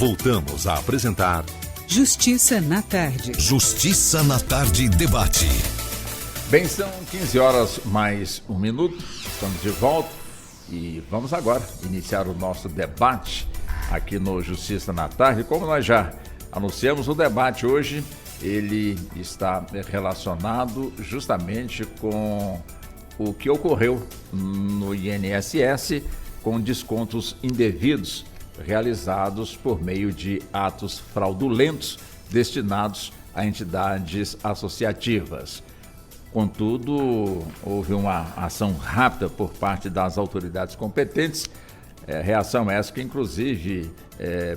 Voltamos a apresentar Justiça na Tarde. Justiça na Tarde debate. Bem, são 15 horas mais um minuto, estamos de volta e vamos agora iniciar o nosso debate aqui no Justiça na Tarde. Como nós já anunciamos, o debate hoje, ele está relacionado justamente com o que ocorreu no INSS com descontos indevidos realizados por meio de atos fraudulentos destinados a entidades associativas. Contudo, houve uma ação rápida por parte das autoridades competentes, reação essa que inclusive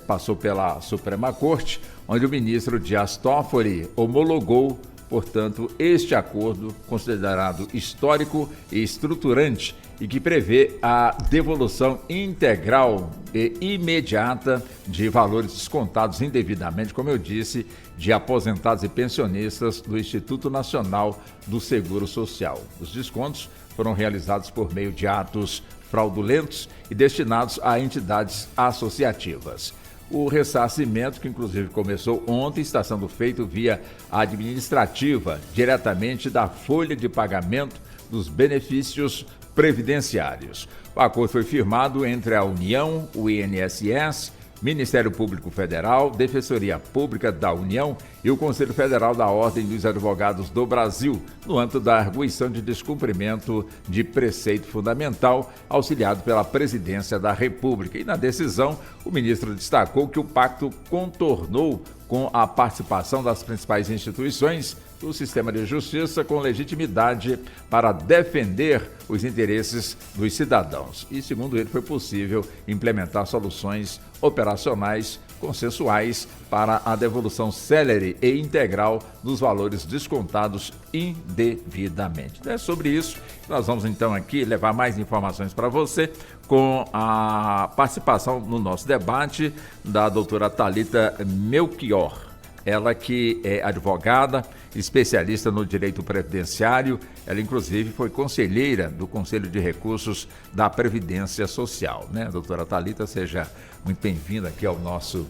passou pela Suprema Corte, onde o ministro Dias Toffoli homologou, portanto, este acordo considerado histórico e estruturante e que prevê a devolução integral e imediata de valores descontados indevidamente, como eu disse, de aposentados e pensionistas do Instituto Nacional do Seguro Social. Os descontos foram realizados por meio de atos fraudulentos e destinados a entidades associativas. O ressarcimento, que inclusive começou ontem, está sendo feito via administrativa, diretamente da folha de pagamento dos benefícios previdenciários. O acordo foi firmado entre a União, o INSS, Ministério Público Federal, Defensoria Pública da União e o Conselho Federal da Ordem dos Advogados do Brasil, no âmbito da arguição de descumprimento de preceito fundamental, auxiliado pela Presidência da República. E na decisão, o ministro destacou que o pacto contornou com a participação das principais instituições do sistema de justiça com legitimidade para defender os interesses dos cidadãos. E, segundo ele, foi possível implementar soluções operacionais consensuais para a devolução célere e integral dos valores descontados indevidamente. É sobre isso que nós vamos então aqui levar mais informações para você com a participação no nosso debate da doutora Thalita Melchior. Ela que é advogada, especialista no direito previdenciário, ela inclusive foi conselheira do Conselho de Recursos da Previdência Social, né? Doutora Thalita, seja muito bem-vinda aqui ao nosso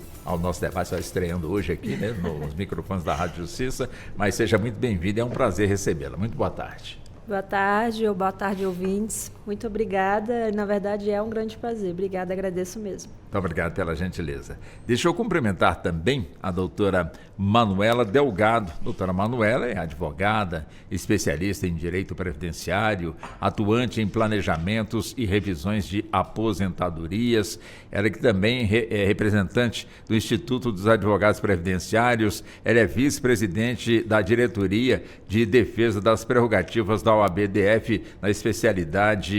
debate, está estreando hoje aqui, né, nos microfones da Rádio Justiça, mas seja muito bem-vinda, é um prazer recebê-la. Muito boa tarde. Boa tarde, ouvintes. Muito obrigada. Na verdade, é um grande prazer. Obrigada, agradeço mesmo. Muito obrigado pela gentileza. Deixa eu cumprimentar também a doutora Manuela Delgado. Doutora Manuela é advogada, especialista em direito previdenciário, atuante em planejamentos e revisões de aposentadorias. Ela que também é representante do Instituto dos Advogados Previdenciários. Ela é vice-presidente da diretoria de defesa das prerrogativas da OAB-DF na especialidade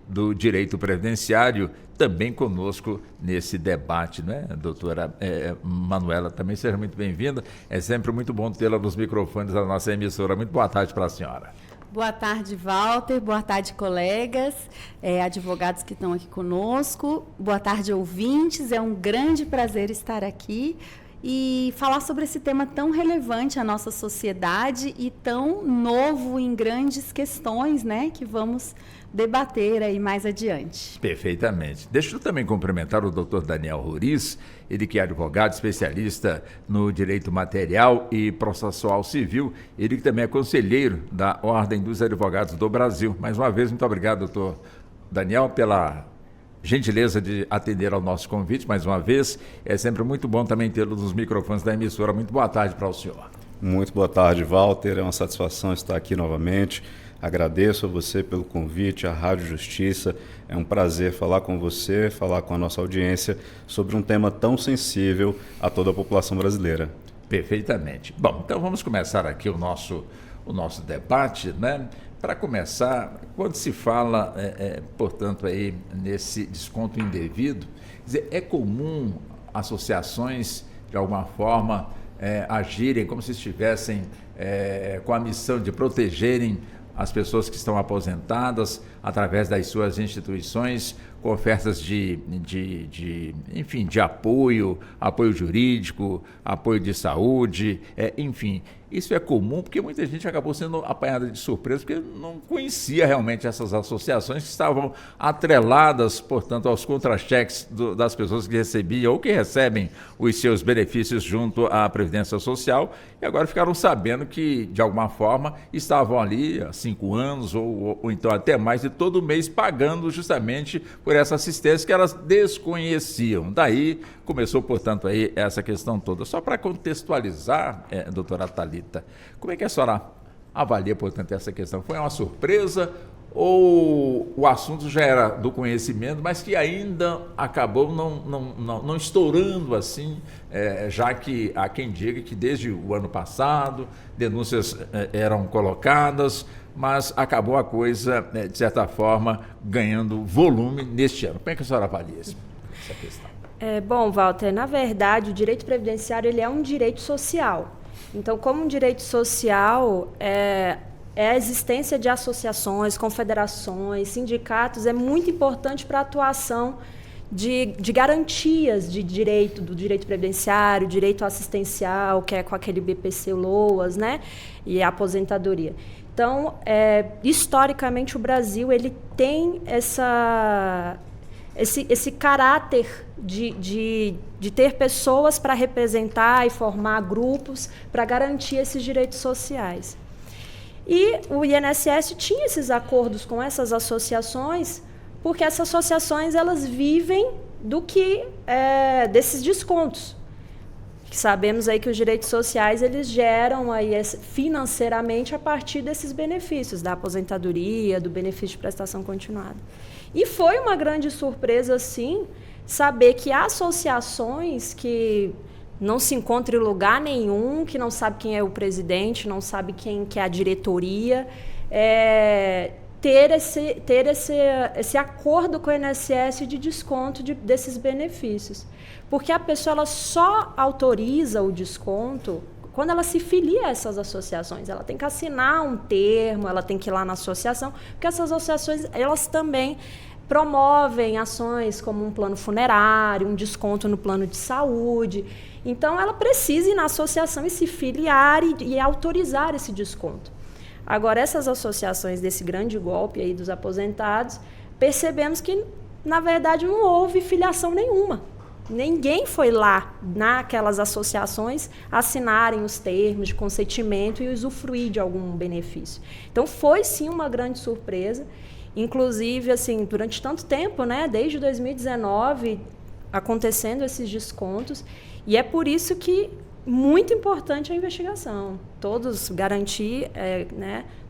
do direito previdenciário, também conosco nesse debate, né, doutora Manuela? Também seja muito bem-vinda. É sempre muito bom tê-la nos microfones da nossa emissora. Muito boa tarde para a senhora. Boa tarde, Walter. Boa tarde, colegas, advogados que estão aqui conosco. Boa tarde, ouvintes. É um grande prazer estar aqui e falar sobre esse tema tão relevante à nossa sociedade e tão novo em grandes questões, né, que vamos debater aí mais adiante. Perfeitamente. Deixa eu também cumprimentar o doutor Daniel Roriz, ele que é advogado especialista no direito material e processual civil, ele que também é conselheiro da Ordem dos Advogados do Brasil. Mais uma vez, muito obrigado, doutor Daniel, pela gentileza de atender ao nosso convite mais uma vez. É sempre muito bom também tê-lo nos microfones da emissora. Muito boa tarde para o senhor. Muito boa tarde, Walter. É uma satisfação estar aqui novamente. Agradeço a você pelo convite, à Rádio Justiça. É um prazer falar com você, falar com a nossa audiência sobre um tema tão sensível a toda a população brasileira. Perfeitamente. Bom, então vamos começar aqui o nosso debate, né? Para começar, quando se fala, portanto, aí nesse desconto indevido, quer dizer, é comum associações, de alguma forma, agirem como se estivessem com a missão de protegerem as pessoas que estão aposentadas através das suas instituições ofertas enfim, de apoio jurídico, apoio de saúde, enfim. Isso é comum porque muita gente acabou sendo apanhada de surpresa porque não conhecia realmente essas associações que estavam atreladas, portanto, aos contra-cheques das pessoas que recebiam ou que recebem os seus benefícios junto à Previdência Social e agora ficaram sabendo que, de alguma forma, estavam ali há 5 anos ou então até mais e todo mês pagando justamente por essa assistência que elas desconheciam. Daí começou, portanto, aí essa questão toda. Só para contextualizar, doutora Thalita, como é que a senhora avalia, portanto, essa questão? Foi uma surpresa ou o assunto já era do conhecimento, mas que ainda acabou não estourando assim, já que há quem diga que desde o ano passado denúncias eram colocadas, mas acabou a coisa, de certa forma, ganhando volume neste ano. Como é que a senhora avalia essa questão? Bom, Walter, na verdade, o direito previdenciário ele é um direito social. Então, como um direito social, a existência de associações, confederações, sindicatos é muito importante para a atuação de garantias de direito, do direito previdenciário, direito assistencial, que é com aquele BPC LOAS, né? E a aposentadoria. Então, historicamente, o Brasil ele tem esse caráter de ter pessoas para representar e formar grupos para garantir esses direitos sociais. E o INSS tinha esses acordos com essas associações, porque essas associações elas vivem desses descontos. Sabemos aí que os direitos sociais eles geram aí financeiramente a partir desses benefícios, da aposentadoria, do benefício de prestação continuada. E foi uma grande surpresa, sim, saber que há associações que não se encontram em lugar nenhum, que não sabe quem é o presidente, não sabe quem que é a diretoria, ter esse acordo com o INSS de desconto desses benefícios. Porque a pessoa ela só autoriza o desconto quando ela se filia a essas associações. Ela tem que assinar um termo, ela tem que ir lá na associação, porque essas associações elas também promovem ações como um plano funerário, um desconto no plano de saúde. Então, ela precisa ir na associação e se filiar e autorizar esse desconto. Agora, essas associações desse grande golpe aí dos aposentados, percebemos que, na verdade, não houve filiação nenhuma. Ninguém foi lá, naquelas associações, assinarem os termos de consentimento e usufruir de algum benefício. Então, foi, sim, uma grande surpresa. Inclusive, assim, durante tanto tempo, né, desde 2019, acontecendo esses descontos, e é por isso que muito importante a investigação. Todos garantir,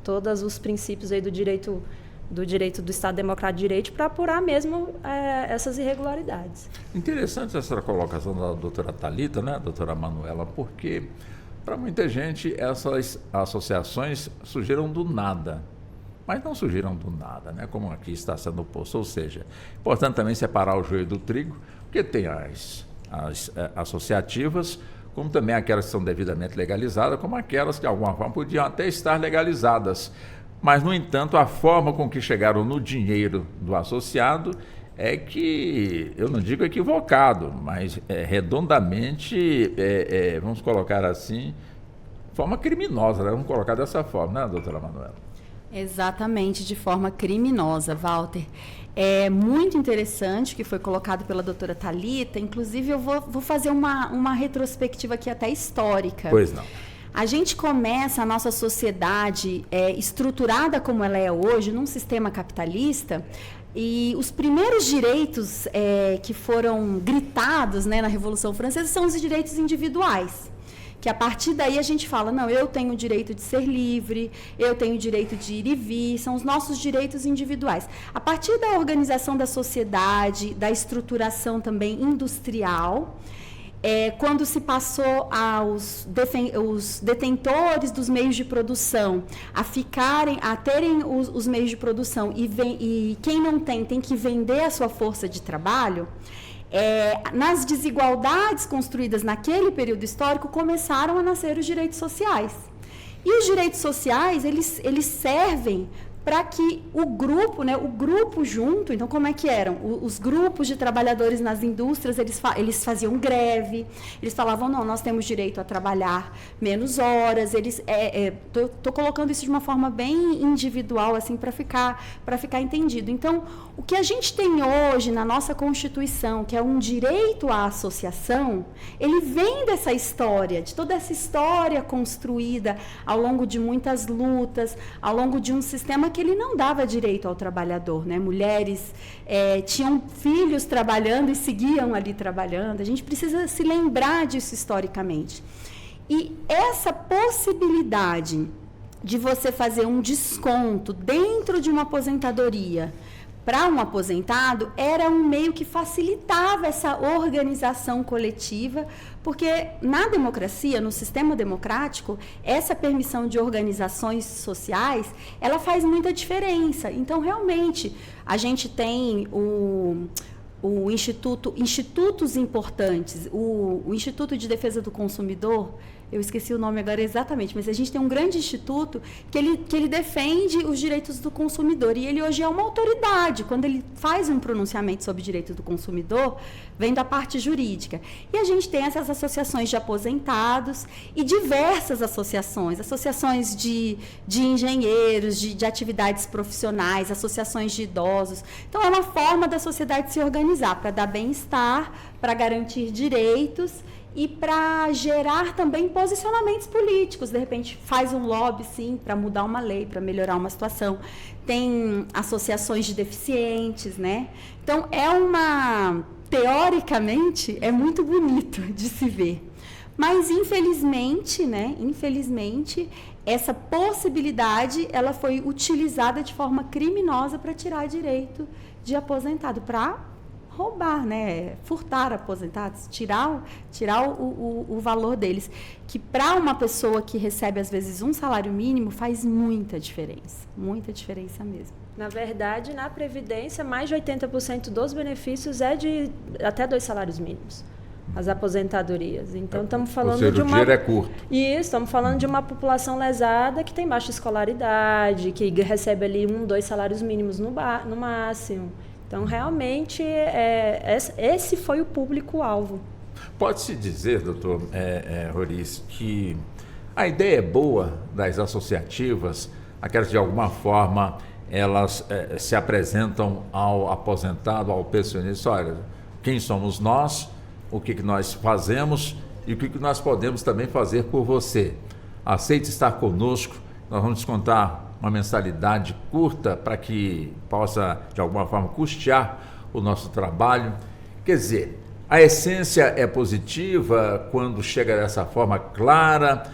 todos os princípios aí do direito do Estado Democrático de Direito para apurar mesmo essas irregularidades. Interessante essa colocação da doutora Thalita, né, doutora Manuela, porque para muita gente essas associações surgiram do nada. Mas não surgiram do nada, né? Como aqui está sendo posto. Ou seja, é importante também separar o joio do trigo, porque tem as associativas, como também aquelas que são devidamente legalizadas, como aquelas que, de alguma forma, podiam até estar legalizadas. Mas, no entanto, a forma com que chegaram no dinheiro do associado é que, eu não digo equivocado, mas redondamente, vamos colocar assim, forma criminosa, né? Vamos colocar dessa forma, né, doutora Manuela? Exatamente, de forma criminosa, Walter. É muito interessante o que foi colocado pela doutora Thalita, inclusive eu vou fazer uma retrospectiva aqui até histórica. Pois não. A gente começa a nossa sociedade estruturada como ela é hoje, num sistema capitalista, e os primeiros direitos que foram gritados, né, na Revolução Francesa são os direitos individuais. Que a partir daí a gente fala, não, eu tenho o direito de ser livre, eu tenho o direito de ir e vir, são os nossos direitos individuais. A partir da organização da sociedade, da estruturação também industrial, quando se passou aos os detentores dos meios de produção a terem os meios de produção e quem não tem que vender a sua força de trabalho, nas desigualdades construídas naquele período histórico, começaram a nascer os direitos sociais. E os direitos sociais, eles servem para que o grupo, né, o grupo junto, então como é que eram? Os grupos de trabalhadores nas indústrias, eles faziam greve, eles falavam, não, nós temos direito a trabalhar menos horas, tô colocando isso de uma forma bem individual, assim, para ficar entendido. Então, o que a gente tem hoje na nossa Constituição, que é um direito à associação, ele vem dessa história, de toda essa história construída ao longo de muitas lutas, ao longo de um sistema que ele não dava direito ao trabalhador, né? Mulheres tinham filhos trabalhando e seguiam ali trabalhando. A gente precisa se lembrar disso historicamente. E essa possibilidade de você fazer um desconto dentro de uma aposentadoria para um aposentado era um meio que facilitava essa organização coletiva, porque na democracia, no sistema democrático, essa permissão de organizações sociais, ela faz muita diferença. Então, realmente, a gente tem institutos importantes, o Instituto de Defesa do Consumidor, eu esqueci o nome agora exatamente, mas a gente tem um grande instituto que ele defende os direitos do consumidor, e ele hoje é uma autoridade. Quando ele faz um pronunciamento sobre direitos do consumidor, vem da parte jurídica. E a gente tem essas associações de aposentados e diversas associações de engenheiros, de atividades profissionais, associações de idosos. Então, é uma forma da sociedade se organizar para dar bem-estar, para garantir direitos e para gerar também posicionamentos políticos. De repente, faz um lobby, sim, para mudar uma lei, para melhorar uma situação. Tem associações de deficientes, né? Então, teoricamente, é muito bonito de se ver. Mas, infelizmente, essa possibilidade, ela foi utilizada de forma criminosa para tirar direito de aposentado, para roubar, né? Diferar aposentados, tirar o valor deles, que para uma pessoa que recebe às vezes um salário mínimo faz muita diferença mesmo. Na verdade, na Previdência, mais de 80% dos benefícios é de até 2 salários mínimos, as aposentadorias. Então, estamos falando o dinheiro é curto. Isso, estamos falando de uma população lesada que tem baixa escolaridade, que recebe ali 1, 2 salários mínimos no máximo. Então, realmente, esse foi o público-alvo. Pode-se dizer, doutor Roriz, que a ideia é boa das associativas, aquelas que, de alguma forma, elas se apresentam ao aposentado, ao pensionista, olha, quem somos nós, o que nós fazemos e o que nós podemos também fazer por você. Aceite estar conosco, nós vamos descontar uma mensalidade curta para que possa, de alguma forma, custear o nosso trabalho. Quer dizer, a essência é positiva quando chega dessa forma clara.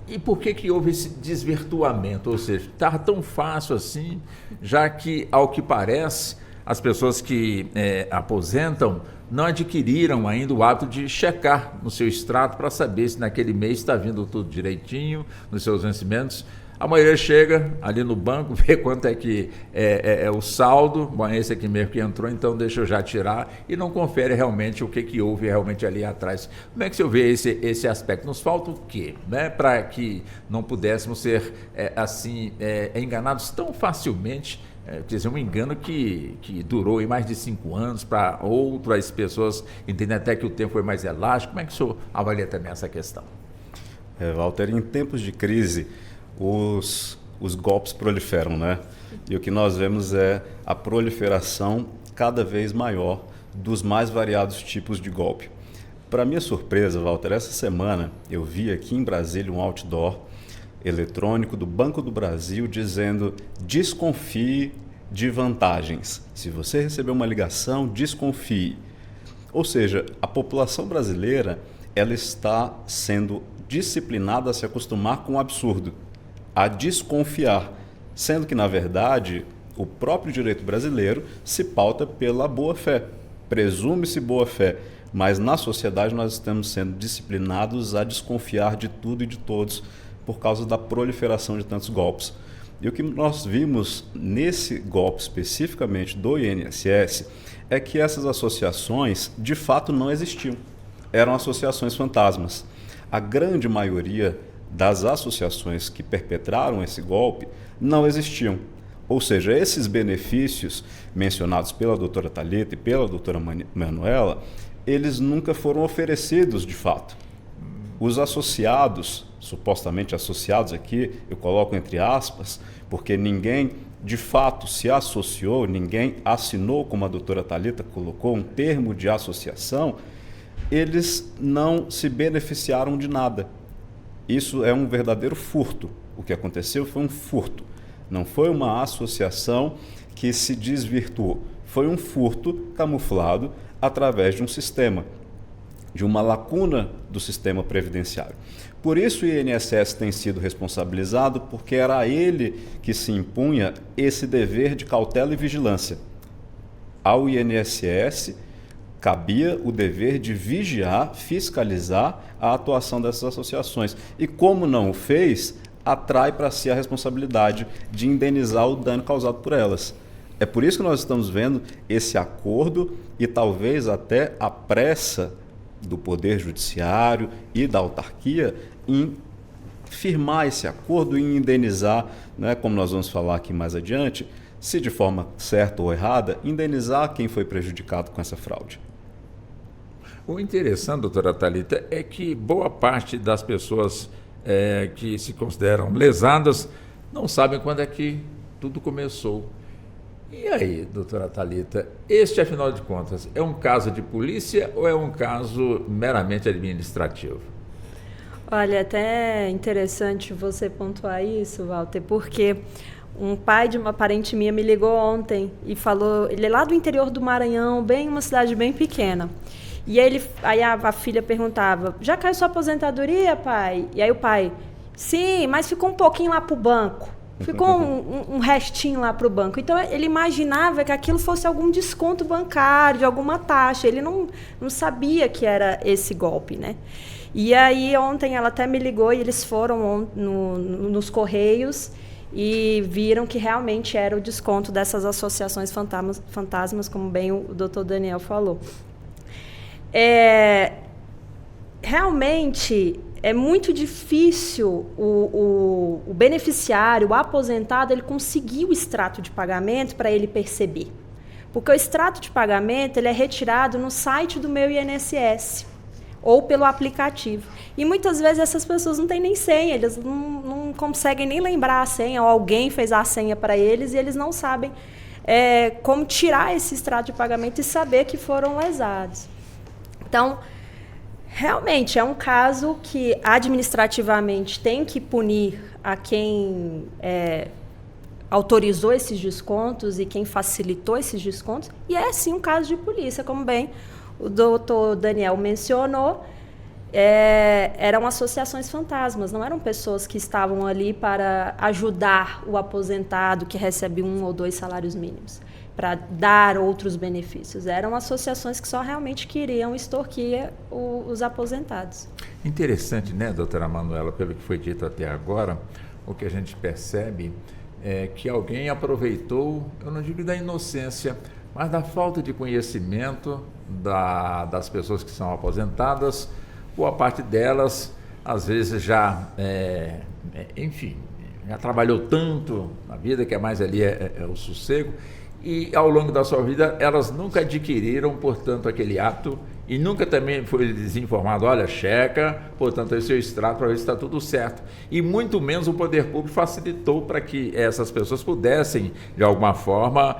E por que houve esse desvirtuamento? Ou seja, estava tão fácil assim, já que, ao que parece, as pessoas que aposentam não adquiriram ainda o hábito de checar no seu extrato para saber se naquele mês está vindo tudo direitinho, nos seus vencimentos. A maioria chega ali no banco, vê quanto é que é o saldo, bom, é esse aqui mesmo que entrou, então deixa eu já tirar, e não confere realmente o que houve realmente ali atrás. Como é que você vê esse aspecto? Nos falta o quê, né, para que não pudéssemos ser enganados tão facilmente? Quer dizer, um engano que durou em mais de 5 anos, para outras pessoas entendem até que o tempo foi mais elástico. Como é que o senhor avalia também essa questão? Walter, em tempos de crise, os golpes proliferam, né? E o que nós vemos é a proliferação cada vez maior dos mais variados tipos de golpe. Para minha surpresa, Walter, essa semana eu vi aqui em Brasília um outdoor eletrônico do Banco do Brasil dizendo: desconfie de vantagens. Se você receber uma ligação, desconfie. Ou seja, a população brasileira, ela está sendo disciplinada a se acostumar com o absurdo, a desconfiar, sendo que, na verdade, o próprio direito brasileiro se pauta pela boa-fé, presume-se boa-fé, mas na sociedade nós estamos sendo disciplinados a desconfiar de tudo e de todos por causa da proliferação de tantos golpes. E o que nós vimos nesse golpe especificamente do INSS é que essas associações de fato não existiam, eram associações fantasmas. A grande maioria das associações que perpetraram esse golpe não existiam. Ou seja, esses benefícios mencionados pela doutora Thalita e pela doutora Manuela, eles nunca foram oferecidos de fato. Os associados, supostamente associados aqui, eu coloco entre aspas, porque ninguém de fato se associou, ninguém assinou, como a doutora Thalita colocou, um termo de associação, eles não se beneficiaram de nada. Isso é um verdadeiro furto. O que aconteceu foi um furto. Não foi uma associação que se desvirtuou. Foi um furto camuflado através de um sistema, de uma lacuna do sistema previdenciário. Por isso o INSS tem sido responsabilizado, porque era a ele que se impunha esse dever de cautela e vigilância. Ao INSS cabia o dever de vigiar, fiscalizar a atuação dessas associações. E como não o fez, atrai para si a responsabilidade de indenizar o dano causado por elas. É por isso que nós estamos vendo esse acordo e talvez até a pressa do Poder Judiciário e da autarquia em firmar esse acordo e indenizar, né, como nós vamos falar aqui mais adiante, se de forma certa ou errada, indenizar quem foi prejudicado com essa fraude. O interessante, doutora Thalita, é que boa parte das pessoas que se consideram lesadas não sabem quando é que tudo começou. E aí, doutora Thalita, este, afinal de contas, é um caso de polícia ou é um caso meramente administrativo? Olha, até interessante você pontuar isso, Walter, porque um pai de uma parente minha me ligou ontem e falou, ele é lá do interior do Maranhão, uma cidade bem pequena. E aí a filha perguntava, já caiu sua aposentadoria, pai? E aí o pai, sim, mas ficou um pouquinho lá para o banco. Ficou um restinho lá para o banco. Então, ele imaginava que aquilo fosse algum desconto bancário, de alguma taxa. Ele não sabia que era esse golpe, né? E aí, ontem, ela até me ligou e eles foram nos Correios e viram que realmente era o desconto dessas associações fantasmas, como bem o doutor Daniel falou. Realmente é muito difícil o beneficiário, o aposentado, ele conseguir o extrato de pagamento para ele perceber. Porque o extrato de pagamento ele é retirado no site do meu INSS ou pelo aplicativo. E muitas vezes essas pessoas não têm nem senha, eles não conseguem nem lembrar a senha, ou alguém fez a senha para eles e eles não sabem como tirar esse extrato de pagamento e saber que foram lesados. Então, realmente, é um caso que administrativamente tem que punir a quem autorizou esses descontos e quem facilitou esses descontos, e é sim um caso de polícia, como bem o doutor Daniel mencionou, eram associações fantasmas, não eram pessoas que estavam ali para ajudar o aposentado que recebe 1 ou 2 salários mínimos, para dar outros benefícios. Eram associações que só realmente queriam extorquir os aposentados. Interessante, né, doutora Manuela, pelo que foi dito até agora, o que a gente percebe é que alguém aproveitou, eu não digo da inocência, mas da falta de conhecimento das pessoas que são aposentadas. Boa parte delas, às vezes, já trabalhou tanto na vida, que mais ali é o sossego, e ao longo da sua vida elas nunca adquiriram, portanto, aquele ato e nunca também foi lhes informado, olha, checa, portanto, esse é o extrato para ver se está tudo certo. E muito menos o poder público facilitou para que essas pessoas pudessem, de alguma forma,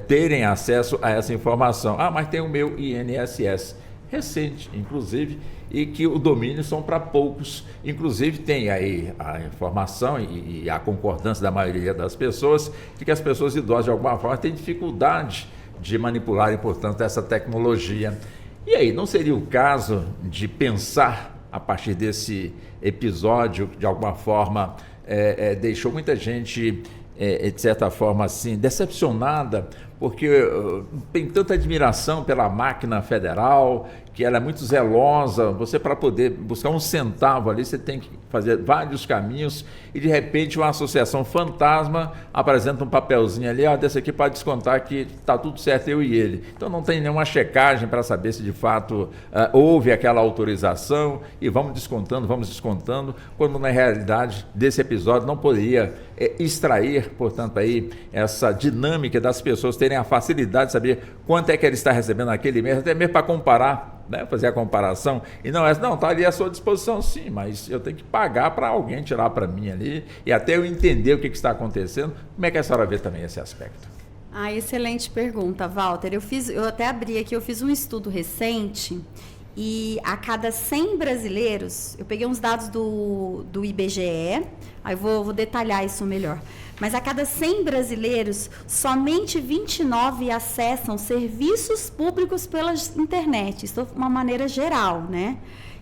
terem acesso a essa informação. Ah, mas tem o meu INSS, recente, inclusive, e que o domínio são para poucos. Inclusive, tem aí a informação e a concordância da maioria das pessoas de que as pessoas idosas, de alguma forma, têm dificuldade de manipularem, portanto, essa tecnologia. E aí, não seria o caso de pensar, a partir desse episódio, que de alguma forma deixou muita gente, de certa forma, assim, decepcionada, porque tem tanta admiração pela máquina federal que ela é muito zelosa. Você, para poder buscar um centavo ali, você tem que fazer vários caminhos e, de repente, uma associação fantasma apresenta um papelzinho ali, desse aqui para descontar que está tudo certo, eu e ele. Então, não tem nenhuma checagem para saber se, de fato, houve aquela autorização e vamos descontando, quando, na realidade, desse episódio não poderia extrair, portanto, aí, essa dinâmica das pessoas terem a facilidade de saber quanto é que ele está recebendo naquele mês, até mesmo para comparar, né, fazer a comparação, e não está ali à sua disposição, sim, mas eu tenho que pagar para alguém tirar para mim ali, e até eu entender o que está acontecendo. Como é que a senhora vê também esse aspecto? Excelente pergunta, Walter. Eu até abri aqui, eu fiz um estudo recente, e a cada 100 brasileiros, eu peguei uns dados do IBGE, aí vou detalhar isso melhor, mas a cada 100 brasileiros, somente 29 acessam serviços públicos pela internet, isso de uma maneira geral, né?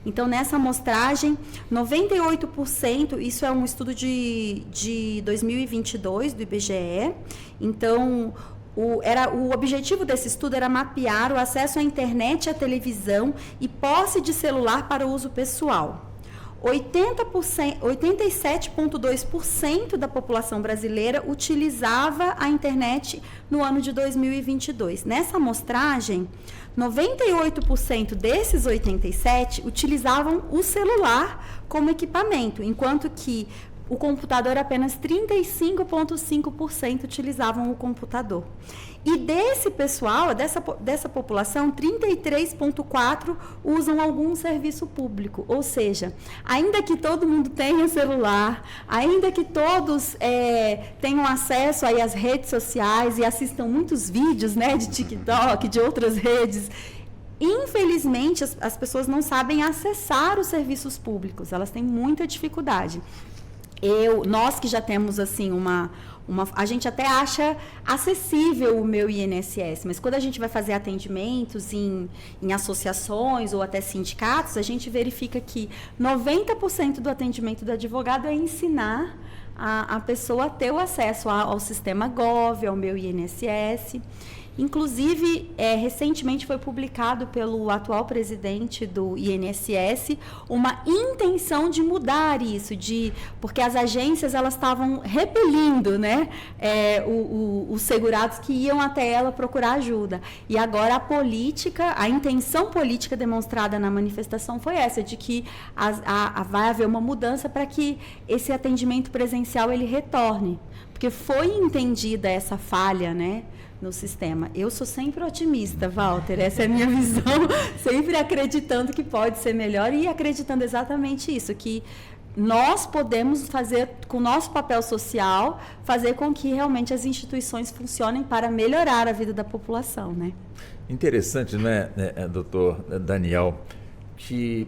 Então, nessa amostragem, 98%, isso é um estudo de 2022 do IBGE, então, o objetivo desse estudo era mapear o acesso à internet, à televisão e posse de celular para uso pessoal. 87,2% da população brasileira utilizava a internet no ano de 2022. Nessa amostragem, 98% desses 87% utilizavam o celular como equipamento, enquanto que o computador, apenas 35,5% utilizavam o computador. E desse pessoal, dessa população, 33,4% usam algum serviço público. Ou seja, ainda que todo mundo tenha celular, ainda que todos tenham acesso aí às redes sociais e assistam muitos vídeos, né, de TikTok, de outras redes, infelizmente as pessoas não sabem acessar os serviços públicos, elas têm muita dificuldade. Nós que já temos assim a gente até acha acessível o meu INSS, mas quando a gente vai fazer atendimentos em associações ou até sindicatos, a gente verifica que 90% do atendimento do advogado é ensinar a pessoa a ter o acesso ao sistema Gov, ao meu INSS. Inclusive, recentemente foi publicado pelo atual presidente do INSS uma intenção de mudar isso, porque as agências elas estavam repelindo, né, os segurados que iam até ela procurar ajuda. E agora a intenção política demonstrada na manifestação foi essa, de que vai haver uma mudança para que esse atendimento presencial ele retorne, porque foi entendida essa falha, né, no sistema. Eu sou sempre otimista, Walter, essa é a minha visão, sempre acreditando que pode ser melhor e acreditando exatamente isso, que nós podemos fazer, com o nosso papel social, fazer com que realmente as instituições funcionem para melhorar a vida da população, né? Interessante, né, doutor Daniel, que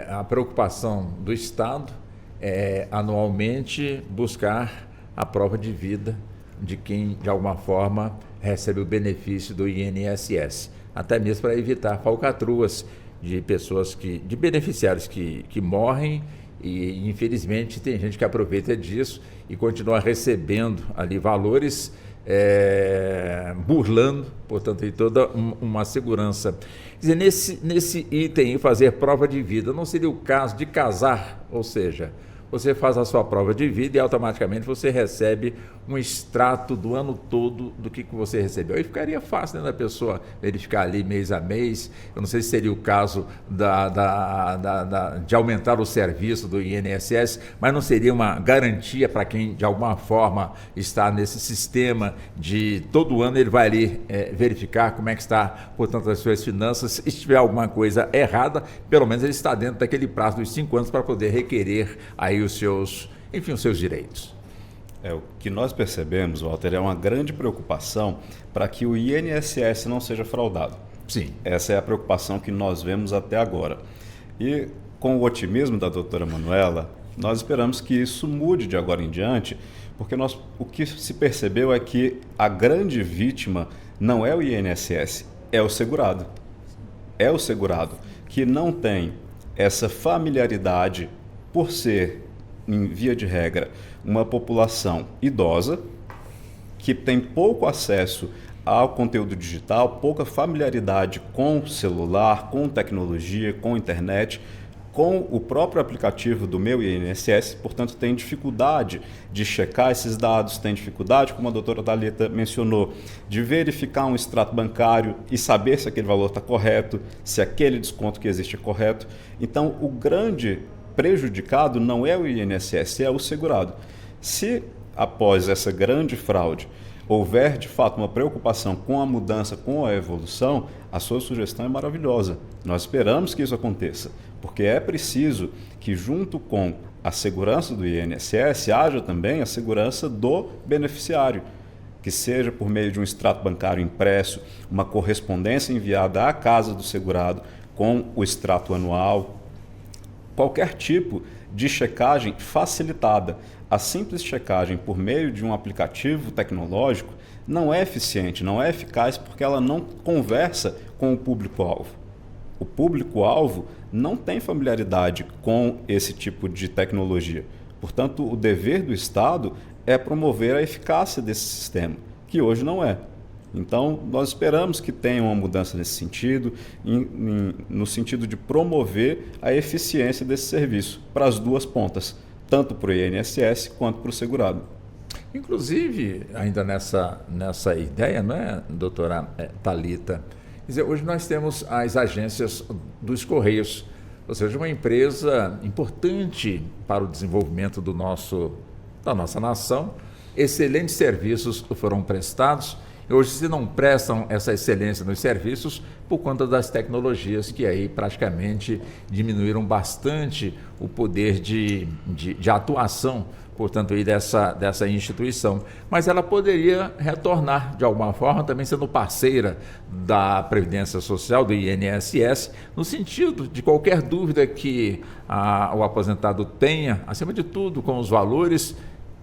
a preocupação do Estado é anualmente buscar a prova de vida de quem, de alguma forma, recebe o benefício do INSS, até mesmo para evitar falcatruas de pessoas de beneficiários que morrem e, infelizmente, tem gente que aproveita disso e continua recebendo ali valores, burlando, portanto, toda uma segurança. Quer dizer, nesse item, fazer prova de vida, não seria o caso de casar, ou seja, você faz a sua prova de vida e automaticamente você recebe um extrato do ano todo do que você recebeu. Aí ficaria fácil, né, da pessoa verificar ali mês a mês. Eu não sei se seria o caso de aumentar o serviço do INSS, mas não seria uma garantia para quem de alguma forma está nesse sistema de todo ano ele vai ali verificar como é que está, portanto, as suas finanças. E se tiver alguma coisa errada, pelo menos ele está dentro daquele prazo dos 5 anos para poder requerer aí os seus direitos. O que nós percebemos, Walter, é uma grande preocupação para que o INSS não seja fraudado. Sim. Essa é a preocupação que nós vemos até agora. E com o otimismo da doutora Manuela, nós esperamos que isso mude de agora em diante, porque o que se percebeu é que a grande vítima não é o INSS, é o segurado. É o segurado que não tem essa familiaridade por ser, em via de regra, uma população idosa, que tem pouco acesso ao conteúdo digital, pouca familiaridade com celular, com tecnologia, com internet, com o próprio aplicativo do Meu INSS, portanto tem dificuldade de checar esses dados, tem dificuldade, como a doutora Thalita mencionou, de verificar um extrato bancário e saber se aquele valor está correto, se aquele desconto que existe é correto. Então o grande prejudicado não é o INSS, é o segurado. Se após essa grande fraude houver de fato uma preocupação com a mudança, com a evolução, a sua sugestão é maravilhosa. Nós esperamos que isso aconteça, porque é preciso que junto com a segurança do INSS haja também a segurança do beneficiário, que seja por meio de um extrato bancário impresso, uma correspondência enviada à casa do segurado com o extrato anual, qualquer tipo de checagem facilitada. A simples checagem por meio de um aplicativo tecnológico não é eficiente, não é eficaz, porque ela não conversa com o público-alvo. O público-alvo não tem familiaridade com esse tipo de tecnologia. Portanto, o dever do Estado é promover a eficácia desse sistema, que hoje não é. Então, nós esperamos que tenha uma mudança nesse sentido, no sentido de promover a eficiência desse serviço para as duas pontas, tanto para o INSS quanto para o segurado. Inclusive, ainda nessa ideia, não é, doutora Thalita? Quer dizer, hoje nós temos as agências dos Correios, ou seja, uma empresa importante para o desenvolvimento da nossa nação. Excelentes serviços foram prestados. Hoje se não prestam essa excelência nos serviços por conta das tecnologias que aí praticamente diminuíram bastante o poder de atuação, portanto, aí dessa instituição. Mas ela poderia retornar de alguma forma, também sendo parceira da Previdência Social, do INSS, no sentido de qualquer dúvida que o aposentado tenha, acima de tudo, com os valores.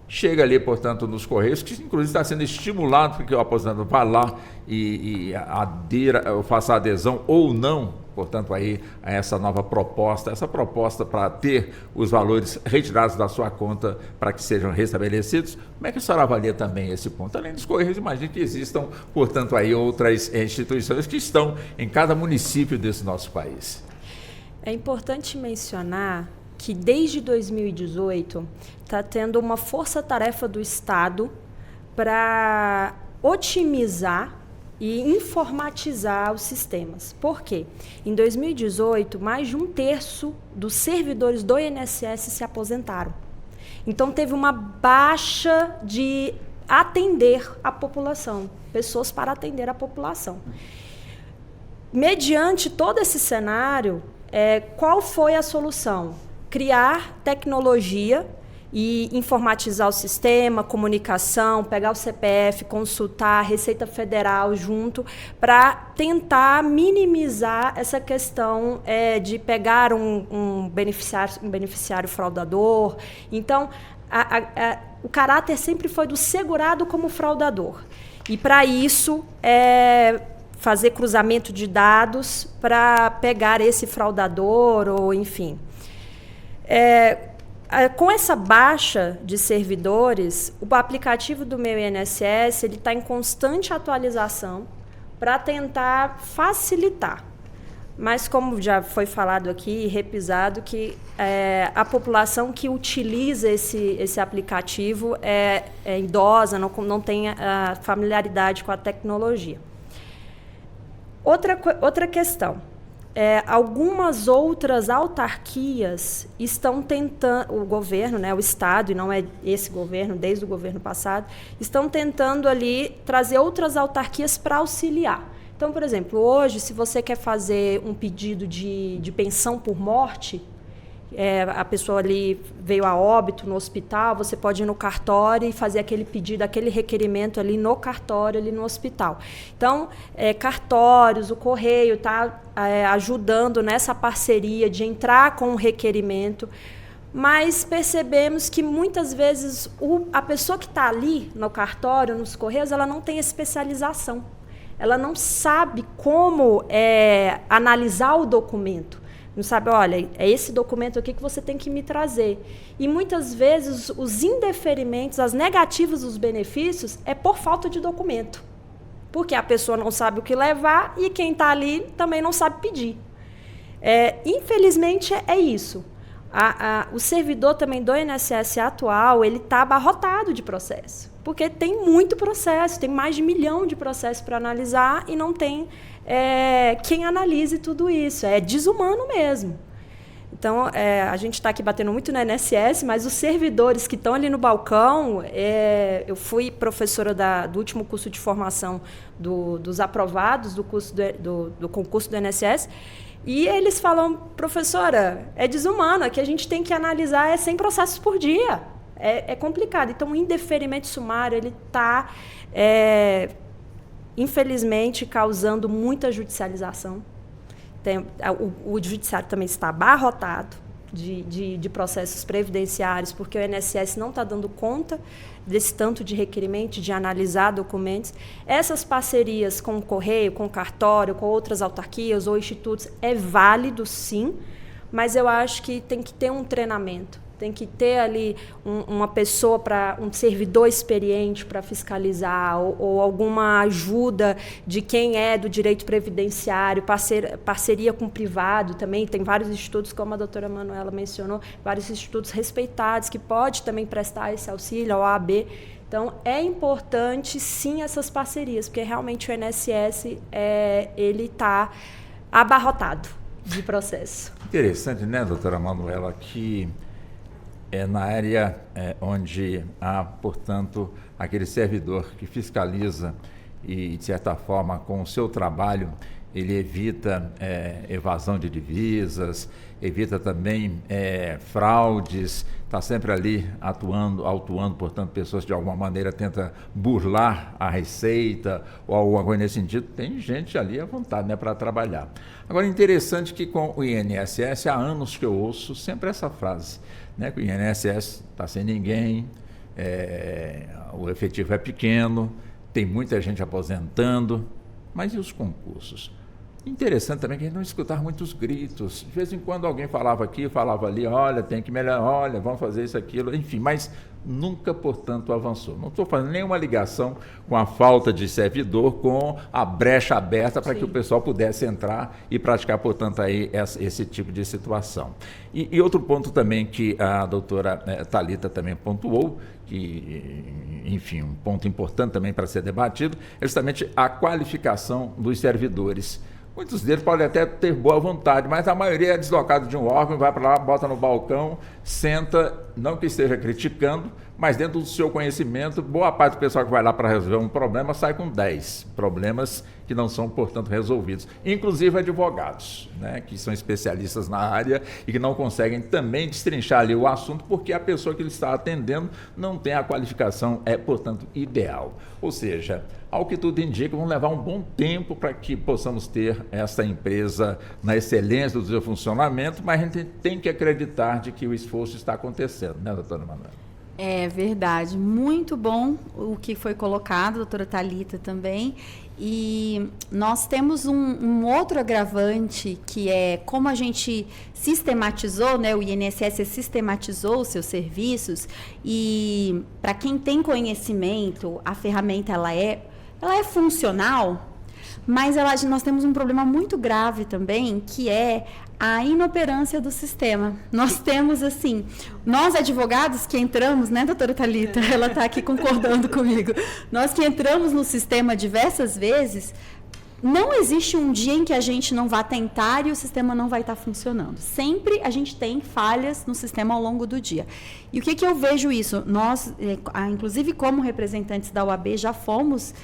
Chega ali, portanto, nos Correios, que inclusive está sendo estimulado para que o aposentado vá lá e faça adesão ou não, portanto, aí a essa nova proposta, para ter os valores retirados da sua conta para que sejam restabelecidos. Como é que a senhora avalia também esse ponto? Além dos Correios, imagino que existam, portanto, aí outras instituições que estão em cada município desse nosso país. É importante mencionar que desde 2018 está tendo uma força-tarefa do Estado para otimizar e informatizar os sistemas. Por quê? Em 2018, mais de 1/3 dos servidores do INSS se aposentaram. Então, teve uma baixa de atender a população, pessoas para atender a população. Mediante todo esse cenário, qual foi a solução? Criar tecnologia e informatizar o sistema, comunicação, pegar o CPF, consultar a Receita Federal junto, para tentar minimizar essa questão de pegar um beneficiário fraudador. Então, o caráter sempre foi do segurado como fraudador. E, para isso, fazer cruzamento de dados para pegar esse fraudador ou, enfim. Com essa baixa de servidores, o aplicativo do Meu INSS está em constante atualização para tentar facilitar. Mas, como já foi falado aqui e repisado, que a população que utiliza esse aplicativo é idosa, não tem a familiaridade com a tecnologia. Outra questão. Algumas outras autarquias estão tentando, o governo, o Estado, e não é esse governo, desde o governo passado, estão tentando ali trazer outras autarquias para auxiliar. Então, por exemplo, hoje, se você quer fazer um pedido de pensão por morte, a pessoa ali veio a óbito no hospital, você pode ir no cartório e fazer aquele pedido, aquele requerimento ali no cartório, ali no hospital. Então, cartórios, o Correio está ajudando nessa parceria de entrar com o requerimento, mas percebemos que muitas vezes a pessoa que está ali no cartório, nos Correios, ela não tem especialização. Ela não sabe como analisar o documento. Não sabe, olha, é esse documento aqui que você tem que me trazer. E muitas vezes os indeferimentos, as negativas dos benefícios, é por falta de documento. porque a pessoa não sabe o que levar e quem está ali também não sabe pedir. Infelizmente, é isso. O servidor também do INSS atual, ele está abarrotado de processo, porque tem muito processo, tem mais de 1 milhão de processos para analisar e não tem quem analise tudo isso. É desumano mesmo. Então, a gente está aqui batendo muito no INSS, mas os servidores que estão ali no balcão, eu fui professora do último curso de formação dos aprovados do concurso do INSS, e eles falam, professora, é desumano, aqui a gente tem que analisar 100 processos por dia. É complicado. Então, o indeferimento sumário ele está, infelizmente, causando muita judicialização. O judiciário também está abarrotado de processos previdenciários, porque o INSS não está dando conta desse tanto de requerimento, de analisar documentos. Essas parcerias com o Correio, com o cartório, com outras autarquias ou institutos, é válido, sim, mas eu acho que tem que ter um treinamento. Tem que ter ali uma pessoa, um servidor experiente para fiscalizar, ou alguma ajuda de quem é do direito previdenciário, parceria com o privado também. Tem vários institutos, como a doutora Manuela mencionou, vários institutos respeitados que pode também prestar esse auxílio, a OAB. Então, é importante, sim, essas parcerias, porque realmente o INSS ele está abarrotado de processo. Interessante, né, doutora Manuela, que na área onde há, portanto, aquele servidor que fiscaliza e, de certa forma, com o seu trabalho, ele evita evasão de divisas, evita também fraudes, está sempre ali autuando, portanto, pessoas de alguma maneira tenta burlar a receita ou alguma coisa nesse sentido. Tem gente ali à vontade, né, para trabalhar. Agora, interessante que com o INSS, há anos que eu ouço sempre essa frase, né, que o INSS está sem ninguém, o efetivo é pequeno, tem muita gente aposentando, mas e os concursos? Interessante também que a gente não escutar muitos gritos. De vez em quando alguém falava aqui, falava ali, olha, tem que melhorar, olha, vamos fazer isso, aquilo, enfim, mas nunca, portanto, avançou. Não estou fazendo nenhuma ligação com a falta de servidor, com a brecha aberta para que o pessoal pudesse entrar e praticar, portanto, aí esse tipo de situação. E outro ponto também que a doutora Thalita também pontuou, que, enfim, um ponto importante também para ser debatido, é justamente a qualificação dos servidores. Muitos deles podem até ter boa vontade, mas a maioria é deslocado de um órgão, vai para lá, bota no balcão, senta, não que esteja criticando, mas dentro do seu conhecimento, boa parte do pessoal que vai lá para resolver um problema sai com 10 problemas que não são, portanto, resolvidos. Inclusive advogados, né, que são especialistas na área e que não conseguem também destrinchar ali o assunto porque a pessoa que ele está atendendo não tem a qualificação, portanto, ideal. Ou seja, ao que tudo indica, vão levar um bom tempo para que possamos ter essa empresa na excelência do seu funcionamento, mas a gente tem que acreditar de que o esforço está acontecendo, né, doutora Manuela? É verdade, muito bom o que foi colocado, doutora Thalita também, e nós temos um outro agravante que é como a gente sistematizou, né, o INSS sistematizou os seus serviços e para quem tem conhecimento, a ferramenta ela é funcional, mas nós temos um problema muito grave também, que é a inoperância do sistema. Nós temos, assim, nós advogados que entramos, né, doutora Thalita? Ela está aqui concordando comigo. Nós que entramos no sistema diversas vezes, não existe um dia em que a gente não vá tentar e o sistema não vai estar funcionando. Sempre a gente tem falhas no sistema ao longo do dia. E o que eu vejo isso? Nós, inclusive como representantes da OAB, já fomos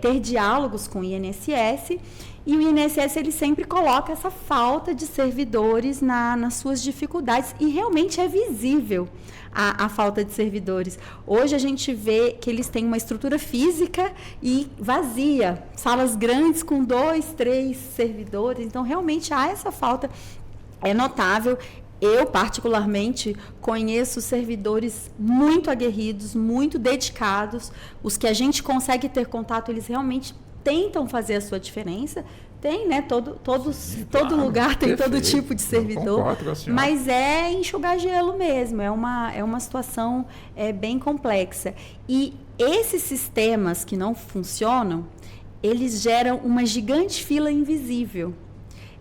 ter diálogos com o INSS, e o INSS ele sempre coloca essa falta de servidores nas suas dificuldades, e realmente é visível a falta de servidores. Hoje a gente vê que eles têm uma estrutura física e vazia, salas grandes com 2, 3 servidores, então realmente há essa falta, é notável. Eu, particularmente, conheço servidores muito aguerridos, muito dedicados, os que a gente consegue ter contato, eles realmente tentam fazer a sua diferença. Tem, né? Todo lugar tem todo tipo de servidor, mas é enxugar gelo mesmo, é uma situação bem complexa. E esses sistemas que não funcionam, eles geram uma gigante fila invisível.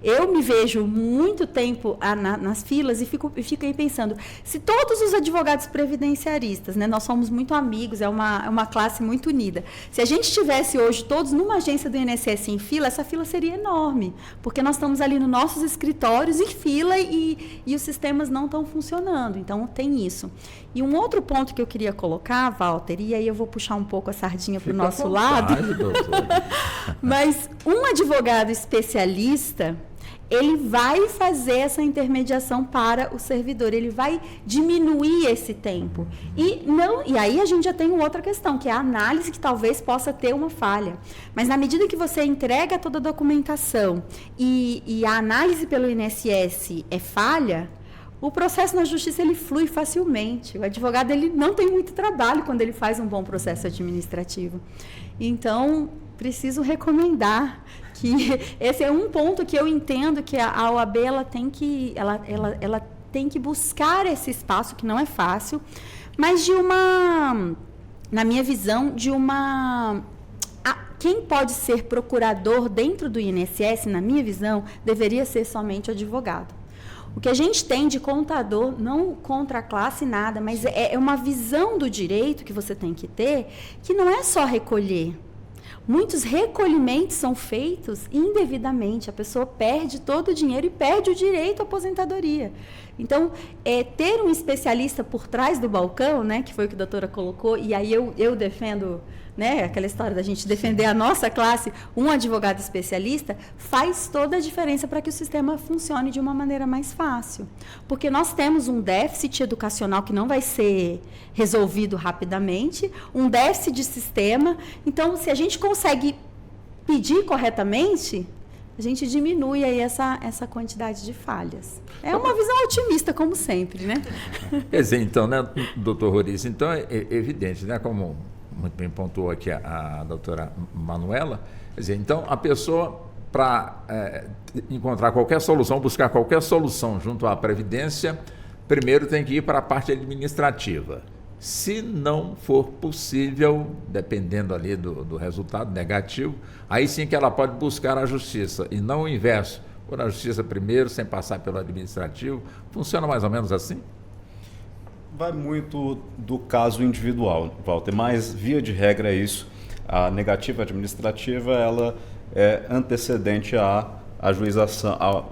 Eu me vejo muito tempo nas filas e fico aí pensando, se todos os advogados previdenciaristas, né, nós somos muito amigos, é uma classe muito unida, se a gente estivesse hoje todos numa agência do INSS em fila, essa fila seria enorme, porque nós estamos ali nos nossos escritórios em fila e os sistemas não estão funcionando, então tem isso. E um outro ponto que eu queria colocar, Walter, e aí eu vou puxar um pouco a sardinha para o nosso lado, mas um advogado especialista, ele vai fazer essa intermediação para o servidor, ele vai diminuir esse tempo. E aí a gente já tem uma outra questão, que é a análise, que talvez possa ter uma falha. Mas na medida que você entrega toda a documentação e a análise pelo INSS é falha, o processo na justiça ele flui facilmente. O advogado ele não tem muito trabalho quando ele faz um bom processo administrativo. Então, preciso recomendar que esse é um ponto que eu entendo que a OAB ela tem que buscar esse espaço, que não é fácil, mas na minha visão, quem pode ser procurador dentro do INSS, na minha visão, deveria ser somente o advogado. O que a gente tem de contador, não contra a classe, nada, mas é uma visão do direito que você tem que ter, que não é só recolher. Muitos recolhimentos são feitos indevidamente, a pessoa perde todo o dinheiro e perde o direito à aposentadoria. Então, ter um especialista por trás do balcão, né, que foi o que a doutora colocou, e aí eu defendo, né, aquela história da gente defender a nossa classe, um advogado especialista, faz toda a diferença para que o sistema funcione de uma maneira mais fácil. Porque nós temos um déficit educacional que não vai ser resolvido rapidamente, um déficit de sistema. Então, se a gente consegue pedir corretamente, a gente diminui aí essa quantidade de falhas. É uma visão otimista, como sempre, né? Quer dizer, então, né, doutor Roriz, então é evidente, né, como muito bem pontuou aqui a doutora Manuela, quer dizer, então a pessoa, para encontrar qualquer solução, buscar qualquer solução junto à Previdência, primeiro tem que ir para a parte administrativa. Se não for possível, dependendo ali do resultado negativo, aí sim que ela pode buscar a justiça, e não o inverso, por a justiça primeiro, sem passar pelo administrativo. Funciona mais ou menos assim? Vai muito do caso individual, Walter, mas via de regra é isso. A negativa administrativa ela é antecedente ao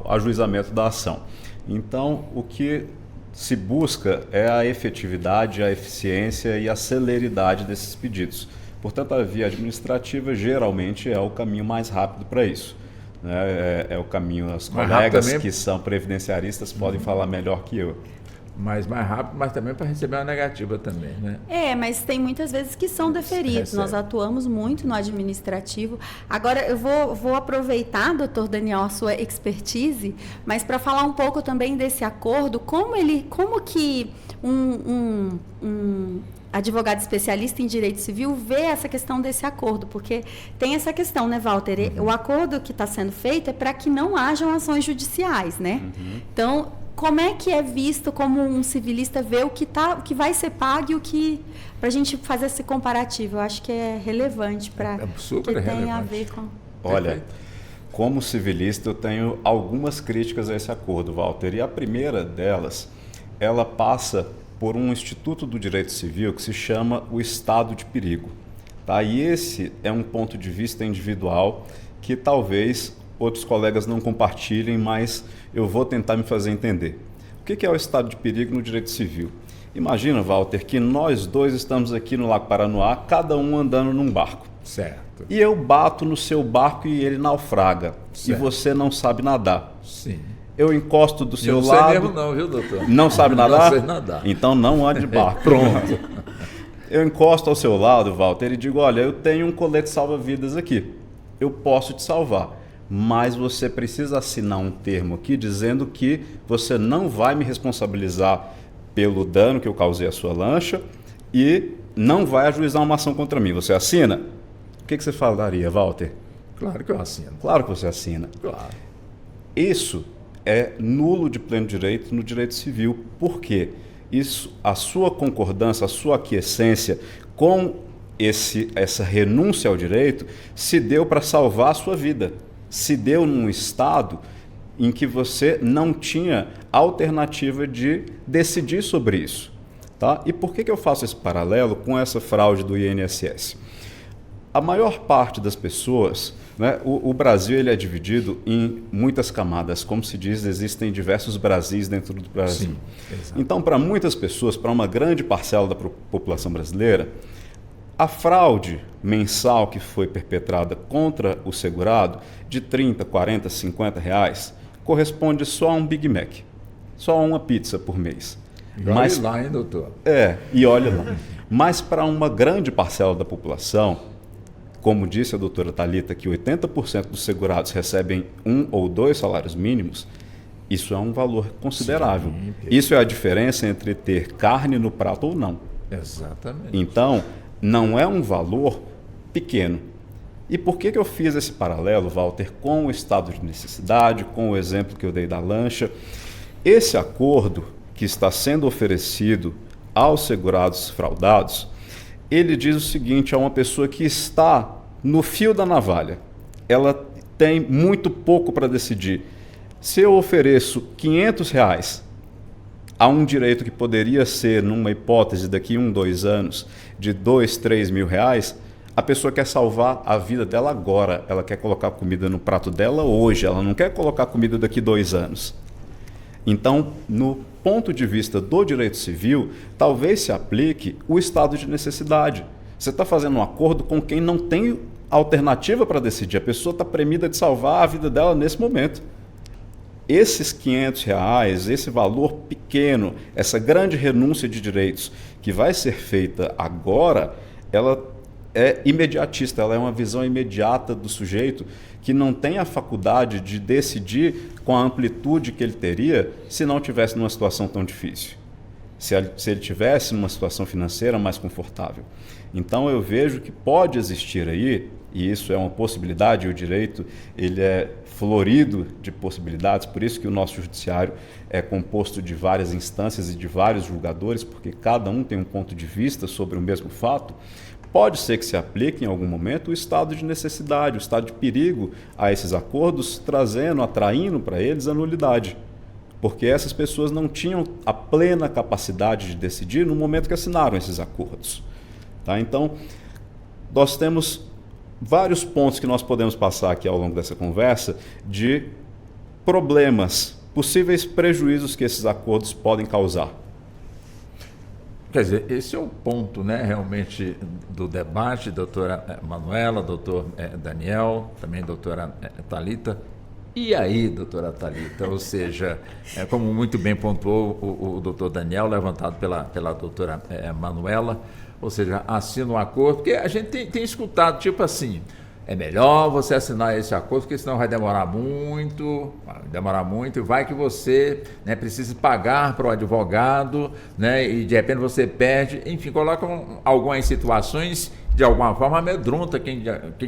ajuizamento da ação. Então, o que se busca é a efetividade, a eficiência e a celeridade desses pedidos. Portanto, a via administrativa geralmente é o caminho mais rápido para isso. É o caminho, as colegas que são previdenciaristas podem falar melhor que eu. Mais rápido, mas também para receber uma negativa também, né? Mas tem muitas vezes que são deferidos. Nós atuamos muito no administrativo. Agora, eu vou aproveitar, doutor Daniel, a sua expertise, mas para falar um pouco também desse acordo, como que um advogado especialista em direito civil vê essa questão desse acordo, porque tem essa questão, né, Walter? O acordo que está sendo feito é para que não hajam ações judiciais, né? Então, como é que é visto como um civilista vê o que vai ser pago e o que... Para a gente fazer esse comparativo, eu acho que é relevante para super que relevante. tem a ver com... Olha, como civilista eu tenho algumas críticas a esse acordo, Walter, e a primeira delas, ela passa por um instituto do direito civil que se chama o estado de perigo. Tá? E esse é um ponto de vista individual que talvez outros colegas não compartilhem, mas eu vou tentar me fazer entender. O que é o estado de perigo no direito civil? Imagina, Walter, que nós dois estamos aqui no Lago Paranoá, cada um andando num barco. Certo. E eu bato no seu barco e ele naufraga. Certo. E você não sabe nadar. Sim. Eu encosto do seu lado... Não sei mesmo não, viu, doutor? Não sabe nadar? Não sei nadar. Então não ande de barco. Pronto. Eu encosto ao seu lado, Walter, e digo, olha, eu tenho um colete salva-vidas aqui. Eu posso te salvar. Mas você precisa assinar um termo aqui dizendo que você não vai me responsabilizar pelo dano que eu causei à sua lancha e não vai ajuizar uma ação contra mim. Você assina? O que você falaria, Walter? Claro que eu assino. Claro que você assina. Claro. Isso é nulo de pleno direito no direito civil. Por quê? Isso, a sua concordância, a sua aquiescência com essa renúncia ao direito se deu para salvar a sua vida, se deu num estado em que você não tinha alternativa de decidir sobre isso. Tá? E por que eu faço esse paralelo com essa fraude do INSS? A maior parte das pessoas, né, o Brasil ele é dividido em muitas camadas, como se diz, existem diversos Brasis dentro do Brasil. Sim, então, para muitas pessoas, para uma grande parcela da população brasileira, a fraude mensal que foi perpetrada contra o segurado de 30, 40, 50 reais corresponde só a um Big Mac, só a uma pizza por mês. E olha lá, hein, doutor? E olha lá. Mas para uma grande parcela da população, como disse a doutora Thalita, que 80% dos segurados recebem 1 ou 2 salários mínimos, isso é um valor considerável. Sim, isso é a diferença entre ter carne no prato ou não. Exatamente. Então, não é um valor pequeno. E por que eu fiz esse paralelo, Walter, com o estado de necessidade, com o exemplo que eu dei da lancha? Esse acordo que está sendo oferecido aos segurados fraudados, ele diz o seguinte a uma pessoa que está no fio da navalha. Ela tem muito pouco para decidir. Se eu ofereço R$500 a um direito que poderia ser, numa hipótese, daqui 1, 2 anos, de R$2, R$3 mil, a pessoa quer salvar a vida dela agora. Ela quer colocar comida no prato dela hoje. Ela não quer colocar comida daqui 2 anos. Então, no ponto de vista do direito civil, talvez se aplique o estado de necessidade. Você está fazendo um acordo com quem não tem alternativa para decidir. A pessoa está premida de salvar a vida dela nesse momento. Esses R$500, esse valor pequeno, essa grande renúncia de direitos que vai ser feita agora, ela é imediatista, ela é uma visão imediata do sujeito que não tem a faculdade de decidir com a amplitude que ele teria se não tivesse numa situação tão difícil, se ele tivesse numa situação financeira mais confortável. Então eu vejo que pode existir aí, e isso é uma possibilidade, e o direito ele é florido de possibilidades, por isso que o nosso judiciário é composto de várias instâncias e de vários julgadores, porque cada um tem um ponto de vista sobre o mesmo fato. Pode ser que se aplique em algum momento o estado de necessidade, o estado de perigo a esses acordos, atraindo para eles a nulidade. Porque essas pessoas não tinham a plena capacidade de decidir no momento que assinaram esses acordos. Tá? Então, nós temos vários pontos que nós podemos passar aqui ao longo dessa conversa de problemas, possíveis prejuízos que esses acordos podem causar. Quer dizer, esse é o ponto, né, realmente, do debate, doutora Manuela, doutor Daniel, também doutora Thalita. E aí, doutora Thalita? Ou seja, como muito bem pontuou o doutor Daniel, levantado pela doutora Manuela, ou seja, assina um acordo, porque a gente tem escutado, tipo assim, é melhor você assinar esse acordo, porque senão vai demorar muito, e vai que você, né, precise pagar para o advogado, né, e de repente você perde, enfim, colocam algumas situações, de alguma forma amedronta quem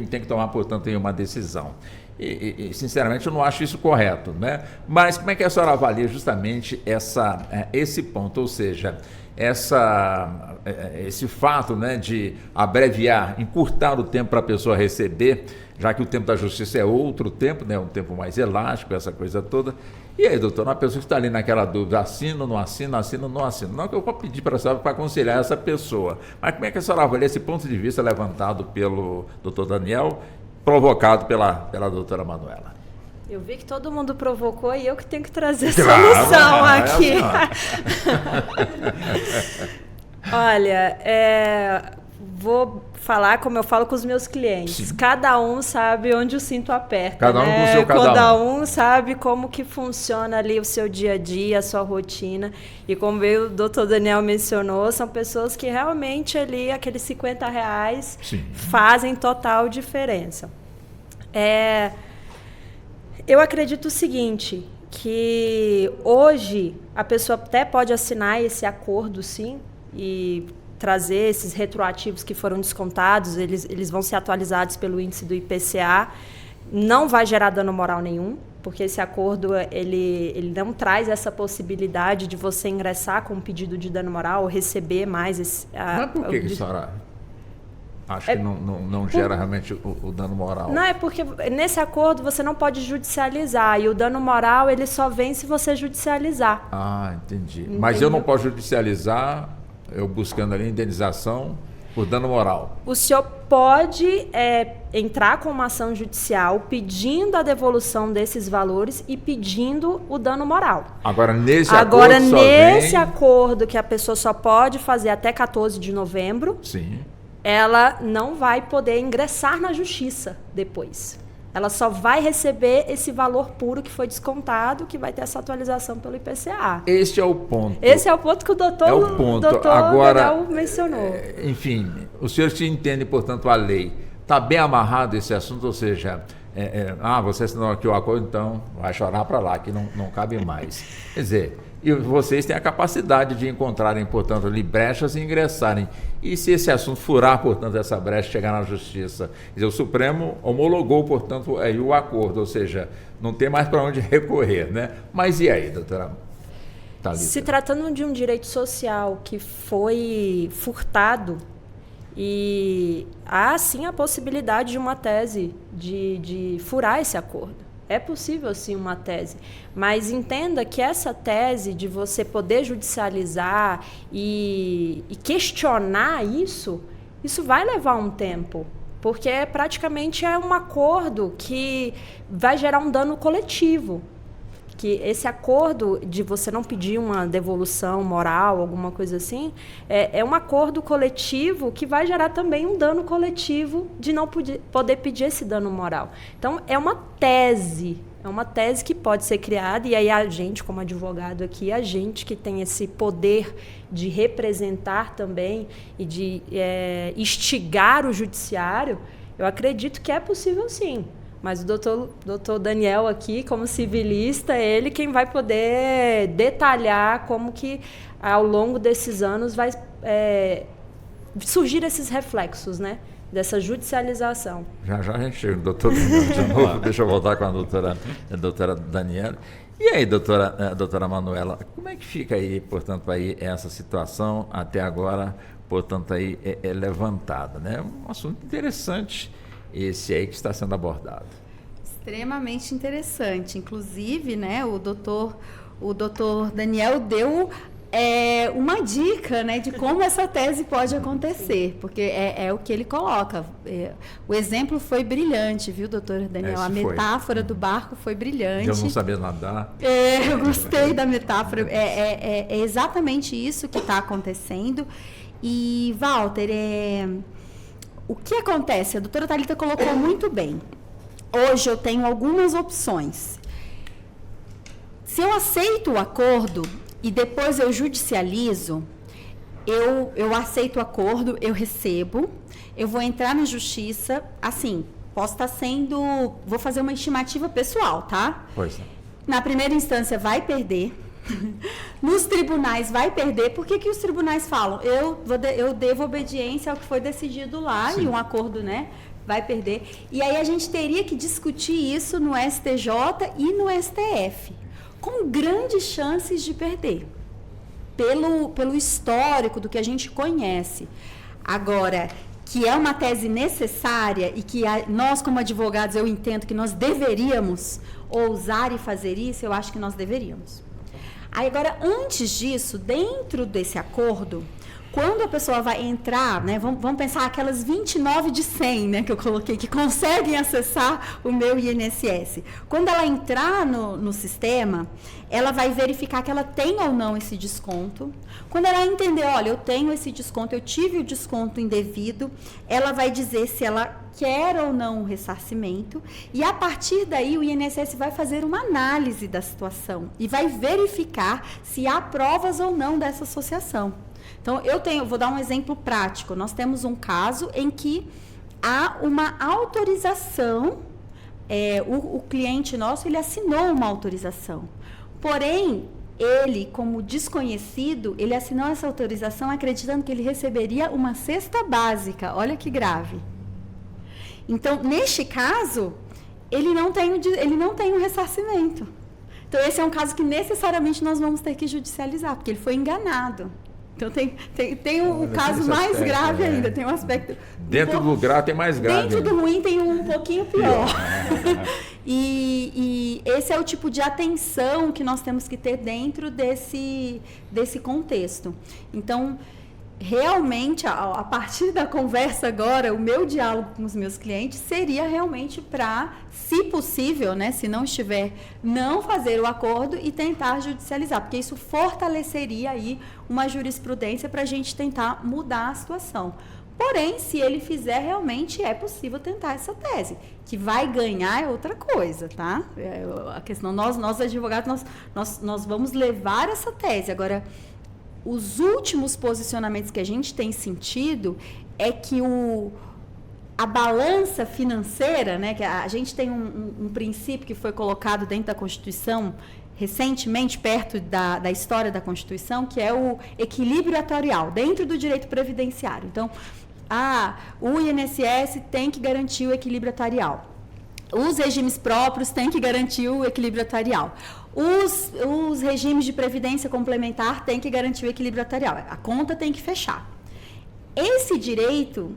tem que tomar, portanto, uma decisão. E, sinceramente, eu não acho isso correto, né? Mas como é que a senhora avalia justamente esse ponto, ou seja, esse fato, né, de abreviar, encurtar o tempo para a pessoa receber, já que o tempo da justiça é outro tempo, né, um tempo mais elástico, essa coisa toda. E aí, doutor, uma pessoa que está ali naquela dúvida, assina, não assina, assina, não assina. Não que eu vou pedir para a senhora para aconselhar essa pessoa, mas como é que a senhora avalia esse ponto de vista levantado pelo doutor Daniel, provocado pela doutora Manuela? Eu vi que todo mundo provocou e eu que tenho que trazer solução aqui. Olha, vou falar como eu falo com os meus clientes. Sim. Cada um sabe onde o cinto aperta. Cada um com o seu cada um sabe como que funciona ali o seu dia a dia, a sua rotina. E como o doutor Daniel mencionou, são pessoas que realmente ali, aqueles R$50 Sim. fazem total diferença. Eu acredito o seguinte, que hoje a pessoa até pode assinar esse acordo, sim, e trazer esses retroativos que foram descontados, eles vão ser atualizados pelo índice do IPCA, não vai gerar dano moral nenhum, porque esse acordo ele não traz essa possibilidade de você ingressar com um pedido de dano moral ou receber mais esse... Mas por que, senhora? Acho que não gera realmente o dano moral. Não, é porque nesse acordo você não pode judicializar. E o dano moral, ele só vem se você judicializar. Ah, entendi. Mas eu não posso judicializar, eu buscando ali indenização por dano moral. O senhor pode entrar com uma ação judicial pedindo a devolução desses valores e pedindo o dano moral. Agora, nesse acordo que a pessoa só pode fazer até 14 de novembro, sim, ela não vai poder ingressar na justiça depois. Ela só vai receber esse valor puro que foi descontado, que vai ter essa atualização pelo IPCA. Este é o ponto. Esse é o ponto que o doutor Agora, mencionou. Enfim, os senhores que entendem, portanto, a lei, está bem amarrado esse assunto, ou seja, você assinou aqui o acordo, então vai chorar para lá, que não cabe mais. Quer dizer, e vocês têm a capacidade de encontrarem, portanto, ali brechas e ingressarem. E se esse assunto furar, portanto, essa brecha, chegar na justiça? Quer dizer, o Supremo homologou, portanto, aí o acordo, ou seja, não tem mais para onde recorrer, né? Mas e aí, doutora Thalita? Se tratando de um direito social que foi furtado, e há sim a possibilidade de uma tese de furar esse acordo. É possível, sim, uma tese, mas entenda que essa tese de você poder judicializar e questionar isso vai levar um tempo, porque praticamente é um acordo que vai gerar um dano coletivo. Que esse acordo de você não pedir uma devolução moral, alguma coisa assim, é um acordo coletivo que vai gerar também um dano coletivo de não poder pedir esse dano moral. Então, é uma tese que pode ser criada, e aí a gente, como advogado aqui, a gente que tem esse poder de representar também e de instigar o judiciário, eu acredito que é possível sim. Mas o doutor Daniel aqui, como civilista, ele quem vai poder detalhar como que ao longo desses anos vai surgir esses reflexos, né? Dessa judicialização. Já a gente chega no doutor Daniel de novo. Deixa eu voltar com a doutora Daniela. E aí, doutora Manuela, como é que fica aí, portanto, aí essa situação até agora, portanto, aí é levantada, né? Um assunto interessante esse aí que está sendo abordado. Extremamente interessante. Inclusive, né, o doutor Daniel deu uma dica, né, de como essa tese pode acontecer, porque é o que ele coloca. O exemplo foi brilhante, viu, doutor Daniel? A metáfora do barco foi brilhante. Eu não sabia nadar. Eu gostei da metáfora. É exatamente isso que está acontecendo. E, Walter, o que acontece? A doutora Thalita colocou muito bem. Hoje eu tenho algumas opções. Se eu aceito o acordo e depois eu judicializo, eu aceito o acordo, eu recebo, eu vou entrar na justiça, assim, posso estar vou fazer uma estimativa pessoal, tá? Pois é. Na primeira instância vai perder. Nos tribunais vai perder. Por que os tribunais falam? Eu devo obediência ao que foi decidido lá. Sim. E um acordo, né, vai perder. E aí a gente teria que discutir isso no STJ e no STF, com grandes chances de perder, pelo histórico do que a gente conhece. Agora, que é uma tese necessária e que nós, como advogados, eu entendo que nós deveríamos ousar e fazer isso, eu acho que nós deveríamos. Aí, agora, antes disso, dentro desse acordo, quando a pessoa vai entrar, né, vamos pensar aquelas 29 de 100, né, que eu coloquei, que conseguem acessar o meu INSS. Quando ela entrar no sistema, ela vai verificar que ela tem ou não esse desconto. Quando ela entender, olha, eu tenho esse desconto, eu tive o desconto indevido, ela vai dizer se ela quer ou não o ressarcimento, e a partir daí o INSS vai fazer uma análise da situação e vai verificar se há provas ou não dessa associação. Então, vou dar um exemplo prático. Nós temos um caso em que há uma autorização, o cliente nosso, ele assinou uma autorização. Porém, ele, como desconhecido, ele assinou essa autorização acreditando que ele receberia uma cesta básica. Olha que grave. Então, neste caso, ele não tem um ressarcimento. Então, esse é um caso que necessariamente nós vamos ter que judicializar, porque ele foi enganado. Então tem um caso mais grave ainda, tem um aspecto... Dentro do grave tem mais grave. Dentro do ruim tem um pouquinho pior. E esse é o tipo de atenção que nós temos que ter dentro desse contexto. Então, realmente, a partir da conversa agora, o meu diálogo com os meus clientes seria realmente para, se possível, né, se não estiver, não fazer o acordo e tentar judicializar, porque isso fortaleceria aí uma jurisprudência para a gente tentar mudar a situação. Porém, se ele fizer, realmente é possível tentar essa tese. Que vai ganhar é outra coisa, tá? A questão, nós advogados, nós vamos levar essa tese. Agora, os últimos posicionamentos que a gente tem sentido é que a balança financeira, né, que a gente tem um princípio que foi colocado dentro da Constituição recentemente, perto da história da Constituição, que é o equilíbrio atuarial, dentro do direito previdenciário. Então, o INSS tem que garantir o equilíbrio atuarial. Os regimes próprios têm que garantir o equilíbrio atuarial. Os regimes de previdência complementar têm que garantir o equilíbrio atuarial. A conta tem que fechar. Esse direito,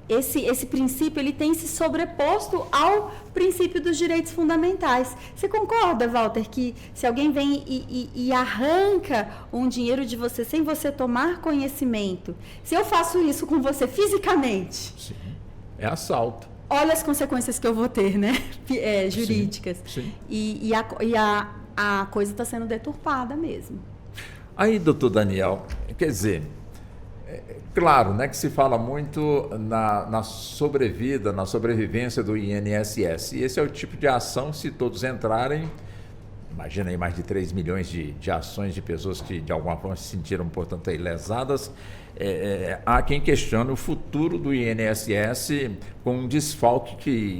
esse princípio, ele tem se sobreposto ao princípio dos direitos fundamentais. Você concorda, Walter, que se alguém vem e arranca um dinheiro de você sem você tomar conhecimento, se eu faço isso com você fisicamente... Sim. É assalto. Olha as consequências que eu vou ter, né? Jurídicas. Sim. E a coisa está sendo deturpada mesmo. Aí, doutor Daniel, quer dizer, claro, né, que se fala muito na sobrevida, na sobrevivência do INSS. E esse é o tipo de ação, se todos entrarem, imagina aí mais de 3 milhões de ações de pessoas que de alguma forma se sentiram, portanto, aí lesadas. Há quem questione o futuro do INSS com um desfalque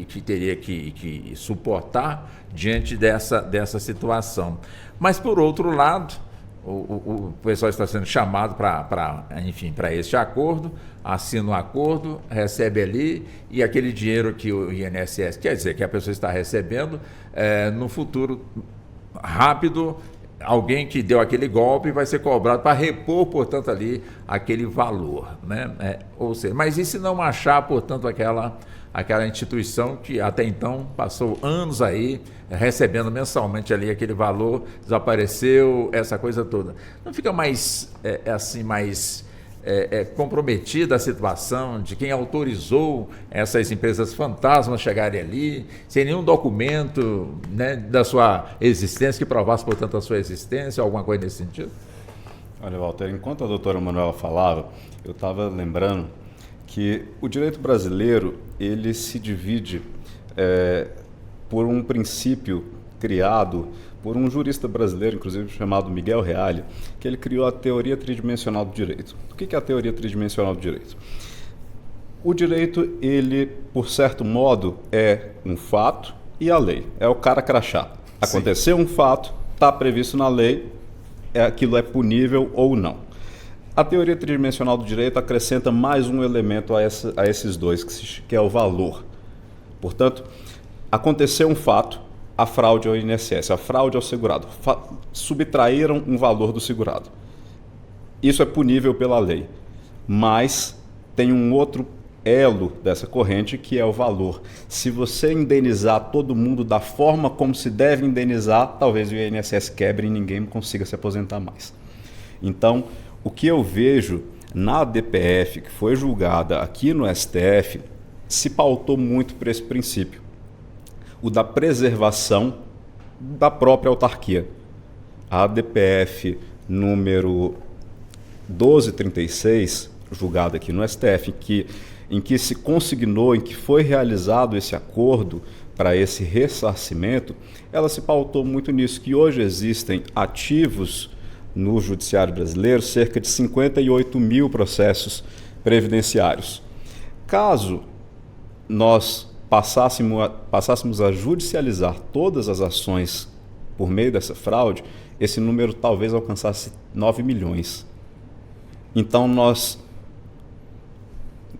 que teria que suportar diante dessa situação. Mas, por outro lado, o pessoal está sendo chamado para este acordo, assina um acordo, recebe ali, e aquele dinheiro que o INSS, quer dizer, que a pessoa está recebendo, no futuro rápido, alguém que deu aquele golpe vai ser cobrado para repor, portanto, ali aquele valor, né? Ou seja, mas e se não achar, portanto, aquela instituição que até então passou anos aí recebendo mensalmente ali aquele valor, desapareceu, essa coisa toda. Não fica mais, comprometida a situação de quem autorizou essas empresas fantasmas chegarem ali, sem nenhum documento, né, da sua existência, que provasse, portanto, a sua existência, alguma coisa nesse sentido? Olha, Walter, enquanto a doutora Manuela falava, eu estava lembrando que o direito brasileiro, ele se divide por um princípio criado por um jurista brasileiro, inclusive chamado Miguel Reale, que ele criou a teoria tridimensional do direito. O que é a teoria tridimensional do direito? O direito, ele, por certo modo, é um fato e a lei. É o cara crachá. Aconteceu um fato, está previsto na lei, aquilo é punível ou não. A teoria tridimensional do direito acrescenta mais um elemento a esses dois, que é o valor. Portanto, aconteceu um fato, a fraude ao INSS, a fraude ao segurado. Subtraíram um valor do segurado. Isso é punível pela lei. Mas tem um outro elo dessa corrente, que é o valor. Se você indenizar todo mundo da forma como se deve indenizar, talvez o INSS quebre e ninguém consiga se aposentar mais. Então, o que eu vejo na DPF, que foi julgada aqui no STF, se pautou muito por esse princípio, o da preservação da própria autarquia. A DPF número 1236, julgada aqui no STF, em que se consignou, em que foi realizado esse acordo para esse ressarcimento, ela se pautou muito nisso, que hoje existem ativos no judiciário brasileiro cerca de 58 mil processos previdenciários. Caso nós passássemos a judicializar todas as ações por meio dessa fraude, esse número talvez alcançasse 9 milhões. Então nós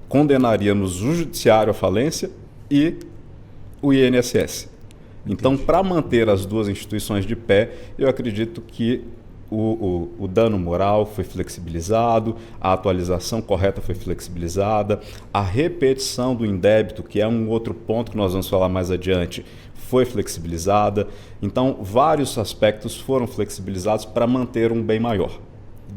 condenaríamos o judiciário à falência e o INSS. Então, para manter as duas instituições de pé, eu acredito que o dano moral foi flexibilizado, a atualização correta foi flexibilizada, a repetição do indébito, que é um outro ponto que nós vamos falar mais adiante, foi flexibilizada. Então, vários aspectos foram flexibilizados para manter um bem maior,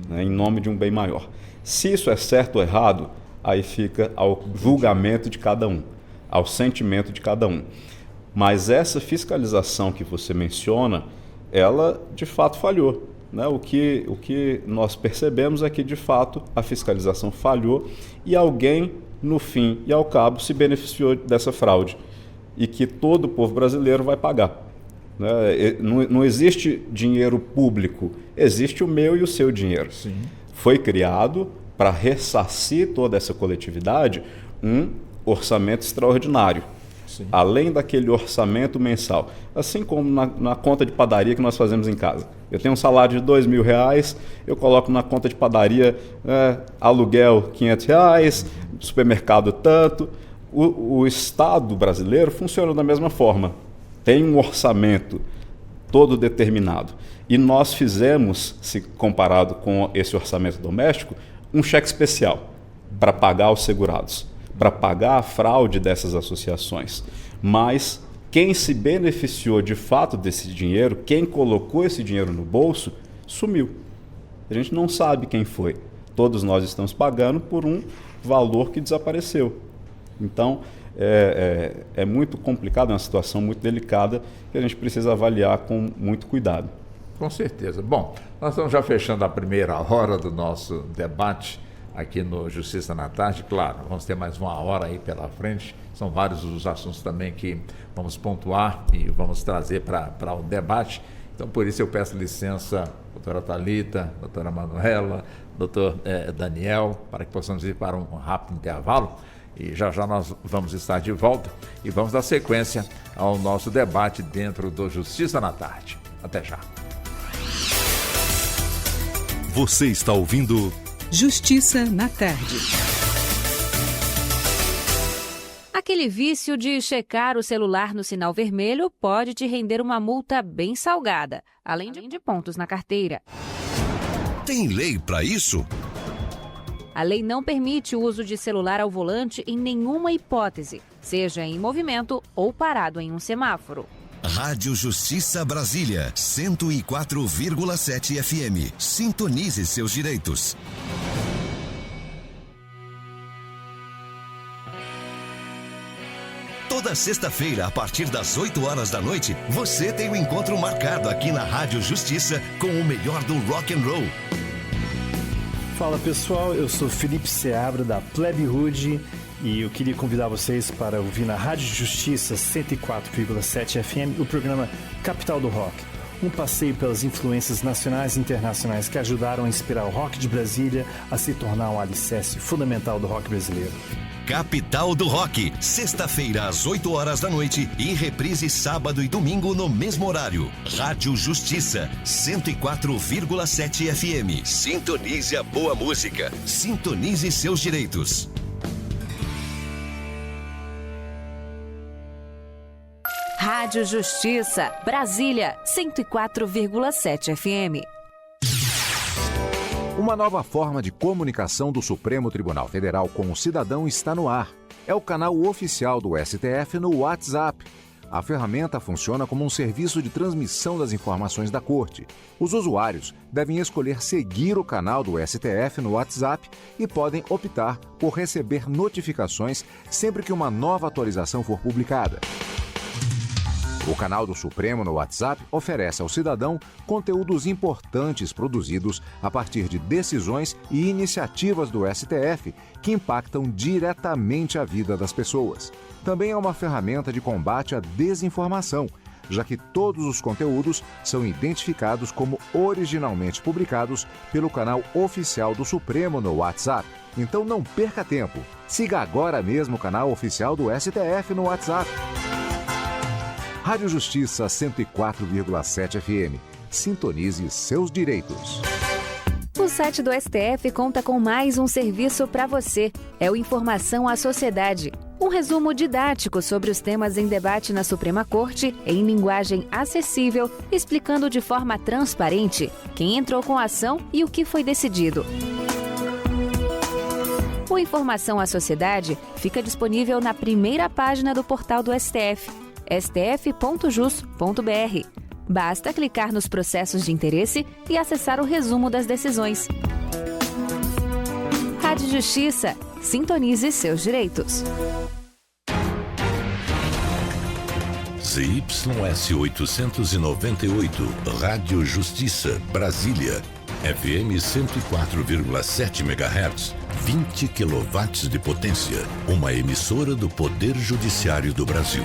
né, em nome de um bem maior. Se isso é certo ou errado, aí fica ao julgamento de cada um, ao sentimento de cada um. Mas essa fiscalização que você menciona, ela de fato falhou. Né? O que nós percebemos é que, de fato, a fiscalização falhou e alguém, no fim e ao cabo, se beneficiou dessa fraude e que todo o povo brasileiro vai pagar. Né? Não existe dinheiro público, existe o meu e o seu dinheiro. Sim. Foi criado para ressarcir toda essa coletividade um orçamento extraordinário. Sim. Além daquele orçamento mensal, assim como na conta de padaria que nós fazemos em casa. Eu tenho um salário de R$2.000, eu coloco na conta de padaria aluguel R$500, supermercado tanto. O Estado brasileiro funciona da mesma forma. Tem um orçamento todo determinado. E nós fizemos, se comparado com esse orçamento doméstico, um cheque especial para pagar os segurados, para pagar a fraude dessas associações. Mas quem se beneficiou de fato desse dinheiro, quem colocou esse dinheiro no bolso, sumiu. A gente não sabe quem foi. Todos nós estamos pagando por um valor que desapareceu. Então, é muito complicado, é uma situação muito delicada que a gente precisa avaliar com muito cuidado. Com certeza. Bom, nós estamos já fechando a primeira hora do nosso debate aqui no Justiça na Tarde. Claro, vamos ter mais uma hora aí pela frente. São vários os assuntos também que vamos pontuar e vamos trazer para o debate. Então, por isso eu peço licença, doutora Thalita, doutora Manuela, doutor Daniel, para que possamos ir para um rápido intervalo. E já já nós vamos estar de volta e vamos dar sequência ao nosso debate dentro do Justiça na Tarde. Até já. Você está ouvindo Justiça na Tarde. Aquele vício de checar o celular no sinal vermelho pode te render uma multa bem salgada, além de pontos na carteira. Tem lei para isso? A lei não permite o uso de celular ao volante em nenhuma hipótese, seja em movimento ou parado em um semáforo. Rádio Justiça Brasília, 104,7 FM. Sintonize seus direitos. Toda sexta-feira, a partir das 8 horas da noite, você tem um encontro marcado aqui na Rádio Justiça com o melhor do rock and roll. Fala pessoal, eu sou Felipe Seabra da Plebe Hood e eu queria convidar vocês para ouvir na Rádio Justiça 104,7 FM o programa Capital do Rock. Um passeio pelas influências nacionais e internacionais que ajudaram a inspirar o rock de Brasília a se tornar um alicerce fundamental do rock brasileiro. Capital do Rock, sexta-feira às 8 horas da noite e reprise sábado e domingo no mesmo horário. Rádio Justiça, 104,7 FM. Sintonize a boa música. Sintonize seus direitos. Rádio Justiça, Brasília, 104,7 FM. Uma nova forma de comunicação do Supremo Tribunal Federal com o cidadão está no ar. É o canal oficial do STF no WhatsApp. A ferramenta funciona como um serviço de transmissão das informações da Corte. Os usuários devem escolher seguir o canal do STF no WhatsApp e podem optar por receber notificações sempre que uma nova atualização for publicada. O canal do Supremo no WhatsApp oferece ao cidadão conteúdos importantes produzidos a partir de decisões e iniciativas do STF que impactam diretamente a vida das pessoas. Também é uma ferramenta de combate à desinformação, já que todos os conteúdos são identificados como originalmente publicados pelo canal oficial do Supremo no WhatsApp. Então não perca tempo. Siga agora mesmo o canal oficial do STF no WhatsApp. Rádio Justiça 104,7 FM. Sintonize seus direitos. O site do STF conta com mais um serviço para você. É o Informação à Sociedade. Um resumo didático sobre os temas em debate na Suprema Corte, em linguagem acessível, explicando de forma transparente quem entrou com a ação e o que foi decidido. O Informação à Sociedade fica disponível na primeira página do portal do STF, stf.jus.br. Basta clicar nos processos de interesse e acessar o resumo das decisões. Rádio Justiça. Sintonize seus direitos. ZYS 898, Rádio Justiça, Brasília. FM 104,7 MHz, 20 kW de potência. Uma emissora do Poder Judiciário do Brasil.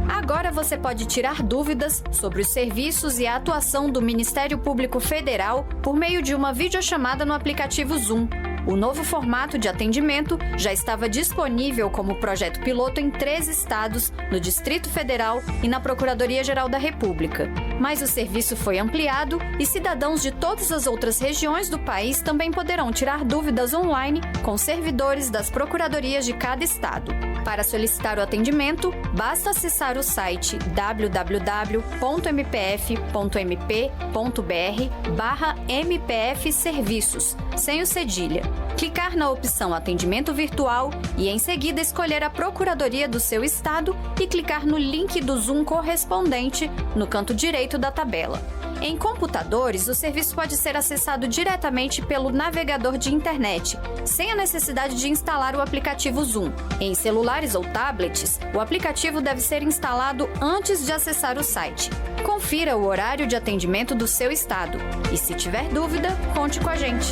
Agora você pode tirar dúvidas sobre os serviços e a atuação do Ministério Público Federal por meio de uma videochamada no aplicativo Zoom. O novo formato de atendimento já estava disponível como projeto piloto em 3 estados, no Distrito Federal e na Procuradoria-Geral da República. Mas o serviço foi ampliado e cidadãos de todas as outras regiões do país também poderão tirar dúvidas online com servidores das procuradorias de cada estado. Para solicitar o atendimento, basta acessar o site www.mpf.mp.br/MPF Serviços, sem o cedilha. Clicar na opção Atendimento Virtual e, em seguida, escolher a Procuradoria do seu estado e clicar no link do Zoom correspondente no canto direito da tabela. Em computadores, o serviço pode ser acessado diretamente pelo navegador de internet, sem a necessidade de instalar o aplicativo Zoom. Em celulares ou tablets, o aplicativo deve ser instalado antes de acessar o site. Confira o horário de atendimento do seu estado. E se tiver dúvida, conte com a gente.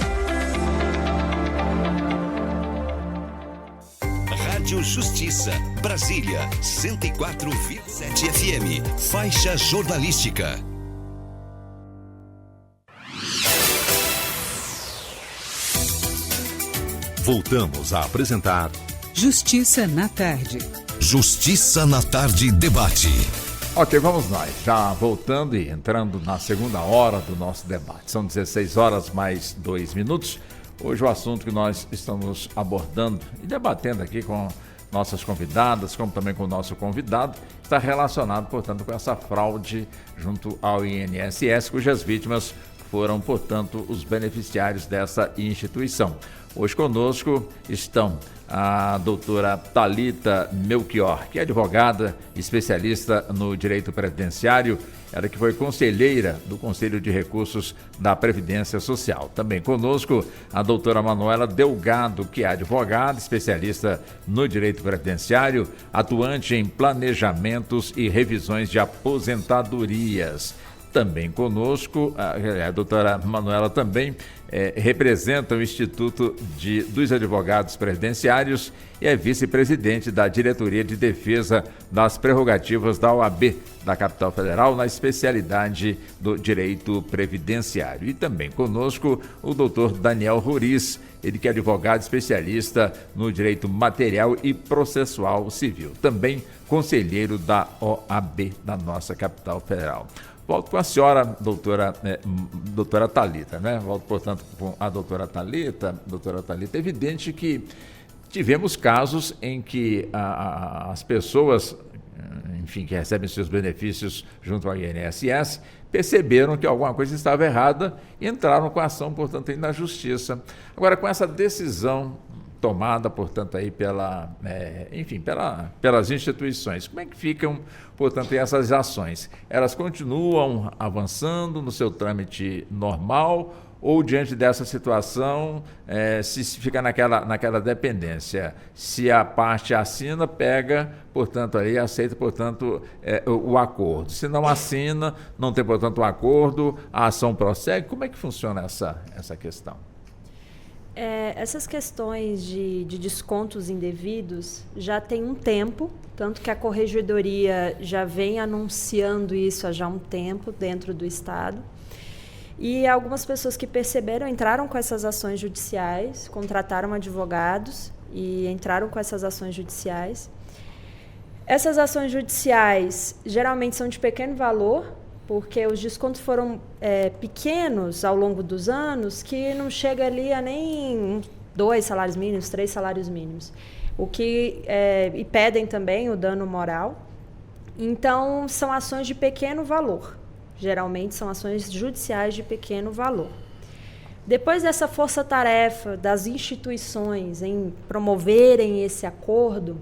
Rádio Justiça, Brasília, 104,7 FM. Faixa jornalística. Voltamos a apresentar Justiça na Tarde. Justiça na Tarde Debate. Ok, vamos nós. Já voltando e entrando na segunda hora do nosso debate. São 16 horas mais 2 minutos. Hoje o assunto que nós estamos abordando e debatendo aqui com nossas convidadas, como também com o nosso convidado, está relacionado, portanto, com essa fraude junto ao INSS, cujas vítimas foram, portanto, os beneficiários dessa instituição. Hoje conosco estão a doutora Thalita Melchior, que é advogada, especialista no direito previdenciário, ela que foi conselheira do Conselho de Recursos da Previdência Social. Também conosco a doutora Manuela Delgado, que é advogada, especialista no direito previdenciário, atuante em planejamentos e revisões de aposentadorias. Também conosco, a doutora Manuela também representa o Instituto dos Advogados Previdenciários e é vice-presidente da Diretoria de Defesa das Prerrogativas da OAB da Capital Federal na especialidade do Direito Previdenciário. E também conosco o doutor Daniel Roriz, ele que é advogado especialista no Direito Material e Processual Civil, também conselheiro da OAB da nossa Capital Federal. Volto com a senhora, doutora Thalita, né? Volto, portanto, com a doutora Thalita. Doutora Thalita, é evidente que tivemos casos em que as pessoas, enfim, que recebem seus benefícios junto ao INSS, perceberam que alguma coisa estava errada e entraram com a ação, portanto, aí na Justiça. Agora, com essa decisão tomada, portanto, aí pelas instituições. Como é que ficam, portanto, essas ações? Elas continuam avançando no seu trâmite normal ou, diante dessa situação, se fica naquela dependência? Se a parte assina, pega, portanto, aí aceita, portanto, o acordo. Se não assina, não tem, portanto, um acordo, a ação prossegue. Como é que funciona essa questão? Essas questões de descontos indevidos já tem um tempo, tanto que a Corregedoria já vem anunciando isso há já um tempo dentro do Estado. E algumas pessoas que perceberam entraram com essas ações judiciais, contrataram advogados e entraram com essas ações judiciais. Essas ações judiciais geralmente são de pequeno valor, porque os descontos foram pequenos ao longo dos anos, que não chega ali a nem 2 salários mínimos, 3 salários mínimos. E pedem também o dano moral. Então, são ações de pequeno valor. Geralmente, são ações judiciais de pequeno valor. Depois dessa força-tarefa das instituições em promoverem esse acordo,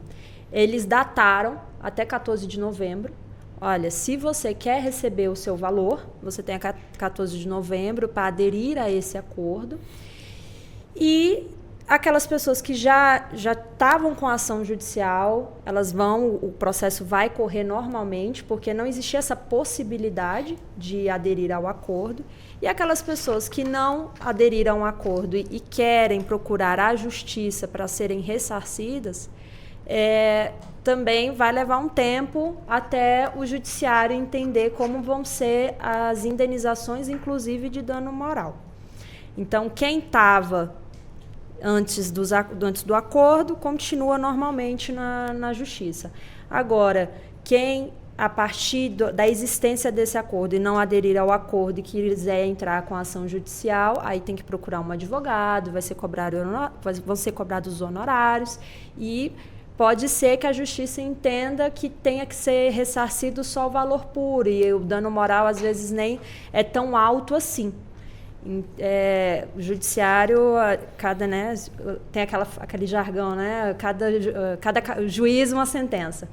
eles dataram até 14 de novembro. Olha, se você quer receber o seu valor, você tem até 14 de novembro para aderir a esse acordo. E aquelas pessoas que já estavam com a ação judicial, o processo vai correr normalmente, porque não existia essa possibilidade de aderir ao acordo. E aquelas pessoas que não aderiram ao acordo e querem procurar a justiça para serem ressarcidas, também vai levar um tempo até o judiciário entender como vão ser as indenizações, inclusive de dano moral. Então, quem estava antes do acordo continua normalmente na justiça. Agora, quem, a partir da existência desse acordo e não aderir ao acordo e quiser entrar com a ação judicial, aí tem que procurar um advogado, vão ser cobrados os honorários e pode ser que a justiça entenda que tenha que ser ressarcido só o valor puro e o dano moral às vezes nem é tão alto assim. O judiciário, tem aquele jargão, né? Cada juiz uma sentença.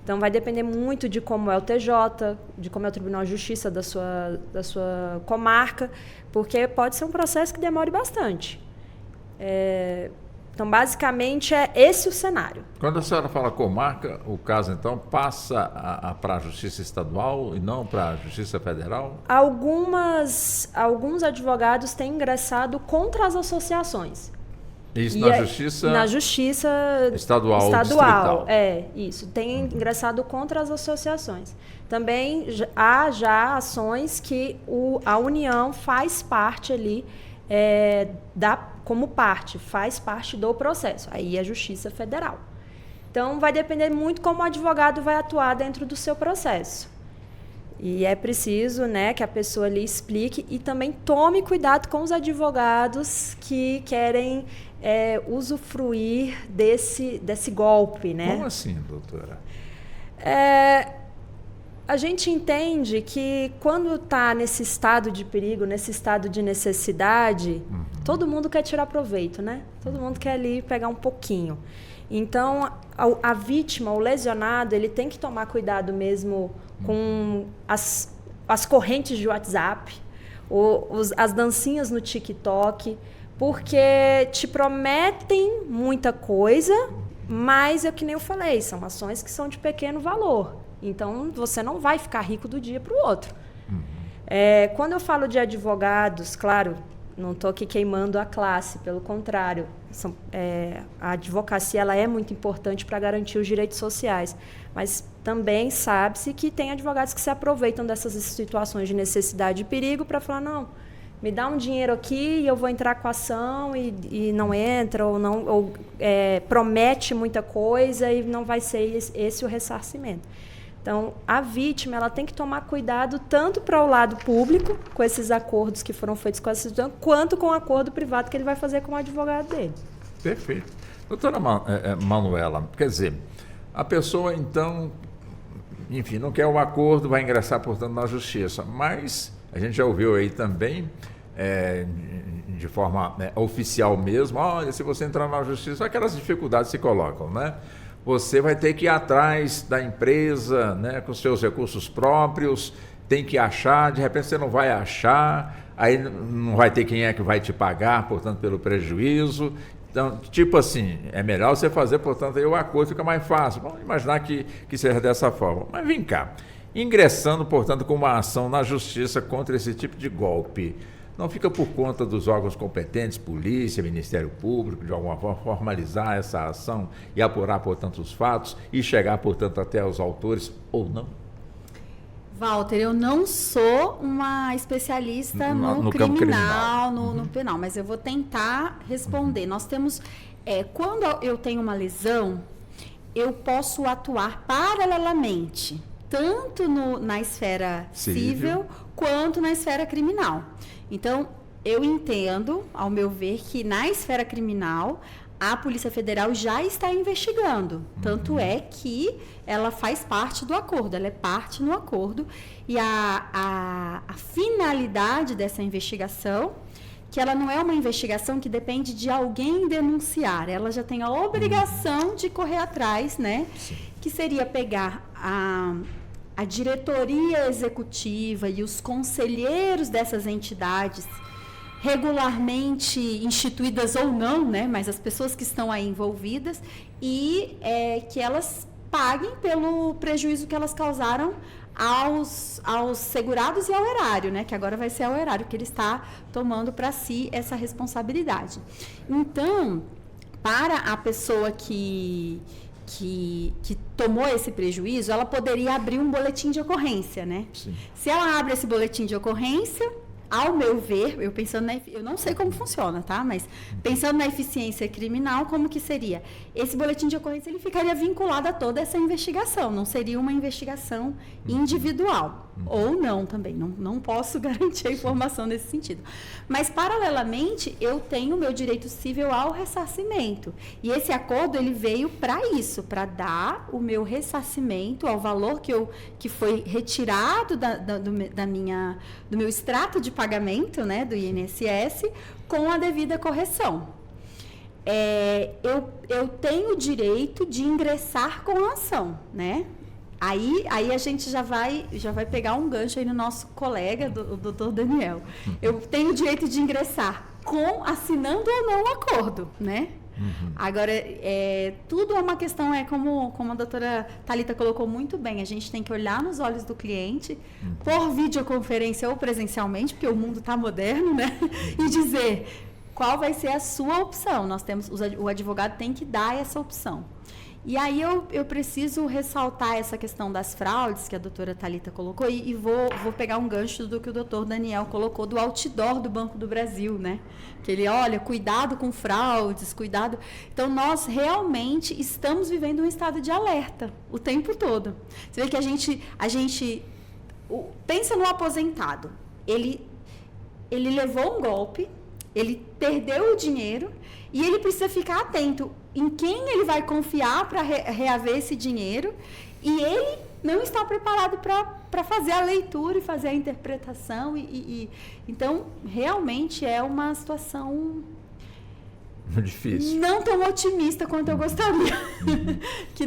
Então, vai depender muito de como é o TJ, de como é o Tribunal de Justiça da sua comarca, porque pode ser um processo que demore bastante. Então, basicamente, é esse o cenário. Quando a senhora fala comarca, o caso, então, passa para a Justiça Estadual e não para a Justiça Federal? Alguns advogados têm ingressado contra as associações. Isso na Justiça? Na Justiça Estadual. Distrital. Isso. Tem ingressado contra as associações. Também há já ações que a União faz parte ali, como parte, faz parte do processo. Aí é Justiça Federal. Então, vai depender muito como o advogado vai atuar dentro do seu processo. E é preciso, que a pessoa ali explique e também tome cuidado com os advogados que querem usufruir desse golpe, né? Como assim, doutora? A gente entende que quando está nesse estado de perigo, nesse estado de necessidade, todo mundo quer tirar proveito, né? Todo mundo quer ali pegar um pouquinho. Então, a vítima, o lesionado, ele tem que tomar cuidado mesmo com as correntes de WhatsApp, as dancinhas no TikTok, porque te prometem muita coisa, mas é que nem eu falei, são ações que são de pequeno valor. Então, você não vai ficar rico do dia para o outro. Quando eu falo de advogados, claro, não estou aqui queimando a classe, pelo contrário. A advocacia ela é muito importante para garantir os direitos sociais, mas também sabe-se que tem advogados que se aproveitam dessas situações de necessidade e perigo para falar, não, me dá um dinheiro aqui e eu vou entrar com a ação e não entra, ou promete muita coisa e não vai ser esse o ressarcimento. Então, a vítima ela tem que tomar cuidado tanto para o lado público, com esses acordos que foram feitos com a instituição, quanto com o acordo privado que ele vai fazer com o advogado dele. Perfeito. Doutora Manuela, quer dizer, a pessoa, então, enfim, não quer o acordo, vai ingressar, portanto, na justiça. Mas a gente já ouviu aí também, de forma oficial mesmo, olha, se você entrar na justiça, aquelas dificuldades se colocam, né? Você vai ter que ir atrás da empresa, né, com seus recursos próprios, tem que achar, de repente você não vai achar, aí não vai ter quem é que vai te pagar, portanto, pelo prejuízo. Então, tipo assim, é melhor você fazer, portanto, aí o acordo fica mais fácil. Vamos imaginar que seja dessa forma. Mas vem cá, ingressando, portanto, com uma ação na justiça contra esse tipo de golpe, não fica por conta dos órgãos competentes, polícia, Ministério Público, de alguma forma formalizar essa ação e apurar, portanto, os fatos e chegar, portanto, até os autores ou não? Walter, eu não sou uma especialista no criminal, no penal, mas eu vou tentar responder. Nós temos, quando eu tenho uma lesão, eu posso atuar paralelamente, tanto na esfera civil quanto na esfera criminal. Então, eu entendo, ao meu ver, que na esfera criminal a Polícia Federal já está investigando. Tanto é que ela faz parte do acordo, ela é parte no acordo. E a finalidade dessa investigação, que ela não é uma investigação que depende de alguém denunciar, ela já tem a obrigação de correr atrás, né? Sim. Que seria pegar a diretoria executiva e os conselheiros dessas entidades, regularmente instituídas ou não, né, mas as pessoas que estão aí envolvidas, e que elas paguem pelo prejuízo que elas causaram aos segurados e ao erário, né, que agora vai ser ao erário que ele está tomando para si essa responsabilidade. Então, para a pessoa que tomou esse prejuízo, ela poderia abrir um boletim de ocorrência, né? Sim. Se ela abre esse boletim de ocorrência, ao meu ver, eu não sei como funciona, tá? Mas pensando na eficiência criminal, como que seria? Esse boletim de ocorrência, ele ficaria vinculado a toda essa investigação, não seria uma investigação individual. Ou não também, não posso garantir a informação nesse sentido. Mas, paralelamente, eu tenho o meu direito civil ao ressarcimento. E esse acordo, ele veio para isso, para dar o meu ressarcimento ao valor que foi retirado do meu extrato de pagamento, né, do INSS, com a devida correção. Eu tenho o direito de ingressar com a ação, né? Aí a gente já vai pegar um gancho aí no nosso colega, o doutor Daniel. Eu tenho o direito de ingressar assinando ou não o acordo, né? Agora, tudo é uma questão, como a doutora Thalita colocou muito bem, a gente tem que olhar nos olhos do cliente, por videoconferência ou presencialmente, porque o mundo está moderno, né? E dizer qual vai ser a sua opção. O advogado tem que dar essa opção. E aí eu preciso ressaltar essa questão das fraudes que a doutora Thalita colocou e vou pegar um gancho do que o doutor Daniel colocou do outdoor do Banco do Brasil, né? Que ele, olha, cuidado com fraudes, cuidado. Então, nós realmente estamos vivendo um estado de alerta o tempo todo. Você vê que a gente pensa no aposentado. Ele levou um golpe, ele perdeu o dinheiro e ele precisa ficar atento em quem ele vai confiar para reaver esse dinheiro, e ele não está preparado para fazer a leitura e fazer a interpretação. Então, realmente é uma situação difícil, não tão otimista quanto eu gostaria. Que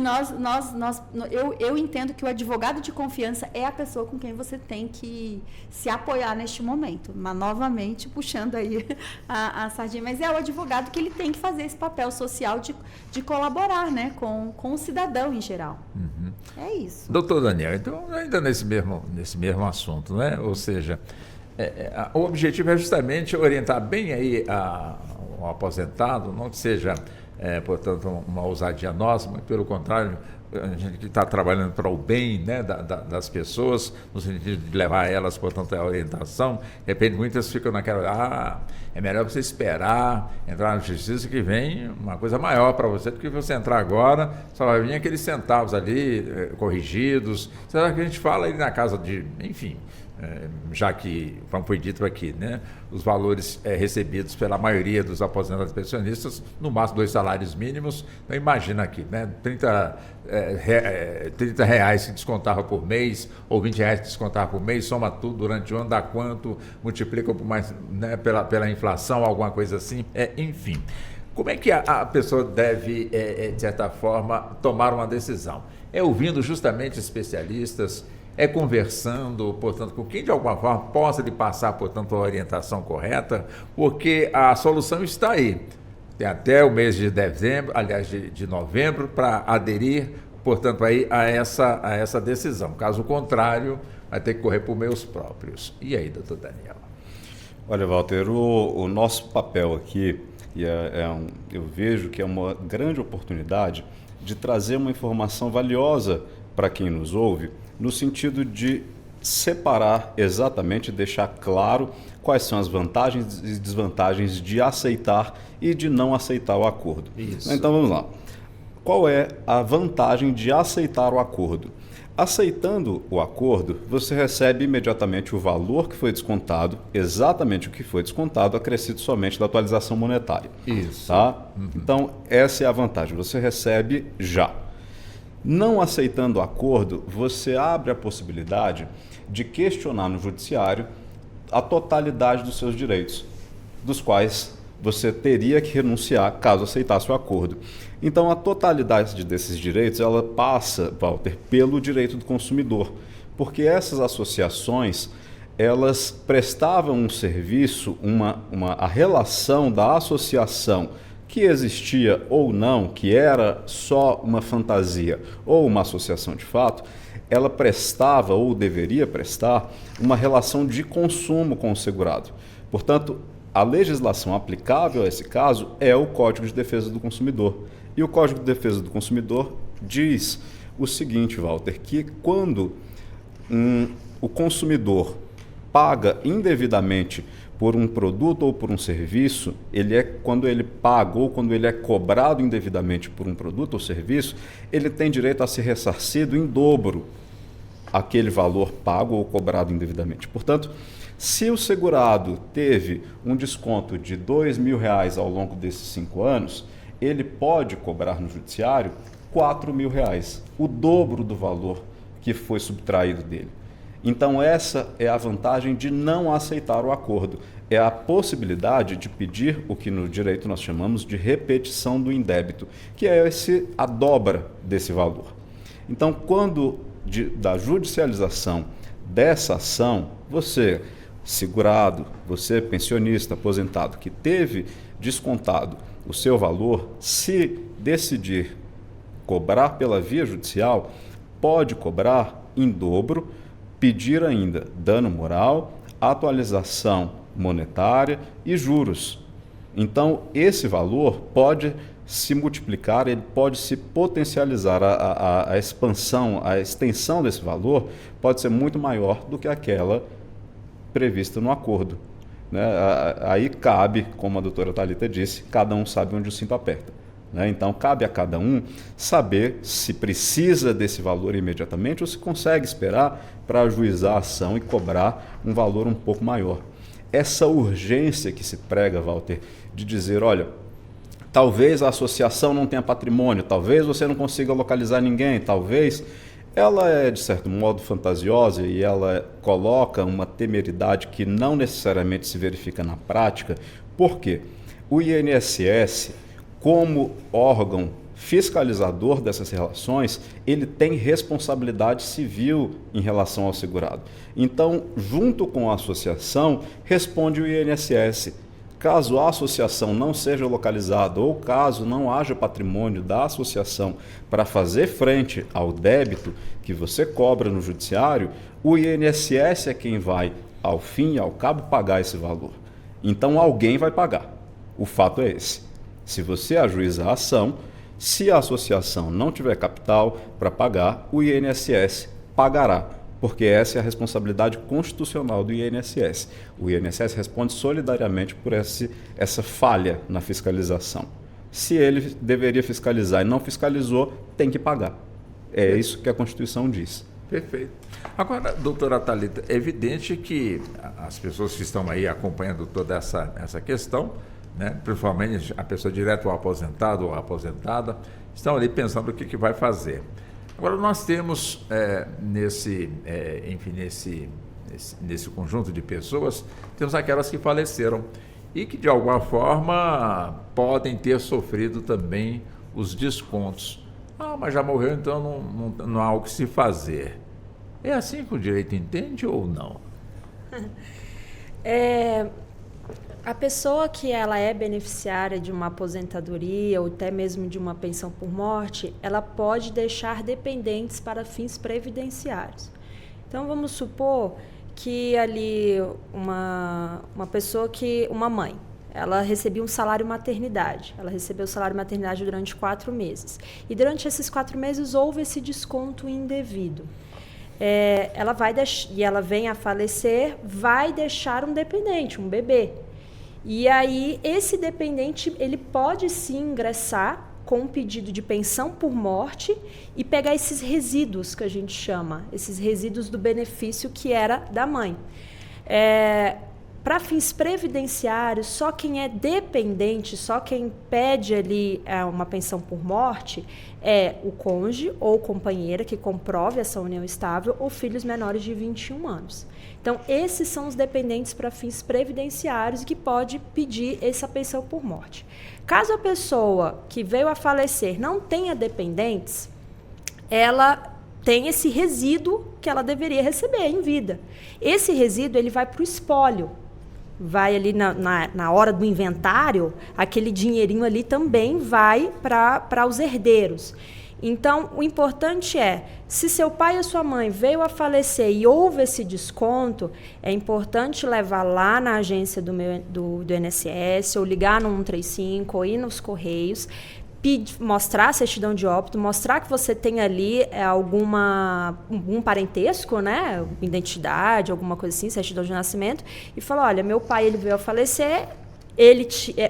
eu entendo que o advogado de confiança é a pessoa com quem você tem que se apoiar neste momento. Mas, novamente, puxando aí a sardinha, mas é o advogado que ele tem que fazer esse papel social de colaborar, né, com o cidadão em geral. É isso. Doutor Daniel, então, ainda nesse mesmo assunto, né? Ou seja, o objetivo é justamente orientar bem aí o aposentado, não que seja, portanto, uma ousadia nossa, mas pelo contrário, a gente que está trabalhando para o bem, né, das pessoas, no sentido de levar elas, portanto, à orientação. De repente, muitas ficam naquela, é melhor você esperar entrar na justiça que vem uma coisa maior para você do que você entrar agora, só vai vir aqueles centavos ali corrigidos. Será que a gente fala aí na casa de, enfim, já que, como foi dito aqui, né, os valores recebidos pela maioria dos aposentados pensionistas, no máximo 2 salários mínimos, então imagina aqui, né, 30 reais que descontava por mês, ou 20 reais que descontava por mês, soma tudo durante o ano, dá quanto, multiplica por mais, né, pela inflação, alguma coisa assim, enfim. Como é que a pessoa deve, de certa forma, tomar uma decisão? Ouvindo justamente especialistas, conversando, portanto, com quem de alguma forma possa lhe passar, portanto, a orientação correta, porque a solução está aí. Tem até o mês de dezembro, aliás, de novembro, para aderir, portanto, aí a essa decisão. Caso contrário, vai ter que correr por meios próprios. E aí, doutor Daniel? Olha, Walter, o nosso papel aqui, eu vejo que é uma grande oportunidade de trazer uma informação valiosa para quem nos ouve, no sentido de separar exatamente, deixar claro quais são as vantagens e desvantagens de aceitar e de não aceitar o acordo. Isso. Então vamos lá. Qual é a vantagem de aceitar o acordo? Aceitando o acordo, você recebe imediatamente o valor que foi descontado, exatamente o que foi descontado, acrescido somente da atualização monetária. Isso. Tá? Então, essa é a vantagem, você recebe já. Não aceitando o acordo, você abre a possibilidade de questionar no judiciário a totalidade dos seus direitos, dos quais você teria que renunciar caso aceitasse o acordo. Então, a totalidade desses direitos, ela passa, Walter, pelo direito do consumidor, porque essas associações, elas prestavam um serviço, a relação da associação que existia ou não, que era só uma fantasia ou uma associação de fato, ela prestava ou deveria prestar uma relação de consumo com o segurado. Portanto, a legislação aplicável a esse caso é o Código de Defesa do Consumidor. E o Código de Defesa do Consumidor diz o seguinte, Walter, que quando o consumidor paga indevidamente por um produto ou por um serviço, quando ele paga ou quando ele é cobrado indevidamente por um produto ou serviço, ele tem direito a ser ressarcido em dobro aquele valor pago ou cobrado indevidamente. Portanto, se o segurado teve um desconto de R$2.000 ao longo desses 5 anos, ele pode cobrar no judiciário R$4.000, o dobro do valor que foi subtraído dele. Então, essa é a vantagem de não aceitar o acordo. É a possibilidade de pedir o que no direito nós chamamos de repetição do indébito, que é a dobra desse valor. Então, quando da judicialização dessa ação, você, segurado, você, pensionista, aposentado, que teve descontado o seu valor, se decidir cobrar pela via judicial, pode cobrar em dobro, pedir ainda dano moral, atualização monetária e juros. Então, esse valor pode se multiplicar, ele pode se potencializar, a expansão, a extensão desse valor pode ser muito maior do que aquela prevista no acordo. Né? Aí cabe, como a doutora Thalita disse, cada um sabe onde o cinto aperta. Né? Então, cabe a cada um saber se precisa desse valor imediatamente ou se consegue esperar para ajuizar a ação e cobrar um valor um pouco maior. Essa urgência que se prega, Walter, de dizer, olha, talvez a associação não tenha patrimônio, talvez você não consiga localizar ninguém, talvez, ela é, de certo modo, fantasiosa e ela coloca uma temeridade que não necessariamente se verifica na prática. Por quê? O INSS, como órgão fiscalizador dessas relações, ele tem responsabilidade civil em relação ao segurado. Então, junto com a associação, responde o INSS. Caso a associação não seja localizada ou caso não haja patrimônio da associação para fazer frente ao débito que você cobra no judiciário, o INSS é quem vai, ao fim e ao cabo, pagar esse valor. Então, alguém vai pagar. O fato é esse. Se você ajuiza a ação, se a associação não tiver capital para pagar, o INSS pagará, porque essa é a responsabilidade constitucional do INSS. O INSS responde solidariamente por essa falha na fiscalização. Se ele deveria fiscalizar e não fiscalizou, tem que pagar. É isso que a Constituição diz. Perfeito. Agora, doutora Thalita, é evidente que as pessoas que estão aí acompanhando toda essa questão, né, principalmente a pessoa direto ao aposentado ou aposentada, estão ali pensando o que vai fazer. Agora, nós temos, nesse conjunto de pessoas, temos aquelas que faleceram e que, de alguma forma, podem ter sofrido também os descontos. Ah, mas já morreu, então não há o que se fazer. É assim que o direito entende ou não? A pessoa que ela é beneficiária de uma aposentadoria ou até mesmo de uma pensão por morte, ela pode deixar dependentes para fins previdenciários. Então, vamos supor que ali uma pessoa uma mãe, ela recebia um salário maternidade. Ela recebeu o salário maternidade durante 4 meses. E durante esses 4 meses houve esse desconto indevido. Ela vem a falecer, vai deixar um dependente, um bebê. E aí, esse dependente, ele pode sim ingressar com um pedido de pensão por morte e pegar esses resíduos que a gente chama, esses resíduos do benefício que era da mãe. Para fins previdenciários, só quem é dependente, só quem pede ali uma pensão por morte é o cônjuge ou companheira que comprove essa união estável ou filhos menores de 21 anos. Então, esses são os dependentes para fins previdenciários e que pode pedir essa pensão por morte. Caso a pessoa que veio a falecer não tenha dependentes, ela tem esse resíduo que ela deveria receber em vida. Esse resíduo ele vai para o espólio. Vai ali na hora do inventário, aquele dinheirinho ali também vai para os herdeiros. Então, o importante é, se seu pai ou sua mãe veio a falecer e houve esse desconto, é importante levar lá na agência do INSS, ou ligar no 135, ou ir nos Correios, mostrar a certidão de óbito, mostrar que você tem ali algum parentesco, né, identidade, alguma coisa assim, certidão de nascimento, e falar, olha, meu pai ele veio a falecer,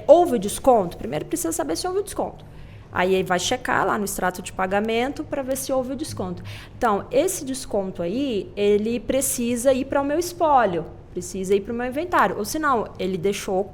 houve desconto? Primeiro precisa saber se houve desconto. Aí vai checar lá no extrato de pagamento para ver se houve o desconto. Então, esse desconto aí, ele precisa ir para o meu espólio, precisa ir para o meu inventário, ou senão, ele deixou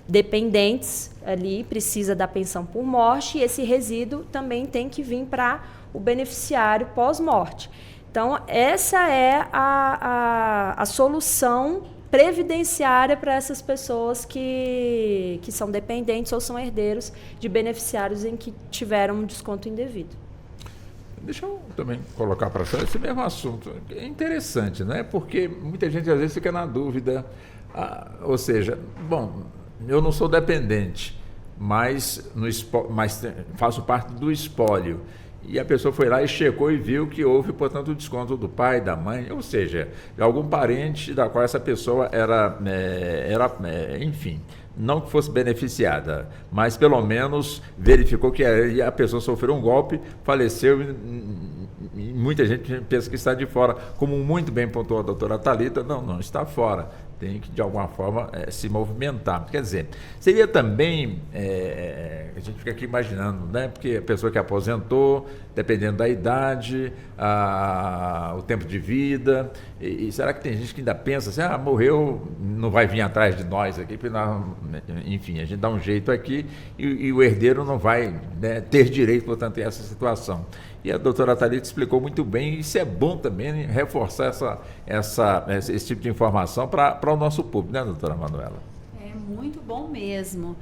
dependentes ali, precisa da pensão por morte, e esse resíduo também tem que vir para o beneficiário pós-morte. Então, essa é a solução previdenciária para essas pessoas que são dependentes ou são herdeiros de beneficiários em que tiveram um desconto indevido. Deixa eu também colocar para a senhora esse mesmo assunto. É interessante, né? Porque muita gente às vezes fica na dúvida, ou seja, bom, eu não sou dependente, mas faço parte do espólio. E a pessoa foi lá e checou e viu que houve, portanto, o desconto do pai, da mãe, ou seja, de algum parente da qual essa pessoa era enfim, não que fosse beneficiada, mas pelo menos verificou que a pessoa sofreu um golpe, faleceu e muita gente pensa que está de fora. Como muito bem pontuou a doutora Thalita, não está fora. Tem que, de alguma forma, se movimentar. Quer dizer, seria também, a gente fica aqui imaginando, né? Porque a pessoa que aposentou, dependendo da idade, o tempo de vida, e será que tem gente que ainda pensa assim, morreu, não vai vir atrás de nós aqui, porque enfim, a gente dá um jeito aqui e o herdeiro não vai, né, ter direito, portanto, a essa situação. E a doutora Thalita explicou muito bem, e isso é bom também, reforçar esse tipo de informação para o nosso público, né, doutora Manuela? É muito bom mesmo.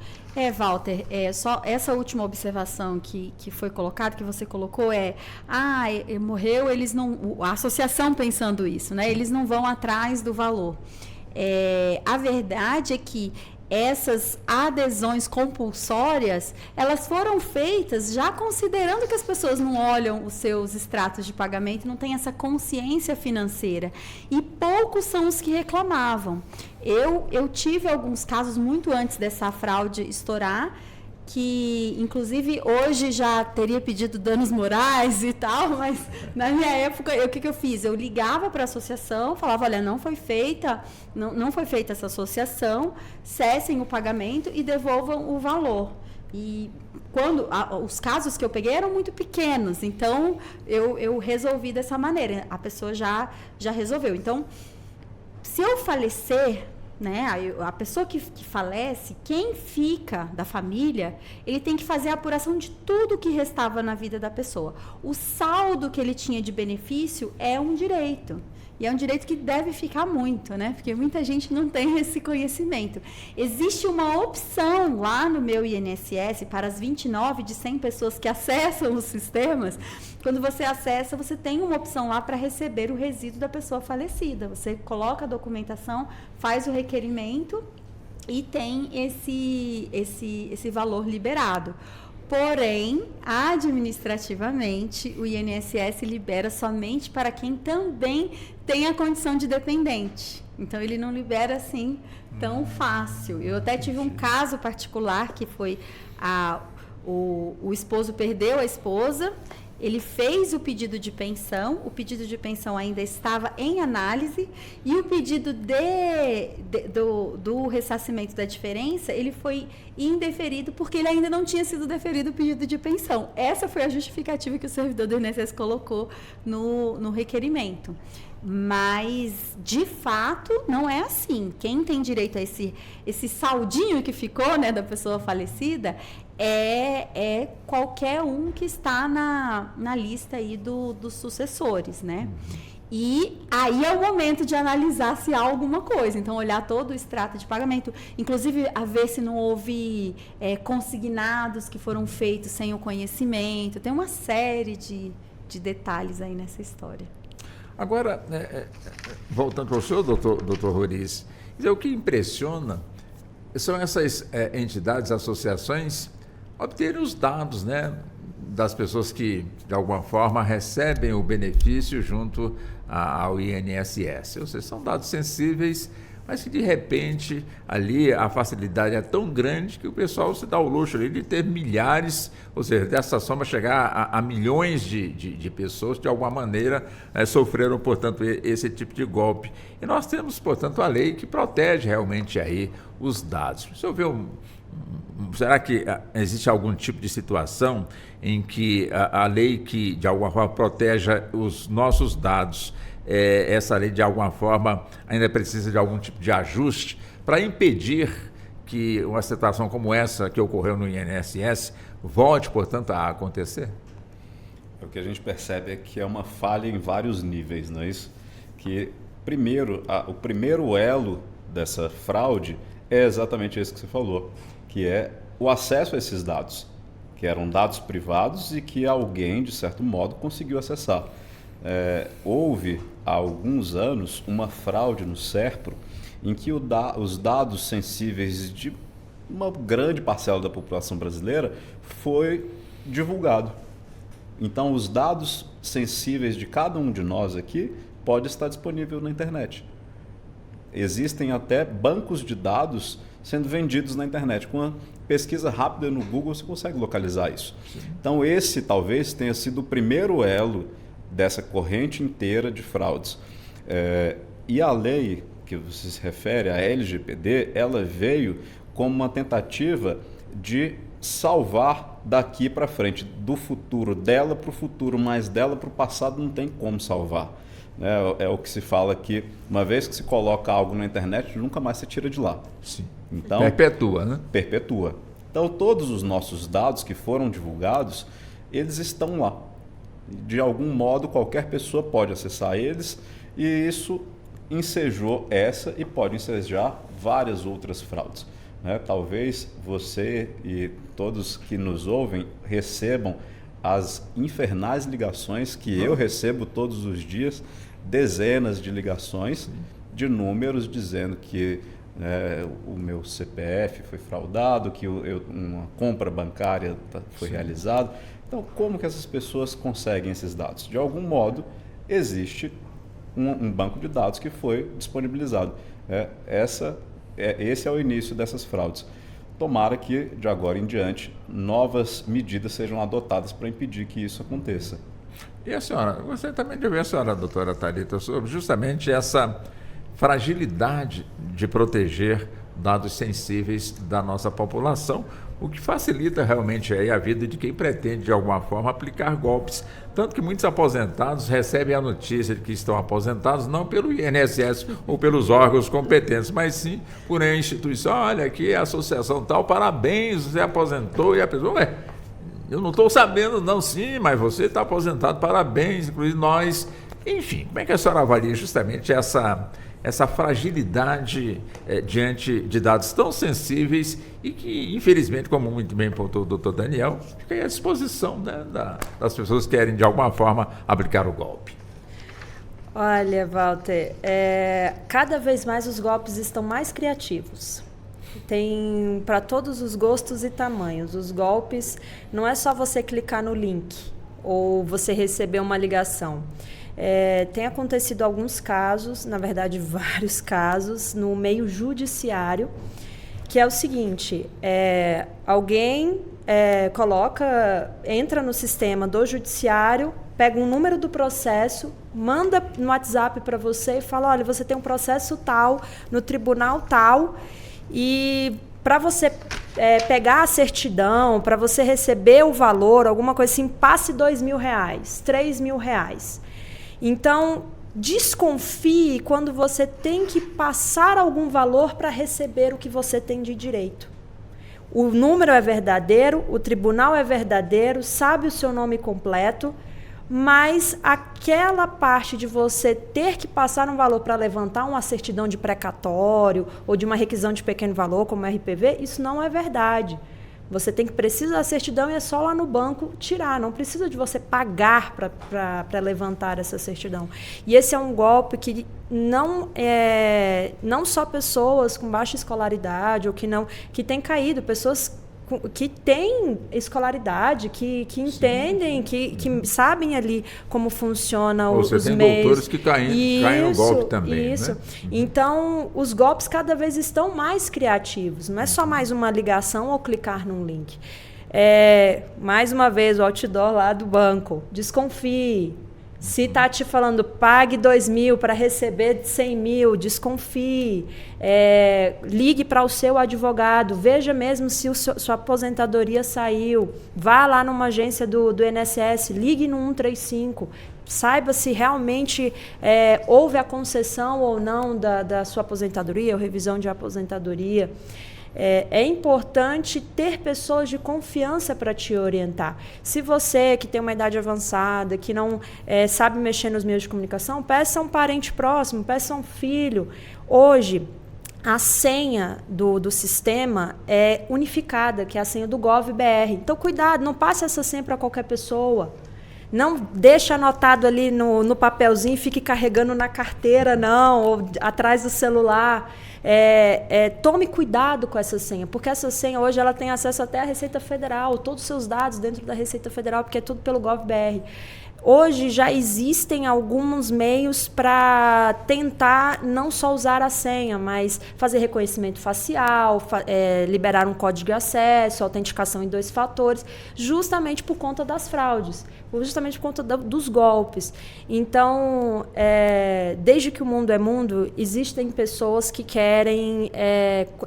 Walter, só essa última observação que foi colocada, que você colocou morreu, eles não, a associação pensando isso, né? Eles não vão atrás do valor. A verdade é que essas adesões compulsórias, elas foram feitas já considerando que as pessoas não olham os seus extratos de pagamento, não têm essa consciência financeira. E poucos são os que reclamavam. Eu tive alguns casos muito antes dessa fraude estourar, que inclusive hoje já teria pedido danos morais e tal, mas na minha época, o que eu fiz? Eu ligava para a associação, falava, olha, não foi feita essa associação, cessem o pagamento e devolvam o valor. E quando os casos que eu peguei eram muito pequenos, então eu resolvi dessa maneira, a pessoa já resolveu. Então, se eu falecer, né, a pessoa que falece, quem fica da família, ele tem que fazer a apuração de tudo que restava na vida da pessoa. O saldo que ele tinha de benefício é um direito. E é um direito que deve ficar muito, né? Porque muita gente não tem esse conhecimento. Existe uma opção lá no meu INSS para as 29 de 100 pessoas que acessam os sistemas. Quando você acessa, você tem uma opção lá para receber o resíduo da pessoa falecida. Você coloca a documentação, faz o requerimento e tem esse valor liberado. Porém, administrativamente, o INSS libera somente para quem também tem a condição de dependente. Então, ele não libera assim tão fácil. Eu até tive um caso particular que foi o esposo perdeu a esposa Ele fez o pedido de pensão, o pedido de pensão ainda estava em análise e o pedido do ressarcimento da diferença, ele foi indeferido porque ele ainda não tinha sido deferido o pedido de pensão. Essa foi a justificativa que o servidor do INSS colocou no requerimento. Mas, de fato, não é assim. Quem tem direito a esse saldinho que ficou, né, da pessoa falecida é qualquer um que está na lista aí dos sucessores, né? E aí é o momento de analisar se há alguma coisa. Então, olhar todo o extrato de pagamento, inclusive a ver se não houve consignados que foram feitos sem o conhecimento. Tem uma série de detalhes aí nessa história. Agora, voltando para o senhor, doutor Roriz, o que impressiona são essas entidades, associações, obterem os dados, né, das pessoas que, de alguma forma, recebem o benefício junto ao INSS. Ou seja, são dados sensíveis, mas que, de repente, ali a facilidade é tão grande que o pessoal se dá o luxo ali de ter milhares, ou seja, dessa soma chegar a milhões de pessoas, de alguma maneira, sofreram, portanto, esse tipo de golpe. E nós temos, portanto, a lei que protege realmente aí os dados. Se eu ver será que existe algum tipo de situação em que a lei que, de alguma forma, proteja os nossos dados, essa lei, de alguma forma, ainda precisa de algum tipo de ajuste para impedir que uma situação como essa que ocorreu no INSS volte, portanto, a acontecer? O que a gente percebe é que é uma falha em vários níveis, não é isso? Que, primeiro, o primeiro elo dessa fraude é exatamente esse que você falou, que é o acesso a esses dados, que eram dados privados e que alguém, de certo modo, conseguiu acessar. Houve, há alguns anos, uma fraude no SERPRO em que os dados sensíveis de uma grande parcela da população brasileira foi divulgado. Então, os dados sensíveis de cada um de nós aqui pode estar disponível na internet. Existem até bancos de dados sendo vendidos na internet. Com uma pesquisa rápida no Google, você consegue localizar isso. Sim. Então, esse talvez tenha sido o primeiro elo dessa corrente inteira de fraudes. E a lei que você se refere, a LGPD, ela veio como uma tentativa de salvar daqui para frente, do futuro dela para o futuro, mas dela para o passado não tem como salvar. É o que se fala que, uma vez que se coloca algo na internet, nunca mais se tira de lá. Sim. Então, perpetua, né? Perpetua. Então, todos os nossos dados que foram divulgados, eles estão lá. De algum modo, qualquer pessoa pode acessar eles, e isso ensejou essa e pode ensejar várias outras fraudes. Talvez você e todos que nos ouvem recebam as infernais ligações que eu recebo todos os dias, dezenas de ligações de números dizendo que o meu CPF foi fraudado, que uma compra bancária foi realizada. Então, como que essas pessoas conseguem esses dados? De algum modo, existe um banco de dados que foi disponibilizado. Esse é o início dessas fraudes. Tomara que, de agora em diante, novas medidas sejam adotadas para impedir que isso aconteça. E a senhora, gostaria também de ver a senhora, doutora Thalita, sobre justamente essa fragilidade de proteger dados sensíveis da nossa população, o que facilita realmente aí a vida de quem pretende, de alguma forma, aplicar golpes. Tanto que muitos aposentados recebem a notícia de que estão aposentados não pelo INSS ou pelos órgãos competentes, mas sim por uma instituição. Olha, aqui é a associação tal, parabéns, você aposentou. E a pessoa, eu não estou sabendo não, sim, mas você está aposentado, parabéns, inclusive nós. Enfim, como é que a senhora avalia justamente essa fragilidade diante de dados tão sensíveis e que, infelizmente, como muito bem pontuou o doutor Daniel, fica aí à disposição, né, das pessoas que querem, de alguma forma, aplicar o golpe? Olha, Walter, cada vez mais os golpes estão mais criativos. Tem para todos os gostos e tamanhos. Os golpes não é só você clicar no link ou você receber uma ligação. Tem acontecido alguns casos, na verdade vários casos, no meio judiciário, que é o seguinte, alguém entra no sistema do judiciário, pega um número do processo, manda no WhatsApp para você e fala, olha, você tem um processo tal, no tribunal tal, e para você pegar a certidão, para você receber o valor, alguma coisa assim, passe R$2.000, R$3.000. Então, desconfie quando você tem que passar algum valor para receber o que você tem de direito. O número é verdadeiro, o tribunal é verdadeiro, sabe o seu nome completo, mas aquela parte de você ter que passar um valor para levantar uma certidão de precatório ou de uma requisição de pequeno valor, como RPV, isso não é verdade. Você precisa da certidão e é só lá no banco tirar, não precisa de você pagar para levantar essa certidão. E esse é um golpe que não só pessoas com baixa escolaridade ou que têm caído, pessoas que têm escolaridade, que entendem, que sabem ali como funciona os meios. Você tem doutores que caem no golpe também. Isso. Né? Então, os golpes cada vez estão mais criativos. Não é só mais uma ligação ou clicar num link. Mais uma vez, o outdoor lá do banco. Desconfie. Se está te falando, pague 2.000 para receber 100.000, desconfie. Ligue para o seu advogado, veja mesmo se sua aposentadoria saiu. Vá lá numa agência do INSS, ligue no 135. Saiba se realmente houve a concessão ou não da sua aposentadoria ou revisão de aposentadoria. É importante ter pessoas de confiança para te orientar. Se você que tem uma idade avançada, que não sabe mexer nos meios de comunicação, peça um parente próximo, peça um filho. Hoje, a senha do sistema é unificada, que é a senha do GovBR. Então, cuidado, não passe essa senha para qualquer pessoa. Não deixe anotado ali no papelzinho e fique carregando na carteira, não, ou atrás do celular. Tome cuidado com essa senha, porque essa senha hoje ela tem acesso até à Receita Federal, todos os seus dados dentro da Receita Federal, porque é tudo pelo GovBR. Hoje já existem alguns meios para tentar não só usar a senha, mas fazer reconhecimento facial, liberar um código de acesso, autenticação em 2 fatores, justamente por conta das fraudes, justamente por conta dos golpes. Então, desde que o mundo é mundo, existem pessoas que querem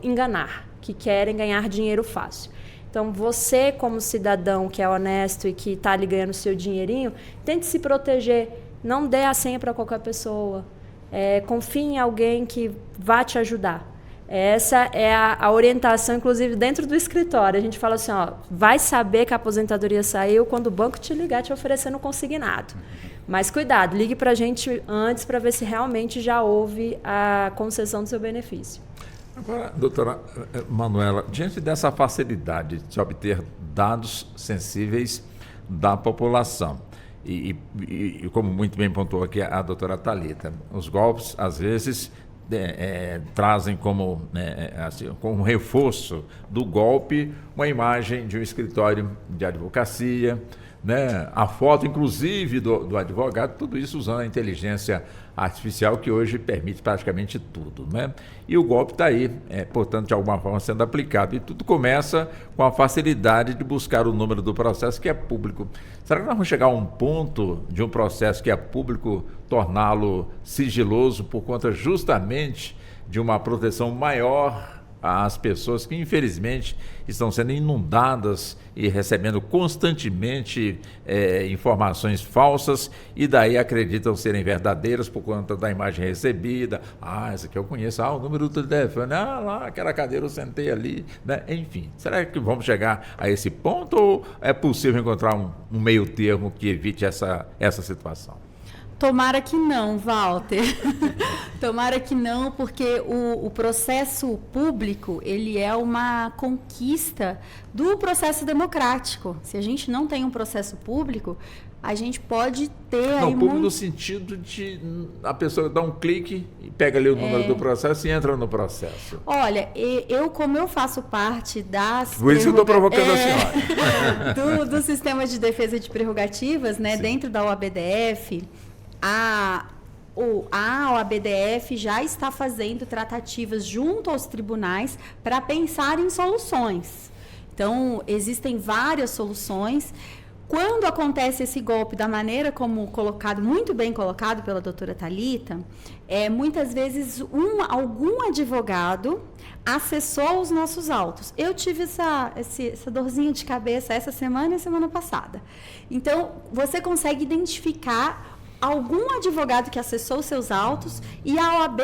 enganar, que querem ganhar dinheiro fácil. Então, você, como cidadão que é honesto e que está ali ganhando o seu dinheirinho, tente se proteger. Não dê a senha para qualquer pessoa. Confie em alguém que vá te ajudar. Essa é a orientação, inclusive, dentro do escritório. A gente fala assim, vai saber que a aposentadoria saiu quando o banco te ligar te oferecendo consignado. Mas cuidado, ligue para a gente antes para ver se realmente já houve a concessão do seu benefício. Agora, doutora Manuela, diante dessa facilidade de obter dados sensíveis da população, e como muito bem pontuou aqui a doutora Thalita, os golpes, às vezes, trazem como um reforço do golpe uma imagem de um escritório de advocacia, né? A foto, inclusive, do advogado, tudo isso usando a inteligência artificial que hoje permite praticamente tudo, né? E o golpe está aí, portanto, de alguma forma sendo aplicado. E tudo começa com a facilidade de buscar o número do processo que é público. Será que nós vamos chegar a um ponto de um processo que é público, torná-lo sigiloso por conta justamente de uma proteção maior às pessoas que, infelizmente, estão sendo inundadas e recebendo constantemente informações falsas e daí acreditam serem verdadeiras por conta da imagem recebida. Essa aqui eu conheço, o número do telefone, lá, aquela cadeira eu sentei ali, né? Enfim, será que vamos chegar a esse ponto ou é possível encontrar um meio termo que evite essa situação? Tomara que não, Walter. Tomara que não, porque o processo público, ele é uma conquista do processo democrático. Se a gente não tem um processo público, a gente pode ter... Não, público no sentido de a pessoa dá um clique e pega ali o número do processo e entra no processo. Olha, como eu faço parte das... Por isso que eu estou provocando a senhora. Do sistema de defesa de prerrogativas, né, dentro da OABDF, a OABDF já está fazendo tratativas junto aos tribunais para pensar em soluções. Então, existem várias soluções. Quando acontece esse golpe da maneira como colocado, muito bem colocado pela doutora Thalita, muitas vezes algum advogado acessou os nossos autos. Eu tive essa dorzinha de cabeça essa semana e a semana passada. Então, você consegue identificar algum advogado que acessou os seus autos e a OAB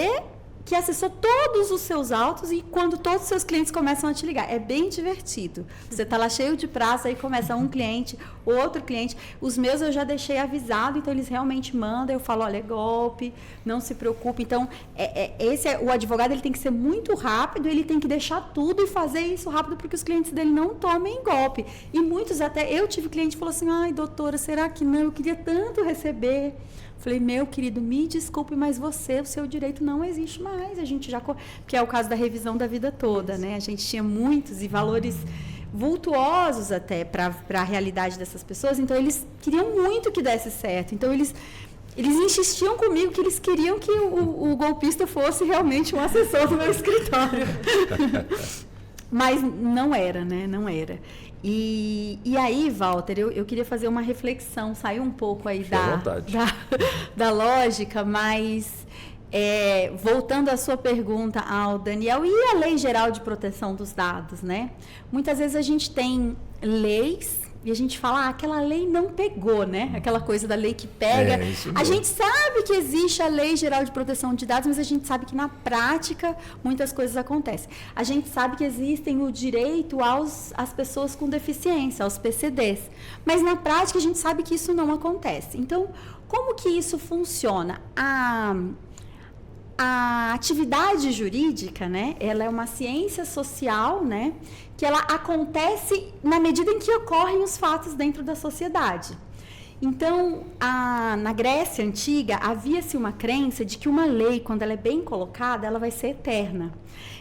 que acessou todos os seus autos e quando todos os seus clientes começam a te ligar. É bem divertido. Você está lá cheio de prazo, aí começa um cliente, outro cliente. Os meus eu já deixei avisado, então eles realmente mandam. Eu falo, olha, é golpe, não se preocupe. Então, o advogado ele tem que ser muito rápido, ele tem que deixar tudo e fazer isso rápido para que os clientes dele não tomem golpe. E muitos até, eu tive cliente que falou assim, ai, doutora, será que não? Eu queria tanto receber. Falei, meu querido, me desculpe, mas o seu direito não existe mais. A gente já... Porque é o caso da revisão da vida toda, né? A gente tinha muitos e valores vultuosos até para a realidade dessas pessoas. Então, eles queriam muito que desse certo. Então, eles insistiam comigo que eles queriam que o golpista fosse realmente um assessor do meu escritório. Mas não era, né? Não era. E aí, Walter, eu queria fazer uma reflexão, sair um pouco aí da lógica, mas voltando à sua pergunta ao Daniel, e a Lei Geral de Proteção dos Dados, né? Muitas vezes a gente tem leis e a gente fala, aquela lei não pegou, né? Aquela coisa da lei que pega. A gente sabe que existe a Lei Geral de Proteção de Dados, mas a gente sabe que na prática muitas coisas acontecem. A gente sabe que existem o direito às pessoas com deficiência, aos PCDs. Mas na prática a gente sabe que isso não acontece. Então, como que isso funciona? A atividade jurídica, né, ela é uma ciência social, né, que ela acontece na medida em que ocorrem os fatos dentro da sociedade. Então, na Grécia Antiga, havia-se uma crença de que uma lei, quando ela é bem colocada, ela vai ser eterna.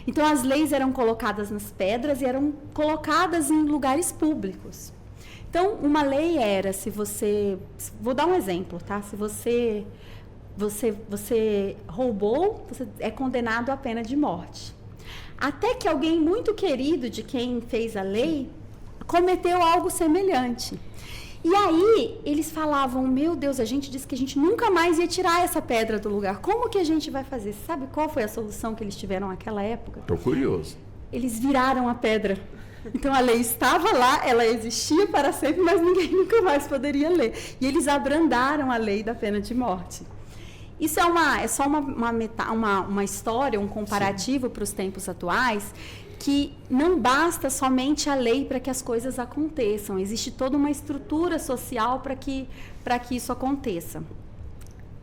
Então, as leis eram colocadas nas pedras e eram colocadas em lugares públicos. Então, uma lei era, vou dar um exemplo, tá? Se você roubou, você é condenado à pena de morte. Até que alguém muito querido de quem fez a lei cometeu algo semelhante. E aí, eles falavam, meu Deus, a gente disse que a gente nunca mais ia tirar essa pedra do lugar. Como que a gente vai fazer? Sabe qual foi a solução que eles tiveram naquela época? Estou curioso. Eles viraram a pedra. Então, a lei estava lá, ela existia para sempre, mas ninguém nunca mais poderia ler. E eles abrandaram a lei da pena de morte. Isso é só uma história, um comparativo para os tempos atuais, que não basta somente a lei para que as coisas aconteçam. Existe toda uma estrutura social para que isso aconteça. O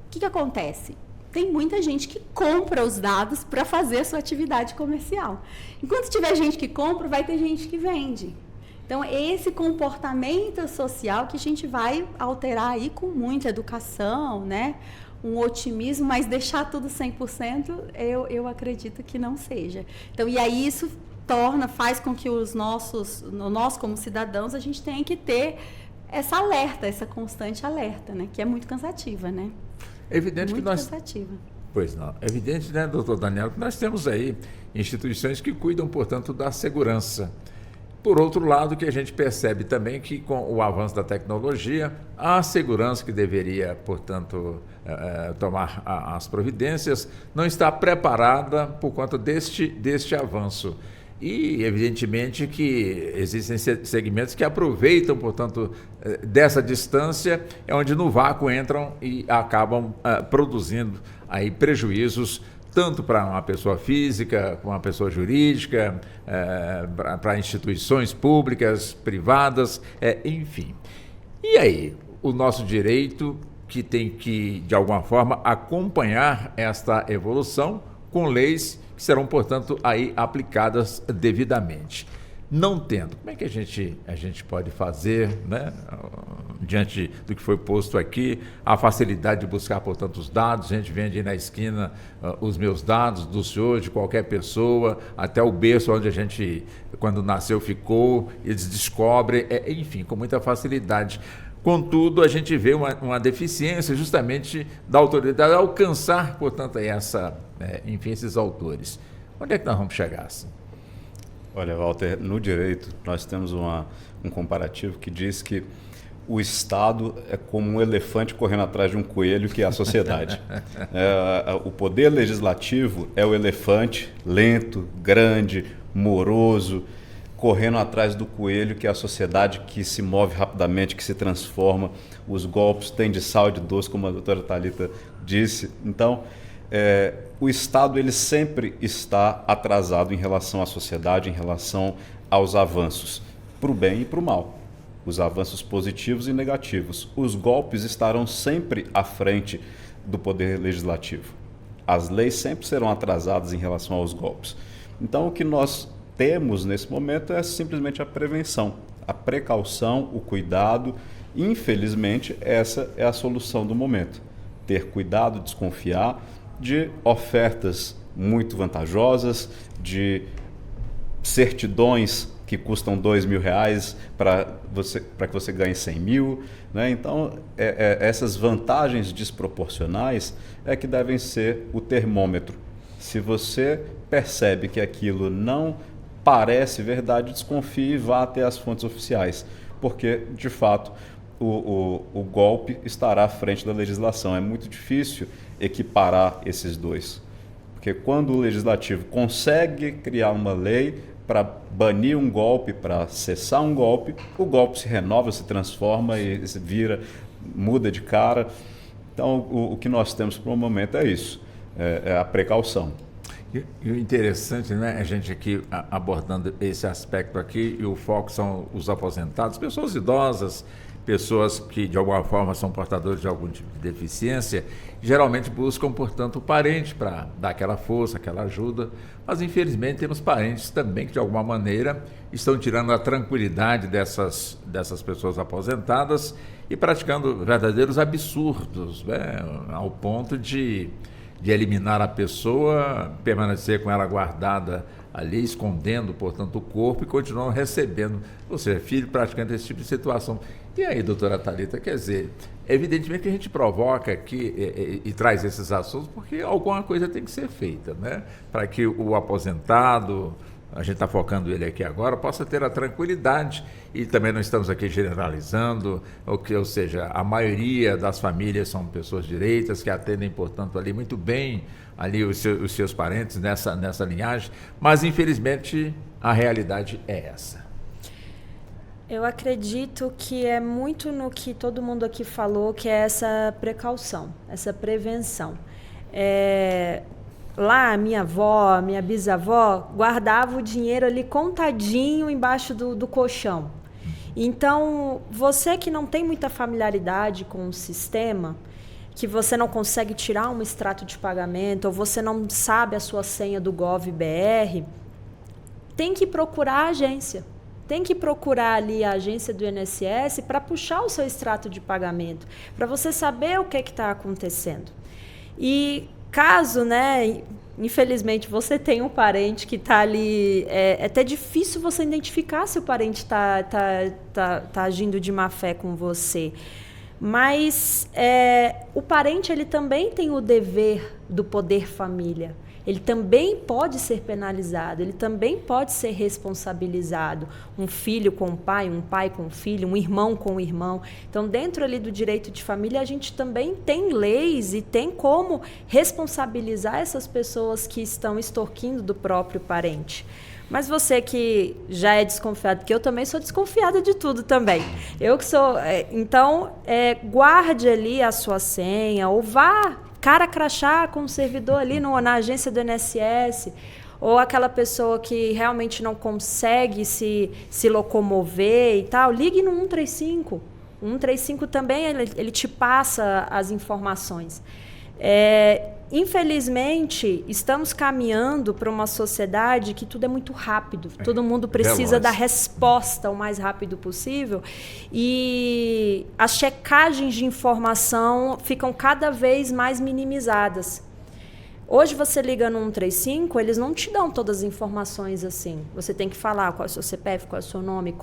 que acontece? Tem muita gente que compra os dados para fazer a sua atividade comercial. Enquanto tiver gente que compra, vai ter gente que vende. Então, esse comportamento social que a gente vai alterar aí com muita educação, né? Um otimismo, mas deixar tudo 100%, eu acredito que não seja. Então, e aí isso faz com que nós como cidadãos, a gente tenha que ter essa alerta, essa constante alerta, né? Que é muito cansativa, né? É evidente muito que nós... cansativa. Pois não. É evidente, né, doutor Daniel, que nós temos aí instituições que cuidam, portanto, da segurança. Por outro lado, que a gente percebe também que com o avanço da tecnologia, a segurança que deveria, portanto, tomar as providências, não está preparada por conta deste avanço. E, evidentemente, que existem segmentos que aproveitam, portanto, dessa distância, é onde no vácuo entram e acabam produzindo aí prejuízos tanto para uma pessoa física, como uma pessoa jurídica, para instituições públicas, privadas, enfim. E aí, o nosso direito que tem que, de alguma forma, acompanhar esta evolução com leis que serão, portanto, aí aplicadas devidamente. Não tendo, como é que a gente pode fazer, né, diante do que foi posto aqui, a facilidade de buscar, portanto, os dados, a gente vende na esquina os meus dados, do senhor, de qualquer pessoa, até o berço onde a gente, quando nasceu, ficou, eles descobrem, enfim, com muita facilidade. Contudo, a gente vê uma deficiência justamente da autoridade alcançar, portanto, enfim, esses autores. Onde é que nós vamos chegar assim? Olha, Walter, no direito nós temos um comparativo que diz que o Estado é como um elefante correndo atrás de um coelho, que é a sociedade. O poder legislativo é o elefante lento, grande, moroso, correndo atrás do coelho, que é a sociedade que se move rapidamente, que se transforma. Os golpes têm de sal e de doce, como a doutora Thalita disse. Então, o Estado ele sempre está atrasado em relação à sociedade, em relação aos avanços, para o bem e para o mal. Os avanços positivos e negativos. Os golpes estarão sempre à frente do poder legislativo. As leis sempre serão atrasadas em relação aos golpes. Então, o que nós temos nesse momento é simplesmente a prevenção, a precaução, o cuidado. Infelizmente, essa é a solução do momento. Ter cuidado, desconfiar de ofertas muito vantajosas, de certidões que custam R$2.000 para que você ganhe 100 mil. Né? Então, essas vantagens desproporcionais é que devem ser o termômetro. Se você percebe que aquilo não parece verdade, desconfie e vá até as fontes oficiais, porque, de fato, o golpe estará à frente da legislação. É muito difícil equiparar esses dois, porque quando o legislativo consegue criar uma lei para banir um golpe, para cessar um golpe, o golpe se renova, se transforma e se muda de cara. Então, o que nós temos para o momento é isso, é a precaução. E o interessante, né, a gente aqui abordando esse aspecto aqui, e o foco são os aposentados, pessoas idosas, pessoas que de alguma forma são portadores de algum tipo de deficiência, geralmente buscam, portanto, o parente para dar aquela força, aquela ajuda, mas infelizmente temos parentes também que de alguma maneira estão tirando a tranquilidade dessas pessoas aposentadas e praticando verdadeiros absurdos, né, ao ponto de eliminar a pessoa, permanecer com ela guardada ali, escondendo, portanto, o corpo e continuam recebendo, ou seja, filho praticando esse tipo de situação. E aí, doutora Thalita, quer dizer, evidentemente que a gente provoca aqui e traz esses assuntos porque alguma coisa tem que ser feita, né? Para que o aposentado, a gente está focando ele aqui agora, possa ter a tranquilidade, e também não estamos aqui generalizando, ou seja, a maioria das famílias são pessoas direitas que atendem, portanto, ali muito bem ali os seus parentes nessa linhagem, mas infelizmente a realidade é essa. Eu acredito que é muito no que todo mundo aqui falou, que é essa precaução, essa prevenção. Lá, minha avó, minha bisavó, guardava o dinheiro ali contadinho embaixo do colchão. Então, você que não tem muita familiaridade com o sistema, que você não consegue tirar um extrato de pagamento, ou você não sabe a sua senha do Gov.br, tem que procurar a agência. Tem que procurar ali a agência do INSS para puxar o seu extrato de pagamento, para você saber o que está acontecendo. E caso, né, infelizmente, você tem um parente que está ali, é até difícil você identificar se o parente tá agindo de má fé com você. Mas o parente ele também tem o dever do poder família. Ele também pode ser penalizado, ele também pode ser responsabilizado. Um filho com o pai, um pai com o filho, um irmão com o irmão. Então, dentro ali do direito de família, a gente também tem leis e tem como responsabilizar essas pessoas que estão extorquindo do próprio parente. Mas você que já é desconfiado, porque eu também sou desconfiada de tudo também. Eu que sou... Então, guarde ali a sua senha ou vá cara crachá com o servidor ali na agência do INSS, ou aquela pessoa que realmente não consegue se locomover e tal, ligue no 135. O 135 também ele te passa as informações. Infelizmente, estamos caminhando para uma sociedade que tudo é muito rápido. Todo mundo precisa da resposta o mais rápido possível. E as checagens de informação ficam cada vez mais minimizadas. Hoje você liga no 135, eles não te dão todas as informações assim. Você tem que falar qual é o seu CPF, qual é o seu nome,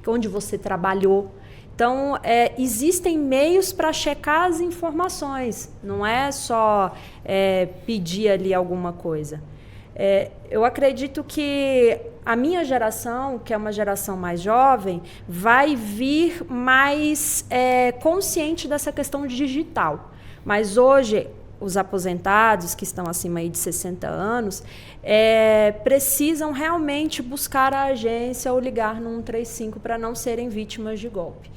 onde você trabalhou. Então, existem meios para checar as informações. Não é só pedir ali alguma coisa. Eu acredito que a minha geração, que é uma geração mais jovem, vai vir mais consciente dessa questão digital. Mas hoje, os aposentados que estão acima aí de 60 anos precisam realmente buscar a agência ou ligar no 135 para não serem vítimas de golpe.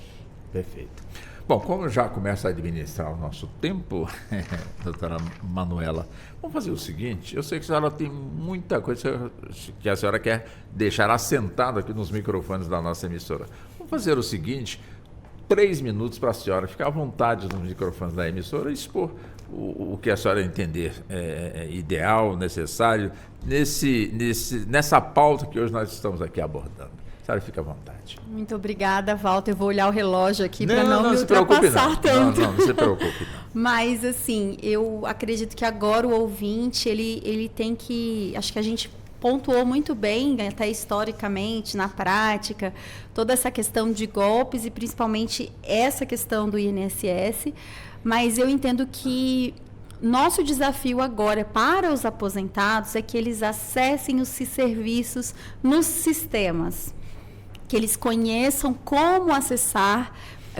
Perfeito. Bom, como já começa a administrar o nosso tempo, doutora Manuela, vamos fazer o seguinte, eu sei que a senhora tem muita coisa que a senhora quer deixar assentada aqui nos microfones da nossa emissora. Vamos fazer o seguinte, 3 minutos para a senhora ficar à vontade nos microfones da emissora e expor o que a senhora entender ideal, necessário, nessa pauta que hoje nós estamos aqui abordando. A senhora fica à vontade. Muito obrigada, Walter. Eu vou olhar o relógio aqui para não me ultrapassar tanto. Não se preocupe, não. Mas, assim, eu acredito que agora o ouvinte, ele tem que... Acho que a gente pontuou muito bem, até historicamente, na prática, toda essa questão de golpes e principalmente essa questão do INSS, mas eu entendo que nosso desafio agora para os aposentados é que eles acessem os serviços nos sistemas, que eles conheçam como acessar,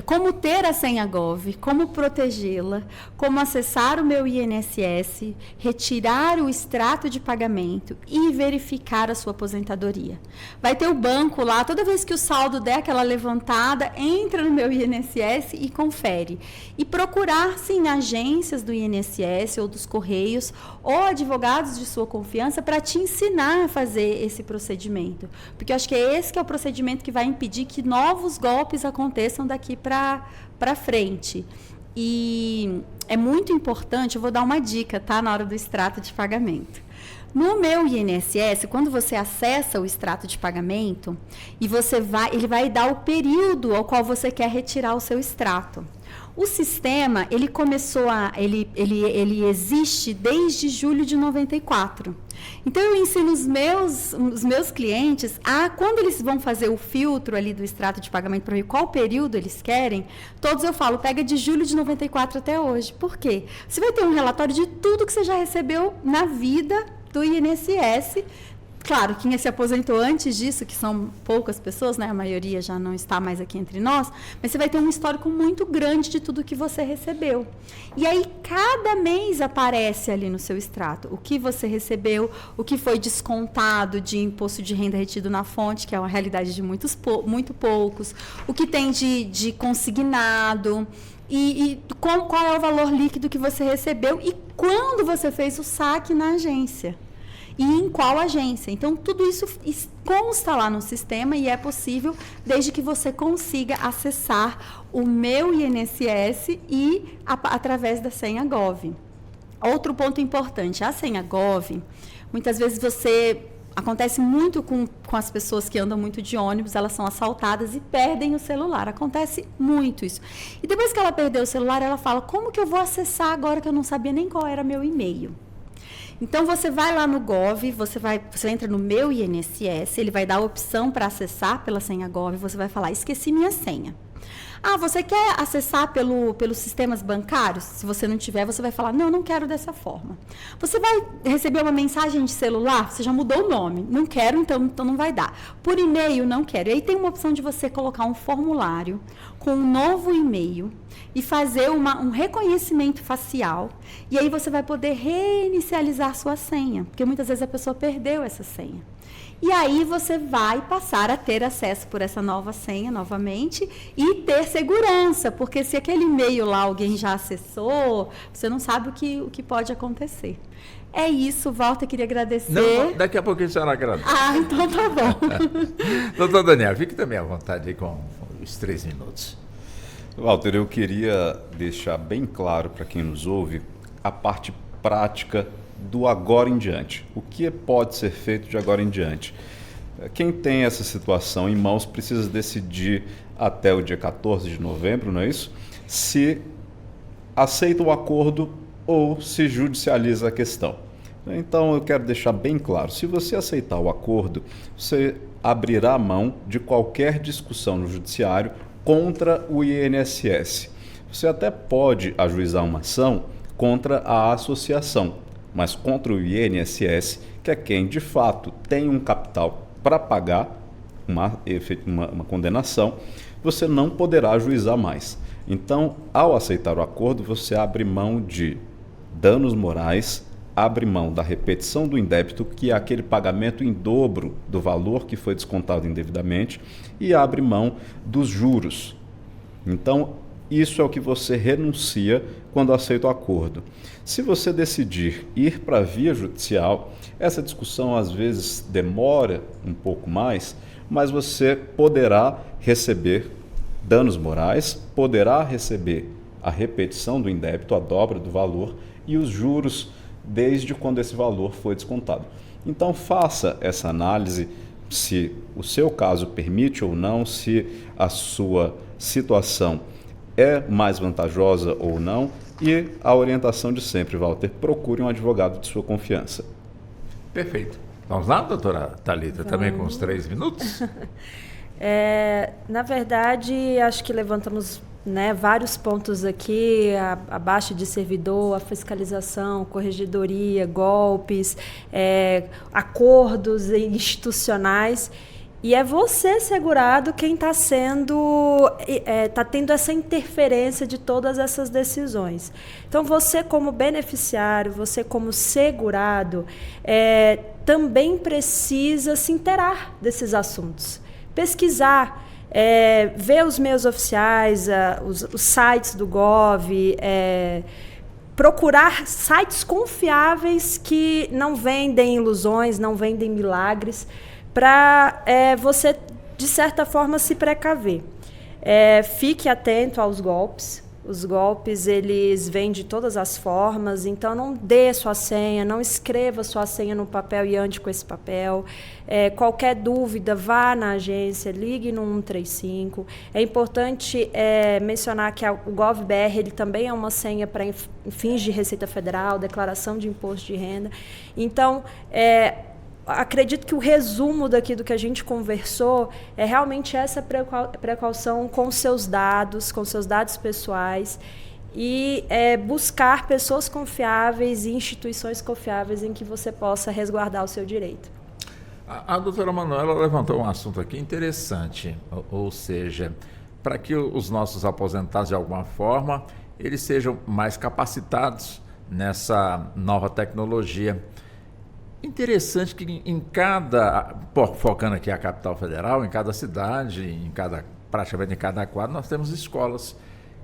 como ter a senha Gov, como protegê-la, como acessar o meu INSS, retirar o extrato de pagamento e verificar a sua aposentadoria. Vai ter o banco lá, toda vez que o saldo der aquela levantada, entra no meu INSS e confere. E procurar, sim, agências do INSS ou dos Correios ou advogados de sua confiança para te ensinar a fazer esse procedimento. Porque eu acho que esse que é o procedimento que vai impedir que novos golpes aconteçam daqui para frente. E é muito importante, eu vou dar uma dica, tá? Na hora do extrato de pagamento. No meu INSS, quando você acessa o extrato de pagamento, e ele vai dar o período ao qual você quer retirar o seu extrato. O sistema, ele existe desde julho de 94. Então, eu ensino os meus clientes quando eles vão fazer o filtro ali do extrato de pagamento para ver qual período eles querem, todos eu falo, pega de julho de 94 até hoje. Por quê? Você vai ter um relatório de tudo que você já recebeu na vida do INSS. Claro, quem se aposentou antes disso, que são poucas pessoas, né? A maioria já não está mais aqui entre nós, mas você vai ter um histórico muito grande de tudo que você recebeu. E aí, cada mês aparece ali no seu extrato o que você recebeu, o que foi descontado de imposto de renda retido na fonte, que é uma realidade de muito poucos, o que tem de consignado, e qual é o valor líquido que você recebeu e quando você fez o saque na agência. E em qual agência. Então, tudo isso consta lá no sistema e é possível desde que você consiga acessar o meu INSS e através da senha Gov. Outro ponto importante, a senha Gov, muitas vezes acontece muito com as pessoas que andam muito de ônibus, elas são assaltadas e perdem o celular. Acontece muito isso. E depois que ela perdeu o celular, ela fala, como que eu vou acessar agora que eu não sabia nem qual era meu e-mail? Então, você vai lá no Gov, você entra no meu INSS, ele vai dar a opção para acessar pela senha Gov, você vai falar, esqueci minha senha. Você quer acessar pelos sistemas bancários? Se você não tiver, você vai falar, não quero dessa forma. Você vai receber uma mensagem de celular, você já mudou o nome, não quero, então não vai dar. Por e-mail, não quero. E aí tem uma opção de você colocar um formulário com um novo e-mail e fazer um reconhecimento facial. E aí você vai poder reinicializar sua senha, porque muitas vezes a pessoa perdeu essa senha. E aí você vai passar a ter acesso por essa nova senha novamente e ter segurança, porque se aquele e-mail lá alguém já acessou, você não sabe o que pode acontecer. É isso, Walter, queria agradecer. Não, daqui a pouquinho a senhora agradece. Então tá bom. Doutor Daniel, fique também à vontade aí com os 3 minutos. Walter, eu queria deixar bem claro para quem nos ouve a parte prática do agora em diante. O que pode ser feito de agora em diante? Quem tem essa situação em mãos precisa decidir até o dia 14 de novembro, não é isso? Se aceita o acordo ou se judicializa a questão. Então eu quero deixar bem claro, se você aceitar o acordo, você abrirá mão de qualquer discussão no judiciário contra o INSS. Você até pode ajuizar uma ação contra a associação, mas contra o INSS, que é quem de fato tem um capital para pagar uma condenação, você não poderá ajuizar mais. Então, ao aceitar o acordo, você abre mão de danos morais, abre mão da repetição do indébito, que é aquele pagamento em dobro do valor que foi descontado indevidamente, e abre mão dos juros. Então, isso é o que você renuncia quando aceita o acordo. Se você decidir ir para a via judicial, essa discussão às vezes demora um pouco mais, mas você poderá receber danos morais, poderá receber a repetição do indébito, a dobra do valor, e os juros desde quando esse valor foi descontado. Então faça essa análise, se o seu caso permite ou não, se a sua situação é mais vantajosa ou não, e a orientação de sempre, Walter, procure um advogado de sua confiança. Perfeito. Vamos lá, doutora Thalita, também com os 3 minutos? Na verdade, acho que levantamos, né, vários pontos aqui, a baixa de servidor, a fiscalização, corregedoria, golpes, acordos institucionais. E é você, segurado, quem está tendo essa interferência de todas essas decisões. Então, você como beneficiário, você como segurado, também precisa se inteirar desses assuntos. Pesquisar, ver os meios oficiais, os sites do Gov, procurar sites confiáveis que não vendem ilusões, não vendem milagres, para você, de certa forma, se precaver. Fique atento aos golpes. Os golpes, eles vêm de todas as formas, então não dê sua senha, não escreva sua senha no papel e ande com esse papel. Qualquer dúvida, vá na agência, ligue no 135. É importante mencionar que o GovBR ele também é uma senha para fins de Receita Federal, declaração de imposto de renda. Então, acredito que o resumo daqui do que a gente conversou é realmente essa precaução com seus dados pessoais e buscar pessoas confiáveis e instituições confiáveis em que você possa resguardar o seu direito. A doutora Manuela levantou um assunto aqui interessante, ou seja, para que os nossos aposentados, de alguma forma, eles sejam mais capacitados nessa nova tecnologia. Interessante que focando aqui a capital federal, em cada cidade, praticamente em cada quadro, nós temos escolas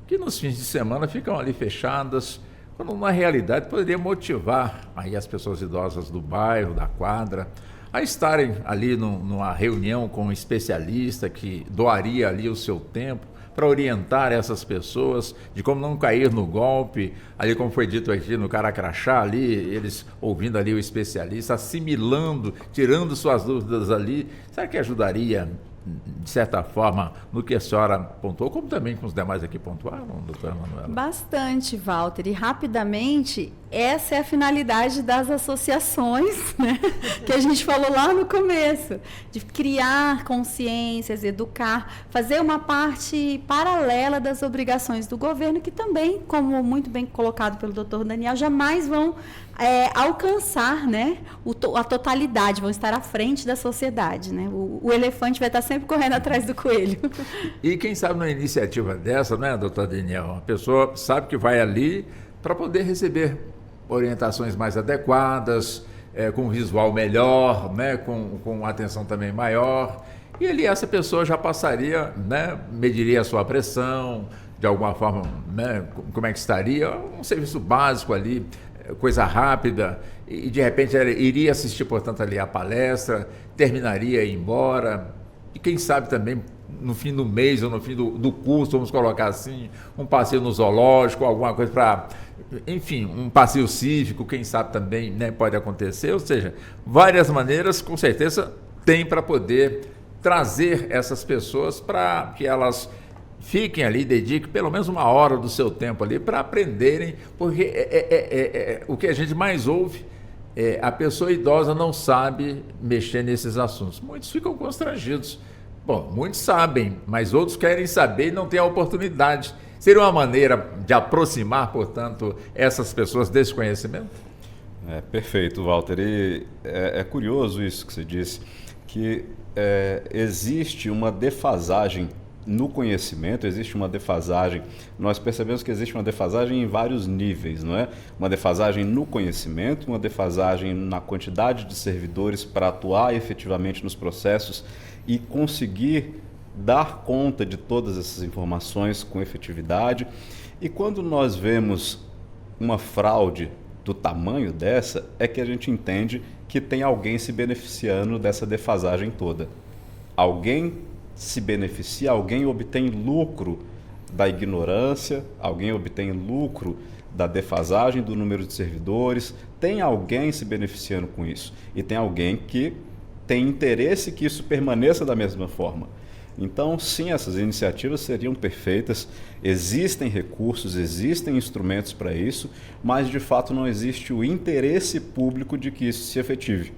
que nos fins de semana ficam ali fechadas, quando na realidade poderia motivar aí as pessoas idosas do bairro, da quadra, a estarem ali numa reunião com um especialista que doaria ali o seu tempo para orientar essas pessoas de como não cair no golpe, ali como foi dito aqui no Caracrachá, ali, eles ouvindo ali o especialista, assimilando, tirando suas dúvidas ali. Será que ajudaria, de certa forma, no que a senhora pontuou, como também com os demais aqui pontuaram, doutora Manuela? Bastante, Walter. E rapidamente, essa é a finalidade das associações, né? Que a gente falou lá no começo, de criar consciências, educar, fazer uma parte paralela das obrigações do governo, que também, como muito bem colocado pelo doutor Daniel, jamais vão alcançar, né, a totalidade, vão estar à frente da sociedade, né? O elefante vai estar sempre correndo atrás do coelho. E quem sabe numa iniciativa dessa, né, doutor Daniel, a pessoa sabe que vai ali para poder receber orientações mais adequadas, com um visual melhor, né, com atenção também maior, e ali essa pessoa já passaria, né, mediria a sua pressão, de alguma forma, né, como é que estaria, um serviço básico ali, coisa rápida, e de repente ela iria assistir, portanto, ali a palestra, terminaria e ir embora, e quem sabe também no fim do mês ou no fim do curso, vamos colocar assim, um passeio no zoológico, alguma coisa para, enfim, um passeio cívico, quem sabe também, né, pode acontecer, ou seja, várias maneiras, com certeza, tem para poder trazer essas pessoas para que elas fiquem ali, dediquem pelo menos 1 hora do seu tempo ali para aprenderem, porque o que a gente mais ouve a pessoa idosa não sabe mexer nesses assuntos. Muitos ficam constrangidos. Bom, muitos sabem, mas outros querem saber e não têm a oportunidade. Seria uma maneira de aproximar, portanto, essas pessoas desse conhecimento? Perfeito, Walter. E é curioso isso que você disse, que existe uma defasagem no conhecimento, existe uma defasagem, nós percebemos que existe uma defasagem em vários níveis, não é? Uma defasagem no conhecimento, uma defasagem na quantidade de servidores para atuar efetivamente nos processos e conseguir dar conta de todas essas informações com efetividade. E quando nós vemos uma fraude do tamanho dessa, é que a gente entende que tem alguém se beneficiando dessa defasagem toda. Alguém se beneficia, alguém obtém lucro da ignorância, alguém obtém lucro da defasagem do número de servidores, tem alguém se beneficiando com isso e tem alguém que tem interesse que isso permaneça da mesma forma. Então, sim, essas iniciativas seriam perfeitas, existem recursos, existem instrumentos para isso, mas de fato não existe o interesse público de que isso se efetive.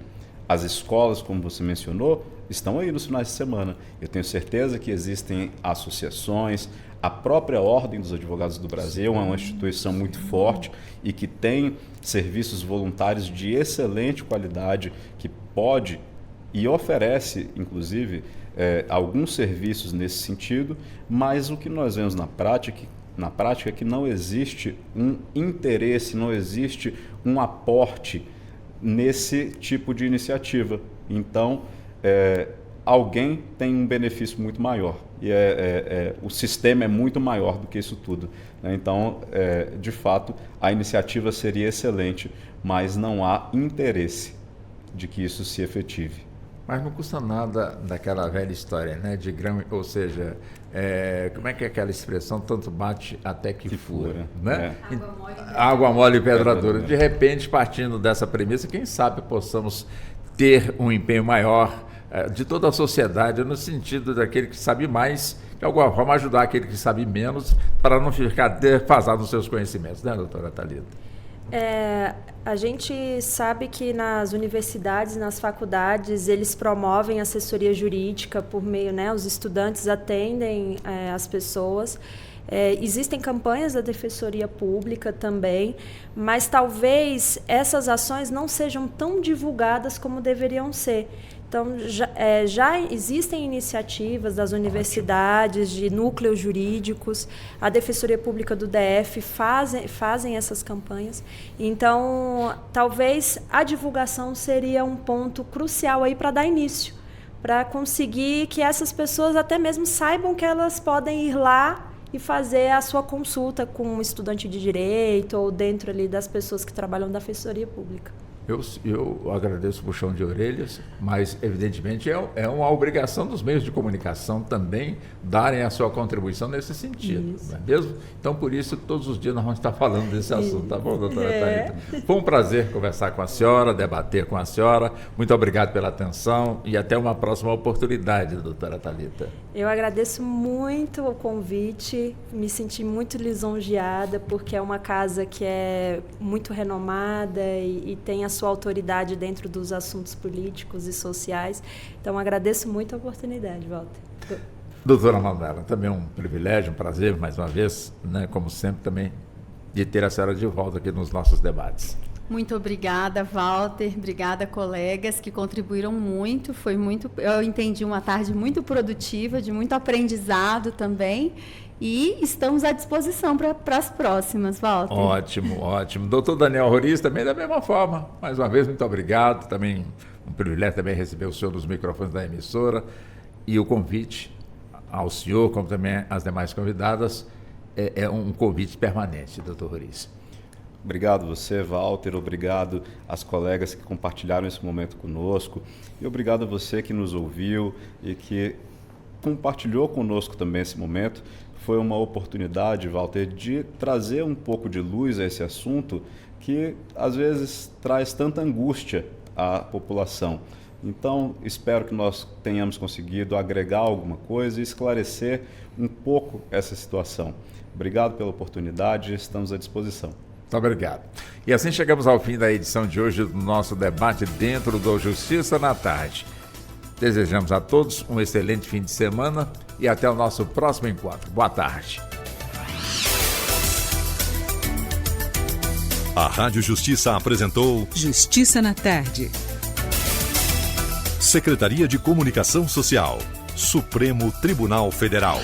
As escolas, como você mencionou, estão aí nos finais de semana. Eu tenho certeza que existem associações, a própria Ordem dos Advogados do Brasil é uma instituição muito forte e que tem serviços voluntários de excelente qualidade, que pode e oferece, inclusive, alguns serviços nesse sentido, mas o que nós vemos na prática é que não existe um interesse, não existe um aporte nesse tipo de iniciativa. Então, alguém tem um benefício muito maior e o sistema é muito maior do que isso tudo, né? Então, de fato, a iniciativa seria excelente, mas não há interesse de que isso se efetive. Mas não custa nada daquela velha história, né? De grão, ou seja, como é que é aquela expressão? Tanto bate até que fura, né? Água mole e pedra dura. De repente, partindo dessa premissa, quem sabe possamos ter um empenho maior de toda a sociedade, no sentido daquele que sabe mais, de alguma forma ajudar aquele que sabe menos, para não ficar defasado nos seus conhecimentos, né, doutora Thalita? A gente sabe que nas universidades, nas faculdades, eles promovem assessoria jurídica por meio, né, os estudantes atendem as pessoas. Existem campanhas da Defensoria Pública também, mas talvez essas ações não sejam tão divulgadas como deveriam ser. Então, já existem iniciativas das universidades, de núcleos jurídicos, a Defensoria Pública do DF fazem essas campanhas. Então, talvez a divulgação seria um ponto crucial aí para dar início, para conseguir que essas pessoas até mesmo saibam que elas podem ir lá e fazer a sua consulta com um estudante de direito ou dentro ali das pessoas que trabalham da Defensoria Pública. Eu agradeço o puxão de orelhas, mas evidentemente é uma obrigação dos meios de comunicação também darem a sua contribuição nesse sentido, não é mesmo? Então, por isso, todos os dias nós vamos estar falando desse assunto, tá bom, doutora Thalita? Foi um prazer conversar com a senhora, debater com a senhora. Muito obrigado pela atenção e até uma próxima oportunidade, doutora Thalita. Eu agradeço muito o convite, me senti muito lisonjeada, porque é uma casa que é muito renomada e tem a sua autoridade dentro dos assuntos políticos e sociais. Então, agradeço muito a oportunidade, Walter. Doutora Manuela, também um privilégio, um prazer, mais uma vez, né, como sempre, também, de ter a senhora de volta aqui nos nossos debates. Muito obrigada, Walter. Obrigada, colegas, que contribuíram muito. Eu entendi uma tarde muito produtiva, de muito aprendizado também. E estamos à disposição para as próximas, Walter. Ótimo, ótimo. Doutor Daniel Roriz, também da mesma forma. Mais uma vez, muito obrigado. Também um privilégio também receber o senhor nos microfones da emissora. E o convite ao senhor, como também às demais convidadas, é um convite permanente, doutor Roriz. Obrigado você, Walter, obrigado às colegas que compartilharam esse momento conosco e obrigado a você que nos ouviu e que compartilhou conosco também esse momento. Foi uma oportunidade, Walter, de trazer um pouco de luz a esse assunto que às vezes traz tanta angústia à população. Então, espero que nós tenhamos conseguido agregar alguma coisa e esclarecer um pouco essa situação. Obrigado pela oportunidade, estamos à disposição. Muito obrigado. E assim chegamos ao fim da edição de hoje do nosso debate dentro do Justiça na Tarde. Desejamos a todos um excelente fim de semana e até o nosso próximo encontro. Boa tarde. A Rádio Justiça apresentou Justiça na Tarde. Secretaria de Comunicação Social, Supremo Tribunal Federal.